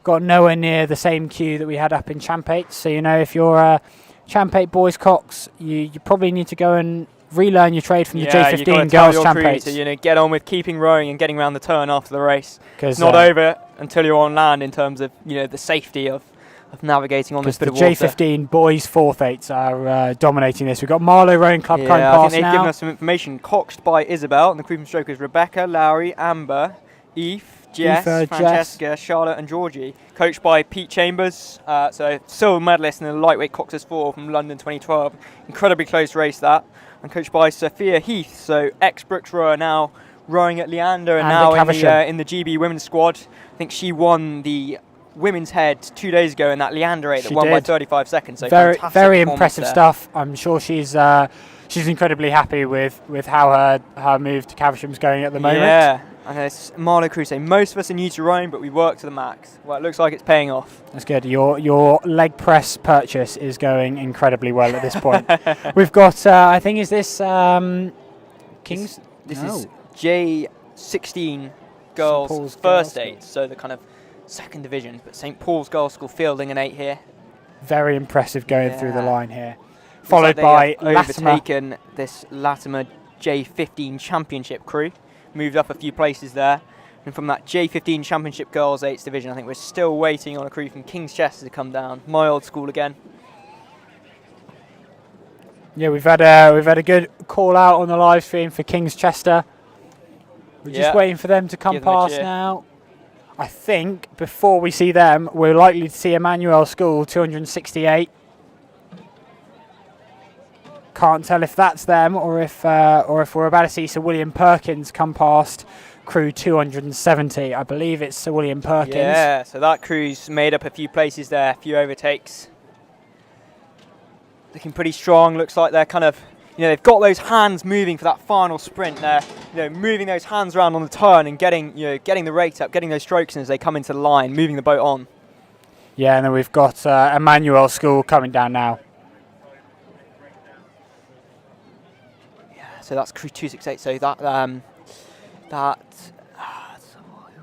got nowhere near the same queue that we had up in Champate. So if you're Champate boys cocks, you probably need to go and relearn your trade from the J15 girls Champate. To get on with keeping rowing and getting around the turn after the race. It's not over until you're on land in terms of the safety of navigating on this bit of water. The J15 boys 4th 8s are dominating this. We've got Marlow Rowing Club coming past now. I think they've given us some information. Coxed by Isabel, and the crew from strokers Rebecca, Lowry, Amber, Eve, Jess, Francesca, Charlotte and Georgie. Coached by Pete Chambers, so silver medalist in the lightweight Coxers 4 from London 2012. Incredibly close race that. And coached by Sophia Heath, so ex-Brooks rower now rowing at Leander and now in the GB women's squad. I think she won the women's head 2 days ago in that Leander 8 that won by 35 seconds. So very impressive stuff. I'm sure she's incredibly happy with how her move to Caversham's going at the moment. Yeah, and it's Marlow crew say most of us are new to rowing, but we work to the max. Well, it looks like it's paying off. That's good. Your leg press purchase is going incredibly well at this point. We've got I think is this Kings. This is J16 girls first 8, so the kind of second division, but St Paul's Girls' School fielding an 8 here. Very impressive going through the line here. Followed by overtaken this Latimer J15 Championship crew, moved up a few places there, and from that J15 Championship Girls 8s division, I think we're still waiting on a crew from King's Chester to come down. My old school again. Yeah, we've had a good call out on the live stream for King's Chester. We're just waiting for them to come past now. I think before we see them, we're likely to see Emmanuel School 268. Can't tell if that's them or if we're about to see Sir William Perkins come past crew 270. I believe it's Sir William Perkins. Yeah, so that crew's made up a few places there, a few overtakes. looking pretty strong. Looks like they're kind of, they've got those hands moving for that final sprint. They're, moving those hands around on the turn and getting the rate up, getting those strokes in as they come into the line, moving the boat on. Yeah, and then we've got Emmanuel School coming down now. Yeah, so that's crew 268. So who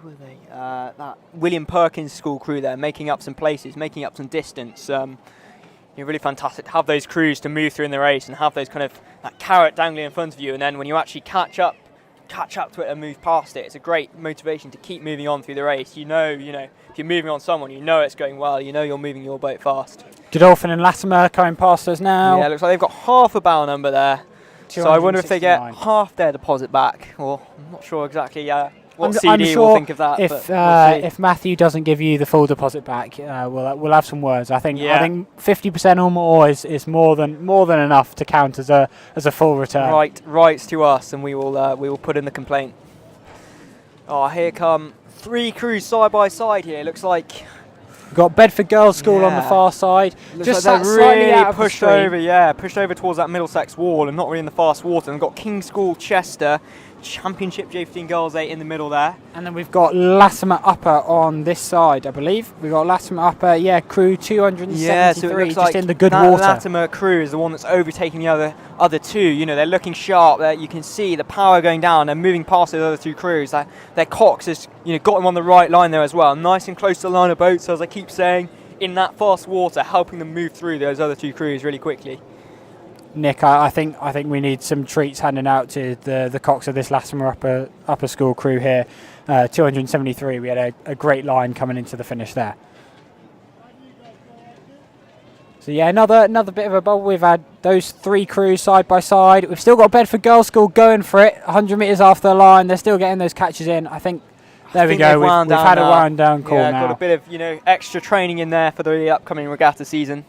were they? That William Perkins School crew there, making up some places, making up some distance. Really fantastic to have those crews to move through in the race and have those kind of that carrot dangling in front of you, and then when you actually catch up to it and move past it, it's a great motivation to keep moving on through the race. If you're moving on someone, it's going well, you're moving your boat fast. Godolphin and Latimer coming past us now. Yeah, it looks like they've got half a barrel number there. So I wonder if they get half their deposit back, or I'm not sure exactly what CD sure will think of that. If Matthew doesn't give you the full deposit back, we'll have some words. I think 50% or more is more than enough to count as a full return. Rights to us, and we will put in the complaint. Oh, here come 3 crews side by side here. Looks like we've got Bedford Girls' School on the far side. Looks just like they're slightly really out of pushed the stream. pushed over towards that Middlesex wall and not really in the fast water. And we've got King's School Chester, Championship J15 Girls 8 in the middle there. And then we've got Latimer Upper on this side, I believe. We've got Latimer Upper, crew 273, so it looks just like in the good that water. Latimer crew is the one that's overtaking the other 2. They're looking sharp. You can see the power going down. They're moving past those other 2 crews. Their Cox has got them on the right line there as well. Nice and close to the line of boats, so as I keep saying, in that fast water, helping them move through those other 2 crews really quickly. Nick, I think we need some treats handing out to the Cox of this Latimer upper school crew here. 273. We had a great line coming into the finish there. So yeah, another bit of a bubble. We've had those 3 crews side by side. We've still got Bedford Girls' School going for it. 100 metres after the line, they're still getting those catches in. I think there we go. We've had a wound down call now. Got a bit of extra training in there for the upcoming regatta season.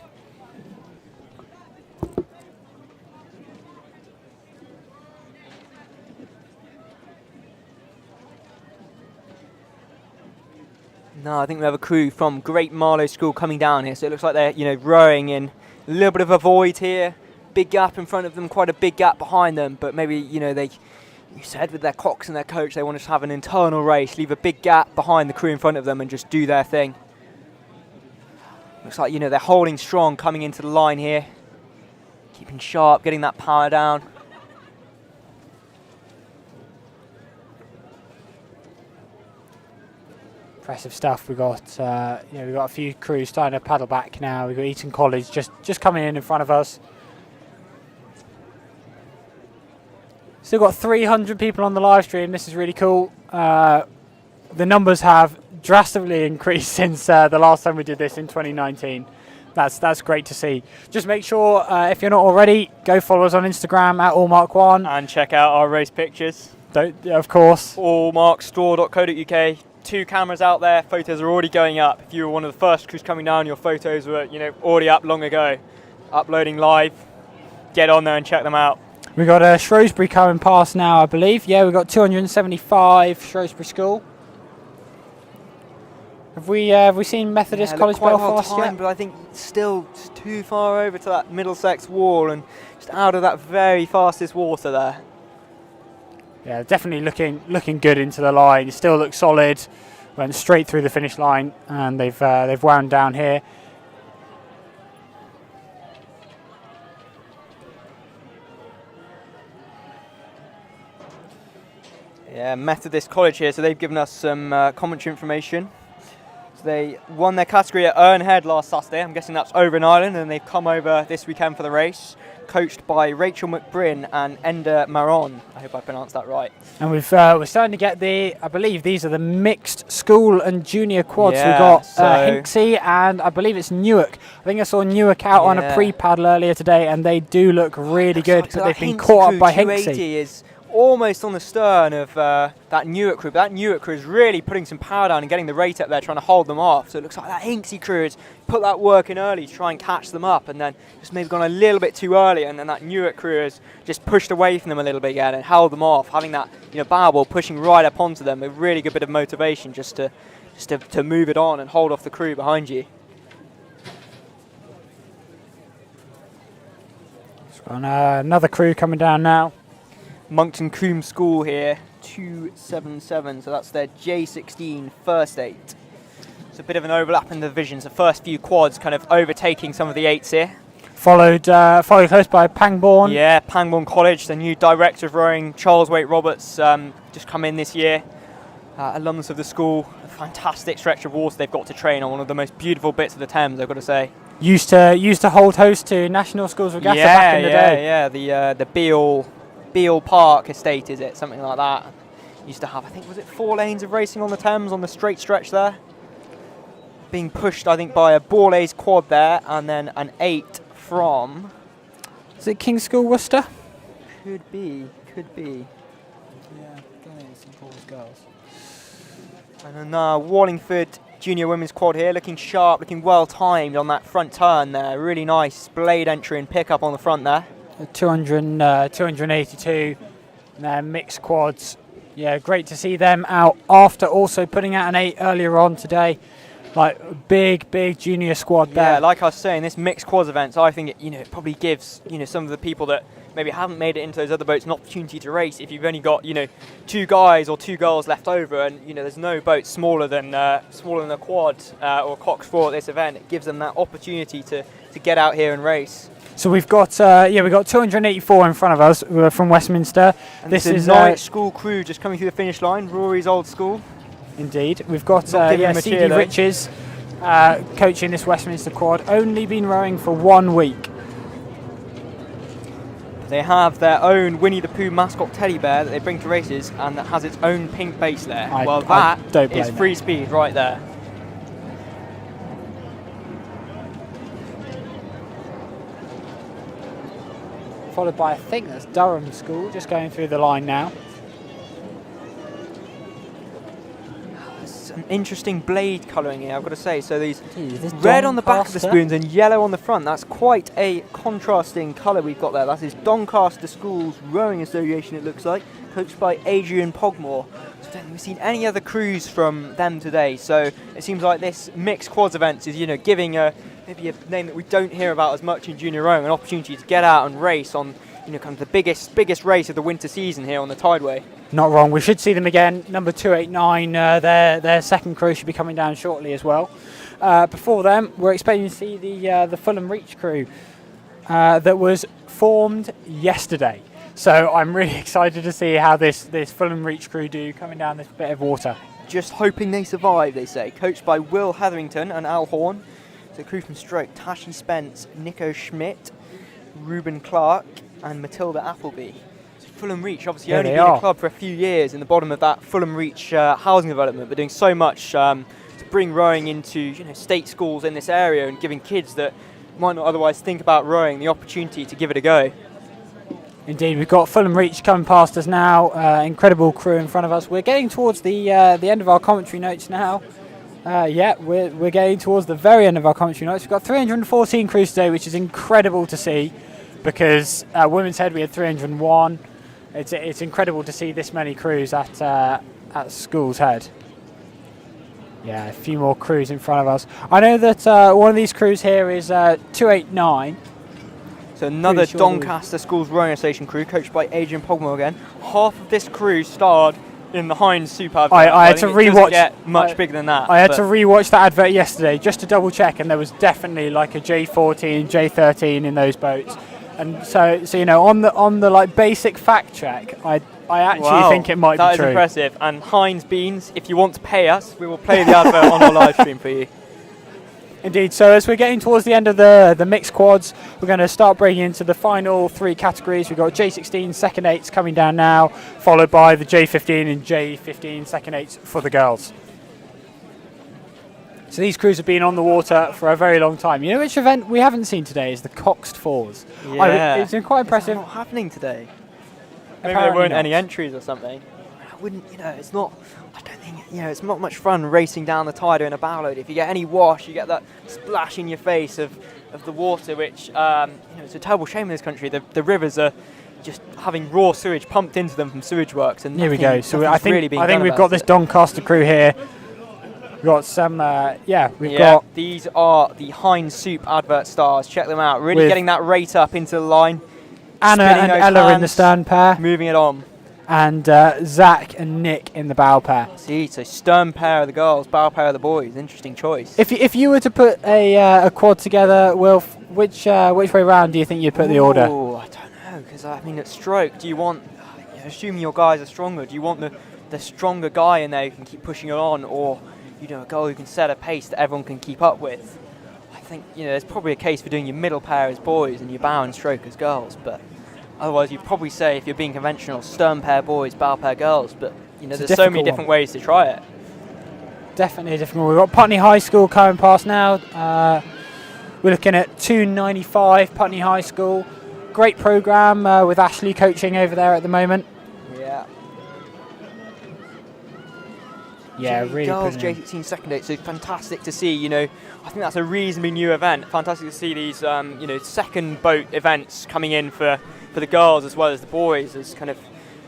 No, I think we have a crew from Great Marlow School coming down here, so it looks like they're rowing in a little bit of a void here. Big gap in front of them, quite a big gap behind them, but maybe you said with their Cox and their coach they want to just have an internal race, leave a big gap behind the crew in front of them and just do their thing. Looks like they're holding strong coming into the line here, keeping sharp, getting that power down. Impressive stuff. We've got we've got a few crews starting to paddle back now. We've got Eton College just coming in front of us. Still got 300 people on the live stream. This is really cool. The numbers have drastically increased since the last time we did this in 2019. That's great to see. Just make sure if you're not already, go follow us on Instagram at AllMarkOne and check out our race pictures. Of course. AllMarkStore.co.uk. 2 cameras out there, photos are already going up. If you were one of the first crews coming down, your photos were already up long ago. Uploading live. Get on there and check them out. We've got Shrewsbury coming past now, I believe. Yeah, we've got 275 Shrewsbury School. Have we seen Methodist College Belfast yet? But I think still too far over to that Middlesex wall and just out of that very fastest water there. Yeah, definitely looking good into the line. It still looks solid. Went straight through the finish line, and they've wound down here. Yeah, Methodist College here, so they've given us some commentary information. So they won their category at Ernhead last Saturday. I'm guessing that's over in Ireland, and they've come over this weekend for the race, coached by Rachel McBrien and Enda Maron. I hope I pronounced that right. And we're starting to get I believe these are the mixed school and junior quads. Yeah, we've got Hinksey and I believe it's Newark. I think I saw Newark out on a pre-paddle earlier today, and they do look really good, but they've been caught up by Hinksey. Is almost on the stern of that Newark crew. But that Newark crew is really putting some power down and getting the rate up there, trying to hold them off. So it looks like that Hinksey crew has put that work in early to try and catch them up, and then just maybe gone a little bit too early, and then that Newark crew has just pushed away from them a little bit again and held them off, having that bow ball pushing right up onto them. A really good bit of motivation just to move it on and hold off the crew behind you. And another crew coming down now. Monkton Combe School here, 277, so that's their J16 first 8. It's a bit of an overlap in the divisions. The first few quads kind of overtaking some of the 8s here. Followed close by Pangbourne. Yeah, Pangbourne College, the new director of rowing, Charles Waite Roberts, just come in this year. Alumnus of the school, a fantastic stretch of water they've got to train on, one of the most beautiful bits of the Thames, I've got to say. Used to hold host to National Schools Regatta back in the day. Yeah, the Beale Park estate, is it? Something like that. Used to have, I think, was it 4 lanes of racing on the Thames on the straight stretch there? Being pushed, I think, by a Borlase quad there, and then an 8 from... Is it King's School Worcester? Could be. Yeah, St Paul's Girls. And then Wallingford Junior Women's Quad here, looking sharp, looking well timed on that front turn there. Really nice blade entry and pickup on the front there. 282 mixed quads. Yeah, great to see them out after also putting out an 8 earlier on today. Like big junior squad there. Yeah, like I was saying, this mixed quads event, so I think it probably gives some of the people that maybe haven't made it into those other boats an opportunity to race. If you've only got 2 guys or 2 girls left over, and there's no boat smaller than a quad or Cox 4 at this event, it gives them that opportunity to get out here and race. So we've got 284 in front of us from Westminster. And this is Norwich School crew just coming through the finish line. Rory's old school. Indeed, we've got CD Riches coaching this Westminster quad. Only been rowing for 1 week. They have their own Winnie the Pooh mascot teddy bear that they bring to races, and that has its own pink base there. That is free speed right there. Followed by, I think that's Durham School, just going through the line now. Some interesting blade colouring here, I've got to say. So these red on the back of the spoons and yellow on the front. That's quite a contrasting colour we've got there. That is Doncaster Schools Rowing Association, it looks like, coached by Adrian Pogmore. So I don't think we've seen any other crews from them today. So it seems like this mixed quads event is, giving maybe a name that we don't hear about as much in junior rowing, an opportunity to get out and race on, kind of the biggest race of the winter season here on the Tideway. Not wrong. We should see them again. Number 289, their second crew should be coming down shortly as well. Before them, we're expecting to see the Fulham Reach crew that was formed yesterday. So I'm really excited to see how this Fulham Reach crew do coming down this bit of water. Just hoping they survive, they say. Coached by Will Hetherington and Al Horn. So crew from Stroke, Tashi Spence, Nico Schmidt, Ruben Clark and Matilda Appleby. So Fulham Reach, obviously only been a club for a few years in the bottom of that Fulham Reach housing development, but doing so much to bring rowing into state schools in this area and giving kids that might not otherwise think about rowing the opportunity to give it a go. Indeed, we've got Fulham Reach coming past us now. Incredible crew in front of us. We're getting towards the end of our commentary notes now. We're getting towards the very end of our commentary notes. We've got 314 crews today, which is incredible to see, because at Women's Head we had 301. It's incredible to see this many crews at School's Head. Yeah, a few more crews in front of us. I know that one of these crews here is 289. So another Doncaster Schools Rowing Association crew, coached by Adrian Pogmore again. Half of this crew starred in the Heinz Super advert. I had to rewatch. Get much bigger than that. I had to rewatch that advert yesterday just to double check, and there was definitely like a J14, J13 in those boats. And so on the like basic fact check, I actually think it might be true. That is impressive. And Heinz Beans, if you want to pay us, we will play the advert on our live stream for you. Indeed. So as we're getting towards the end of the mixed quads, we're going to start breaking into the final 3 categories. We've got J16 second 8s coming down now, followed by the J15 and J15 second 8s for the girls. So these crews have been on the water for a very long time. You know which event we haven't seen today is the Coxed Fours. Yeah. It's been quite impressive. It's not happening today. Maybe Apparently there weren't not. any entries or something. I wouldn't, it's not, I don't think, it's not much fun racing down the Tider in a bow load. If you get any wash, you get that splash in your face of the water, which, it's a terrible shame in this country. The rivers are just having raw sewage pumped into them from sewage works. And here we go. So I think we've got this it. Doncaster crew here. We've got some, These are the Heinz Soup advert stars. Check them out. Really getting that rate up into the line. Anna and Ella in the stern pair. Moving it on. And Zach and Nick in the bow pair. See, so stern pair of the girls, bow pair of the boys. Interesting choice. If you were to put a quad together, Wilf, which way round do you think you'd put the order? Oh, I don't know, because I mean, at stroke, do you want, assuming your guys are stronger, do you want the stronger guy in there who can keep pushing it on, or a girl who can set a pace that everyone can keep up with? I think there's probably a case for doing your middle pair as boys and your bow and stroke as girls, but otherwise you'd probably say, if you're being conventional, stern pair boys, bow pair girls, but there's so many different ways to try it. Definitely a different one. We've got Putney High School coming past now. We're looking at 295 Putney High School. Great programme with Ashley coaching over there at the moment. Yeah. Yeah, really. Girls J16 second date, so fantastic to see. I think that's a reasonably new event. Fantastic to see these, second boat events coming in for the girls as well as the boys, as kind of,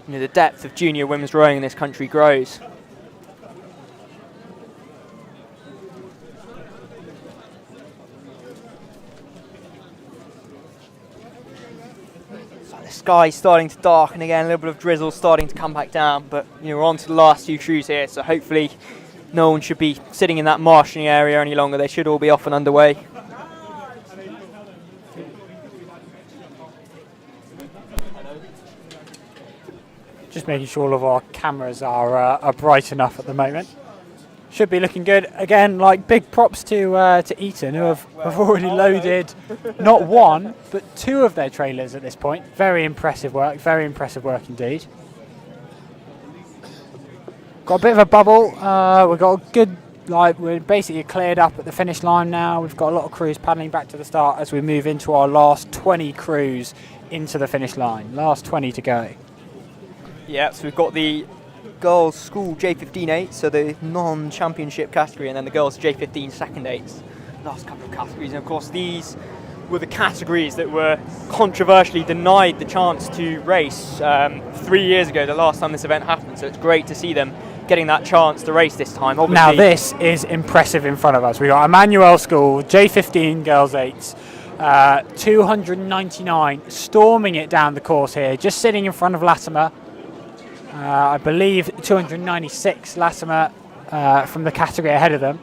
the depth of junior women's rowing in this country grows. So the sky's starting to darken again, a little bit of drizzle starting to come back down, but we're on to the last few crews here, so hopefully no one should be sitting in that marshalling area any longer. They should all be off and underway. Just making sure all of our cameras are bright enough at the moment. Should be looking good. Again, big props to Eton, who have already loaded not one, but two of their trailers at this point. Very impressive work indeed. Got a bit of a bubble. We've got a good, we're basically cleared up at the finish line now. We've got a lot of crews paddling back to the start as we move into our last 20 crews into the finish line. Last 20 to go. Yeah, so we've got the girls' school J15-8, so the non-championship category, and then the girls' J15 second eights. Last couple of categories, and of course these were the categories that were controversially denied the chance to race 3 years ago, the last time this event happened. So it's great to see them getting that chance to race this time. Obviously, now this is impressive in front of us. We've got Emmanuel School, J15 girls 8s, 299, storming it down the course here, just sitting in front of Latimer. I believe 296 Latimer from the category ahead of them,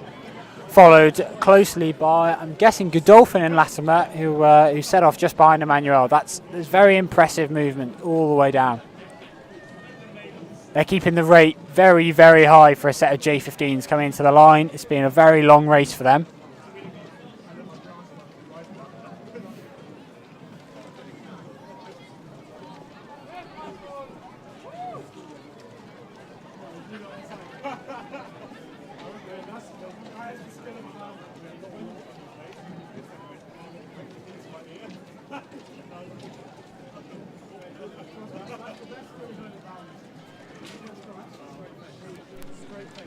followed closely by, I'm guessing, Godolphin and Latimer, who set off just behind Emmanuel. That's very impressive movement all the way down. They're keeping the rate very, very high for a set of J15s coming into the line. It's been a very long race for them.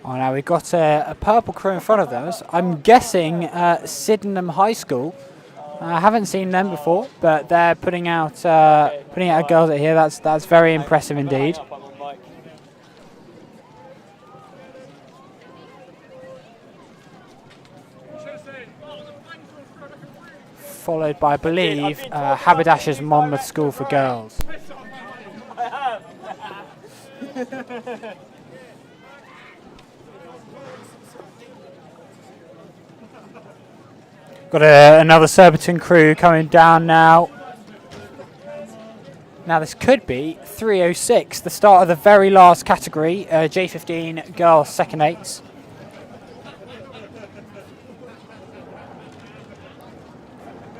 Oh, now we've got a purple crew in front of them. I'm guessing Sydenham High School. I haven't seen them before, but they're putting out girls out here. That's very impressive indeed. Followed by, I believe, Haberdashers Monmouth School for Girls. Got another Surbiton crew coming down now. Now this could be 306, the start of the very last category, J15 girls second eights.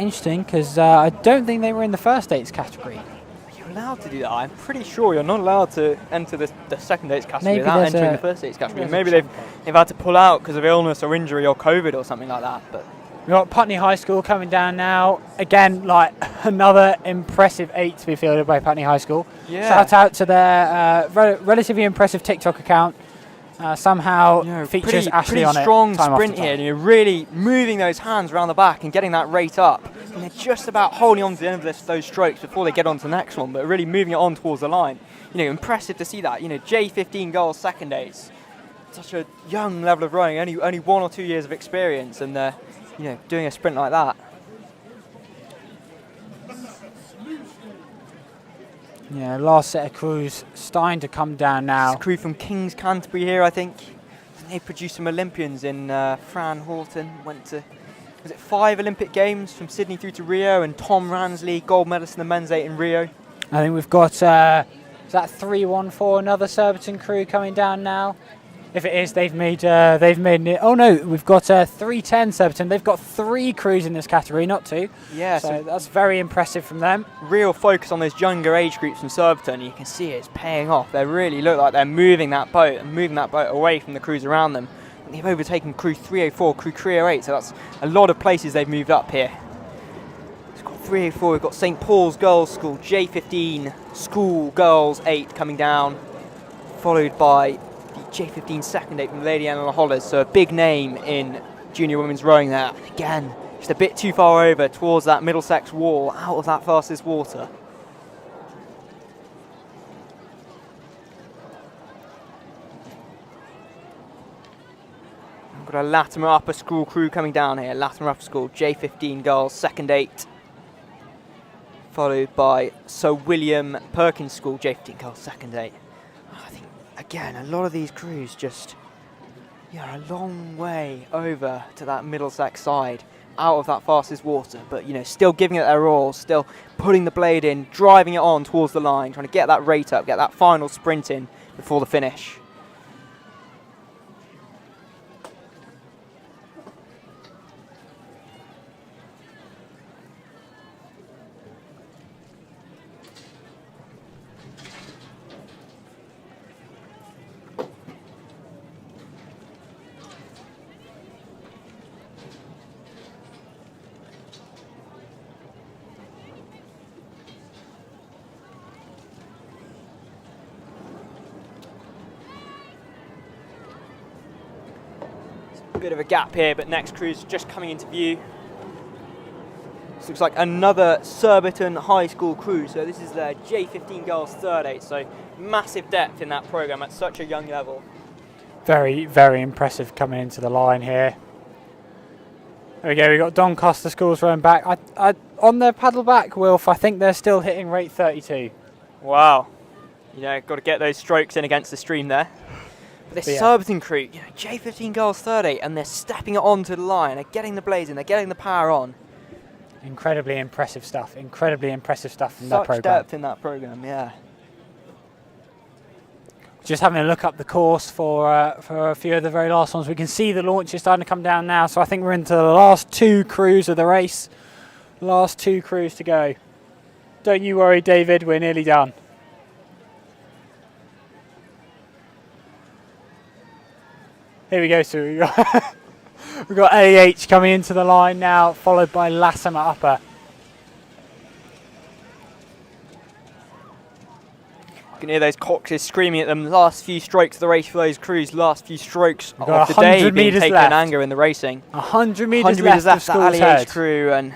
Interesting, because I don't think they were in the first eights category. Are you allowed to do that? I'm pretty sure you're not allowed to enter the second eights category without entering the first eights category. Maybe they've had to pull out because of illness or injury or COVID or something like that. But we've got Putney High School coming down now. Again, another impressive 8 to be fielded by Putney High School. Yeah. Shout out to their relatively impressive TikTok account. Somehow features Ashley on it. Pretty strong sprint here, and you're really moving those hands around the back and getting that rate up. And they're just about holding on to the end of those strokes before they get on to the next one, but really moving it on towards the line. Impressive to see that. J15 girls second eights, such a young level of rowing, only 1 or 2 years of experience, and they're doing a sprint like that. Yeah, last set of crews starting to come down now. It's a crew from King's Canterbury here, I think. They produced some Olympians in Fran Horton. Went to, was it 5 Olympic Games from Sydney through to Rio, and Tom Ransley, gold medalist in the men's 8 in Rio. I think we've got, is that 314, another Surbiton crew coming down now? If it is, they've made, oh no, we've got 310 Surbiton. They've got 3 crews in this category, not 2. Yeah, so that's very impressive from them. Real focus on those younger age groups from Surbiton. You can see it's paying off. They really look like they're moving that boat and moving that boat away from the crews around them. And they've overtaken crew 304, crew 308, so that's a lot of places they've moved up here. It's got 304, we've got St Paul's Girls' School, J15 School Girls 8 coming down, followed by the J15 second 8 from Lady Eleanor Hollers, so a big name in junior women's rowing there. And again, just a bit too far over towards that Middlesex wall, out of that fastest water. We've got a Latimer Upper School crew coming down here. Latimer Upper School, J15 girls, second 8. Followed by Sir William Perkins School, J15 girls, second 8. I think, again, a lot of these crews just, a long way over to that Middlesex side, out of that fastest water, but still giving it their all, still putting the blade in, driving it on towards the line, trying to get that rate up, get that final sprint in before the finish. Bit of a gap here, but next crew's just coming into view. This looks like another Surbiton High School crew, so this is their J15 girls third 8, so massive depth in that programme at such a young level. Very, very impressive coming into the line here. There we go, we've got Doncaster Schools rowing back. On their paddle back, Wilf, I think they're still hitting rate 32. Wow. Got to get those strokes in against the stream there. This Surbiton crew, J15 girls third 8, and they're stepping it onto the line, they're getting the blades in, they're getting the power on. Incredibly impressive stuff in that programme. Such depth in that programme, yeah. Just having a look up the course for a few of the very last ones. We can see the launch is starting to come down now, so I think we're into the last 2 crews of the race. Last 2 crews to go. Don't you worry, David, we're nearly done. Here we go, so we've got AH coming into the line now, followed by Latimer Upper. You can hear those coxes screaming at them. The last few strokes of the race for those crews, last few strokes of the day being taken in anger in the racing. 100 metres left for that AH crew, and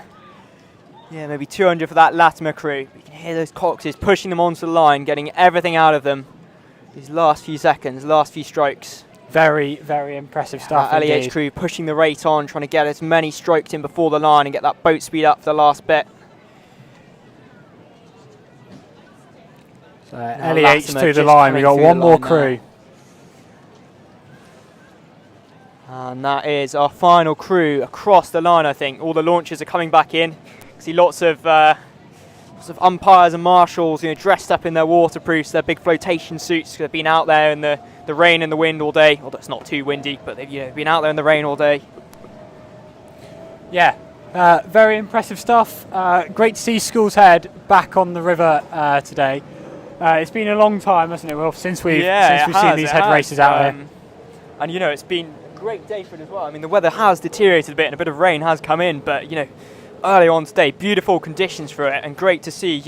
maybe 200 for that Latimer crew. You can hear those coxes pushing them onto the line, getting everything out of them. These last few seconds, last few strokes. Very, very impressive stuff. That LEH crew pushing the rate on, trying to get as many strokes in before the line and get that boat speed up for the last bit. So LEH to the line, we've got one more crew. And that is our final crew across the line, I think. All the launches are coming back in. See lots of umpires and marshals, dressed up in their waterproofs, their big flotation suits. They've been out there in the rain and the wind all day. Although it's not too windy, but they've been out there in the rain all day. Yeah, very impressive stuff. Great to see Schools Head back on the river today. It's been a long time, hasn't it, Wilf, since we've seen these head races out here. And it's been a great day for it as well. I mean, the weather has deteriorated a bit and a bit of rain has come in, but early on today, beautiful conditions for it, and great to see,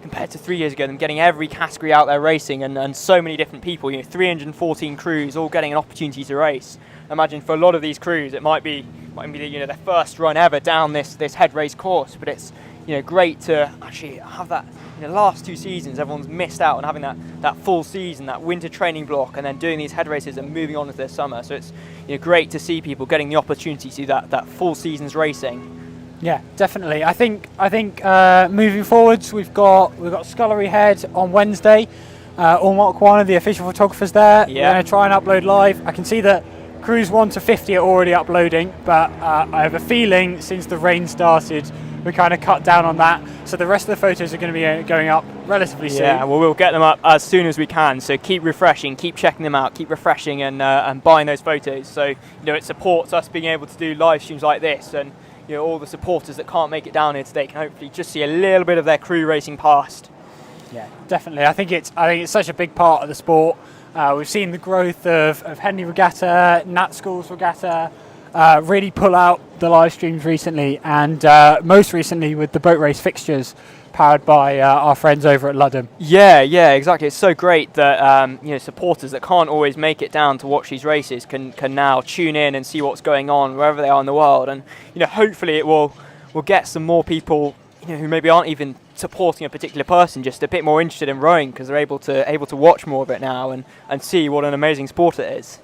compared to 3 years ago, them getting every category out there racing, and so many different people, 314 crews all getting an opportunity to race. I imagine for a lot of these crews, it might be their first run ever down this head race course, but it's great to actually have that. Last 2 seasons, everyone's missed out on having that full season, that winter training block, and then doing these head races and moving on to their summer. So it's great to see people getting the opportunity to do that full season's racing. Yeah, definitely. I think moving forwards, we've got Scullery Head on Wednesday. AllMarkOne, the official photographers there. Yeah. We're going to try and upload live. I can see that crews 1 to 50 are already uploading, but I have a feeling since the rain started, we kind of cut down on that. So the rest of the photos are going to be going up relatively soon. Yeah, well, we'll get them up as soon as we can. So keep refreshing, keep checking them out, keep refreshing and buying those photos. So it supports us being able to do live streams like this, and all the supporters that can't make it down here today can hopefully just see a little bit of their crew racing past. Yeah, definitely. I think it's such a big part of the sport. We've seen the growth of Henley Regatta, Nat Schools Regatta really pull out the live streams recently, and most recently with the boat race fixtures powered by our friends over at Ludham. Yeah, exactly. It's so great that supporters that can't always make it down to watch these races can now tune in and see what's going on wherever they are in the world, and hopefully it will get some more people who maybe aren't even supporting a particular person just a bit more interested in rowing, because they're able to watch more of it now and see what an amazing sport it is.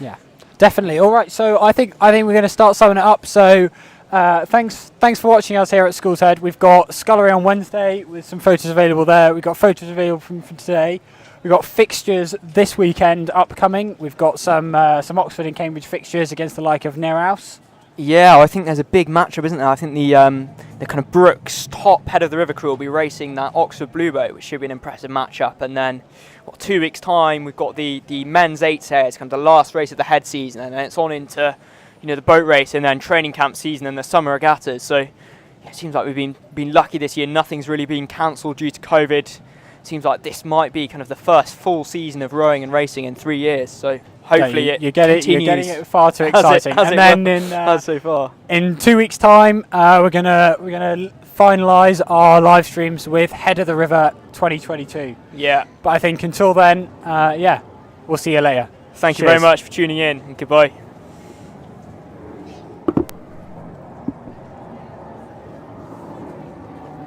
Yeah, definitely. All right, so I think we're going to start summing it up. So thanks for watching us here at Schools Head. We've got Scullery on Wednesday with some photos available there. We've got photos available from today. We've got fixtures this weekend upcoming. We've got some Oxford and Cambridge fixtures against the like of Nearhouse. Yeah, I think there's a big matchup, isn't there? I think the kind of Brooks top head of the river crew will be racing that Oxford Blue Boat, which should be an impressive matchup. And then, 2 weeks' time, we've got the men's 8s here. It's kind of the last race of the head season, and then it's on into the boat race and then training camp season and the summer regattas. So it seems like we've been lucky this year. Nothing's really been cancelled due to COVID. It seems like this might be kind of the first full season of rowing and racing in 3 years. So hopefully you're getting it far too exciting. So far. In 2 weeks' time, we're gonna finalise our live streams with Head of the River 2022. Yeah. But I think until then, we'll see you later. Thank you very much for tuning in, and goodbye.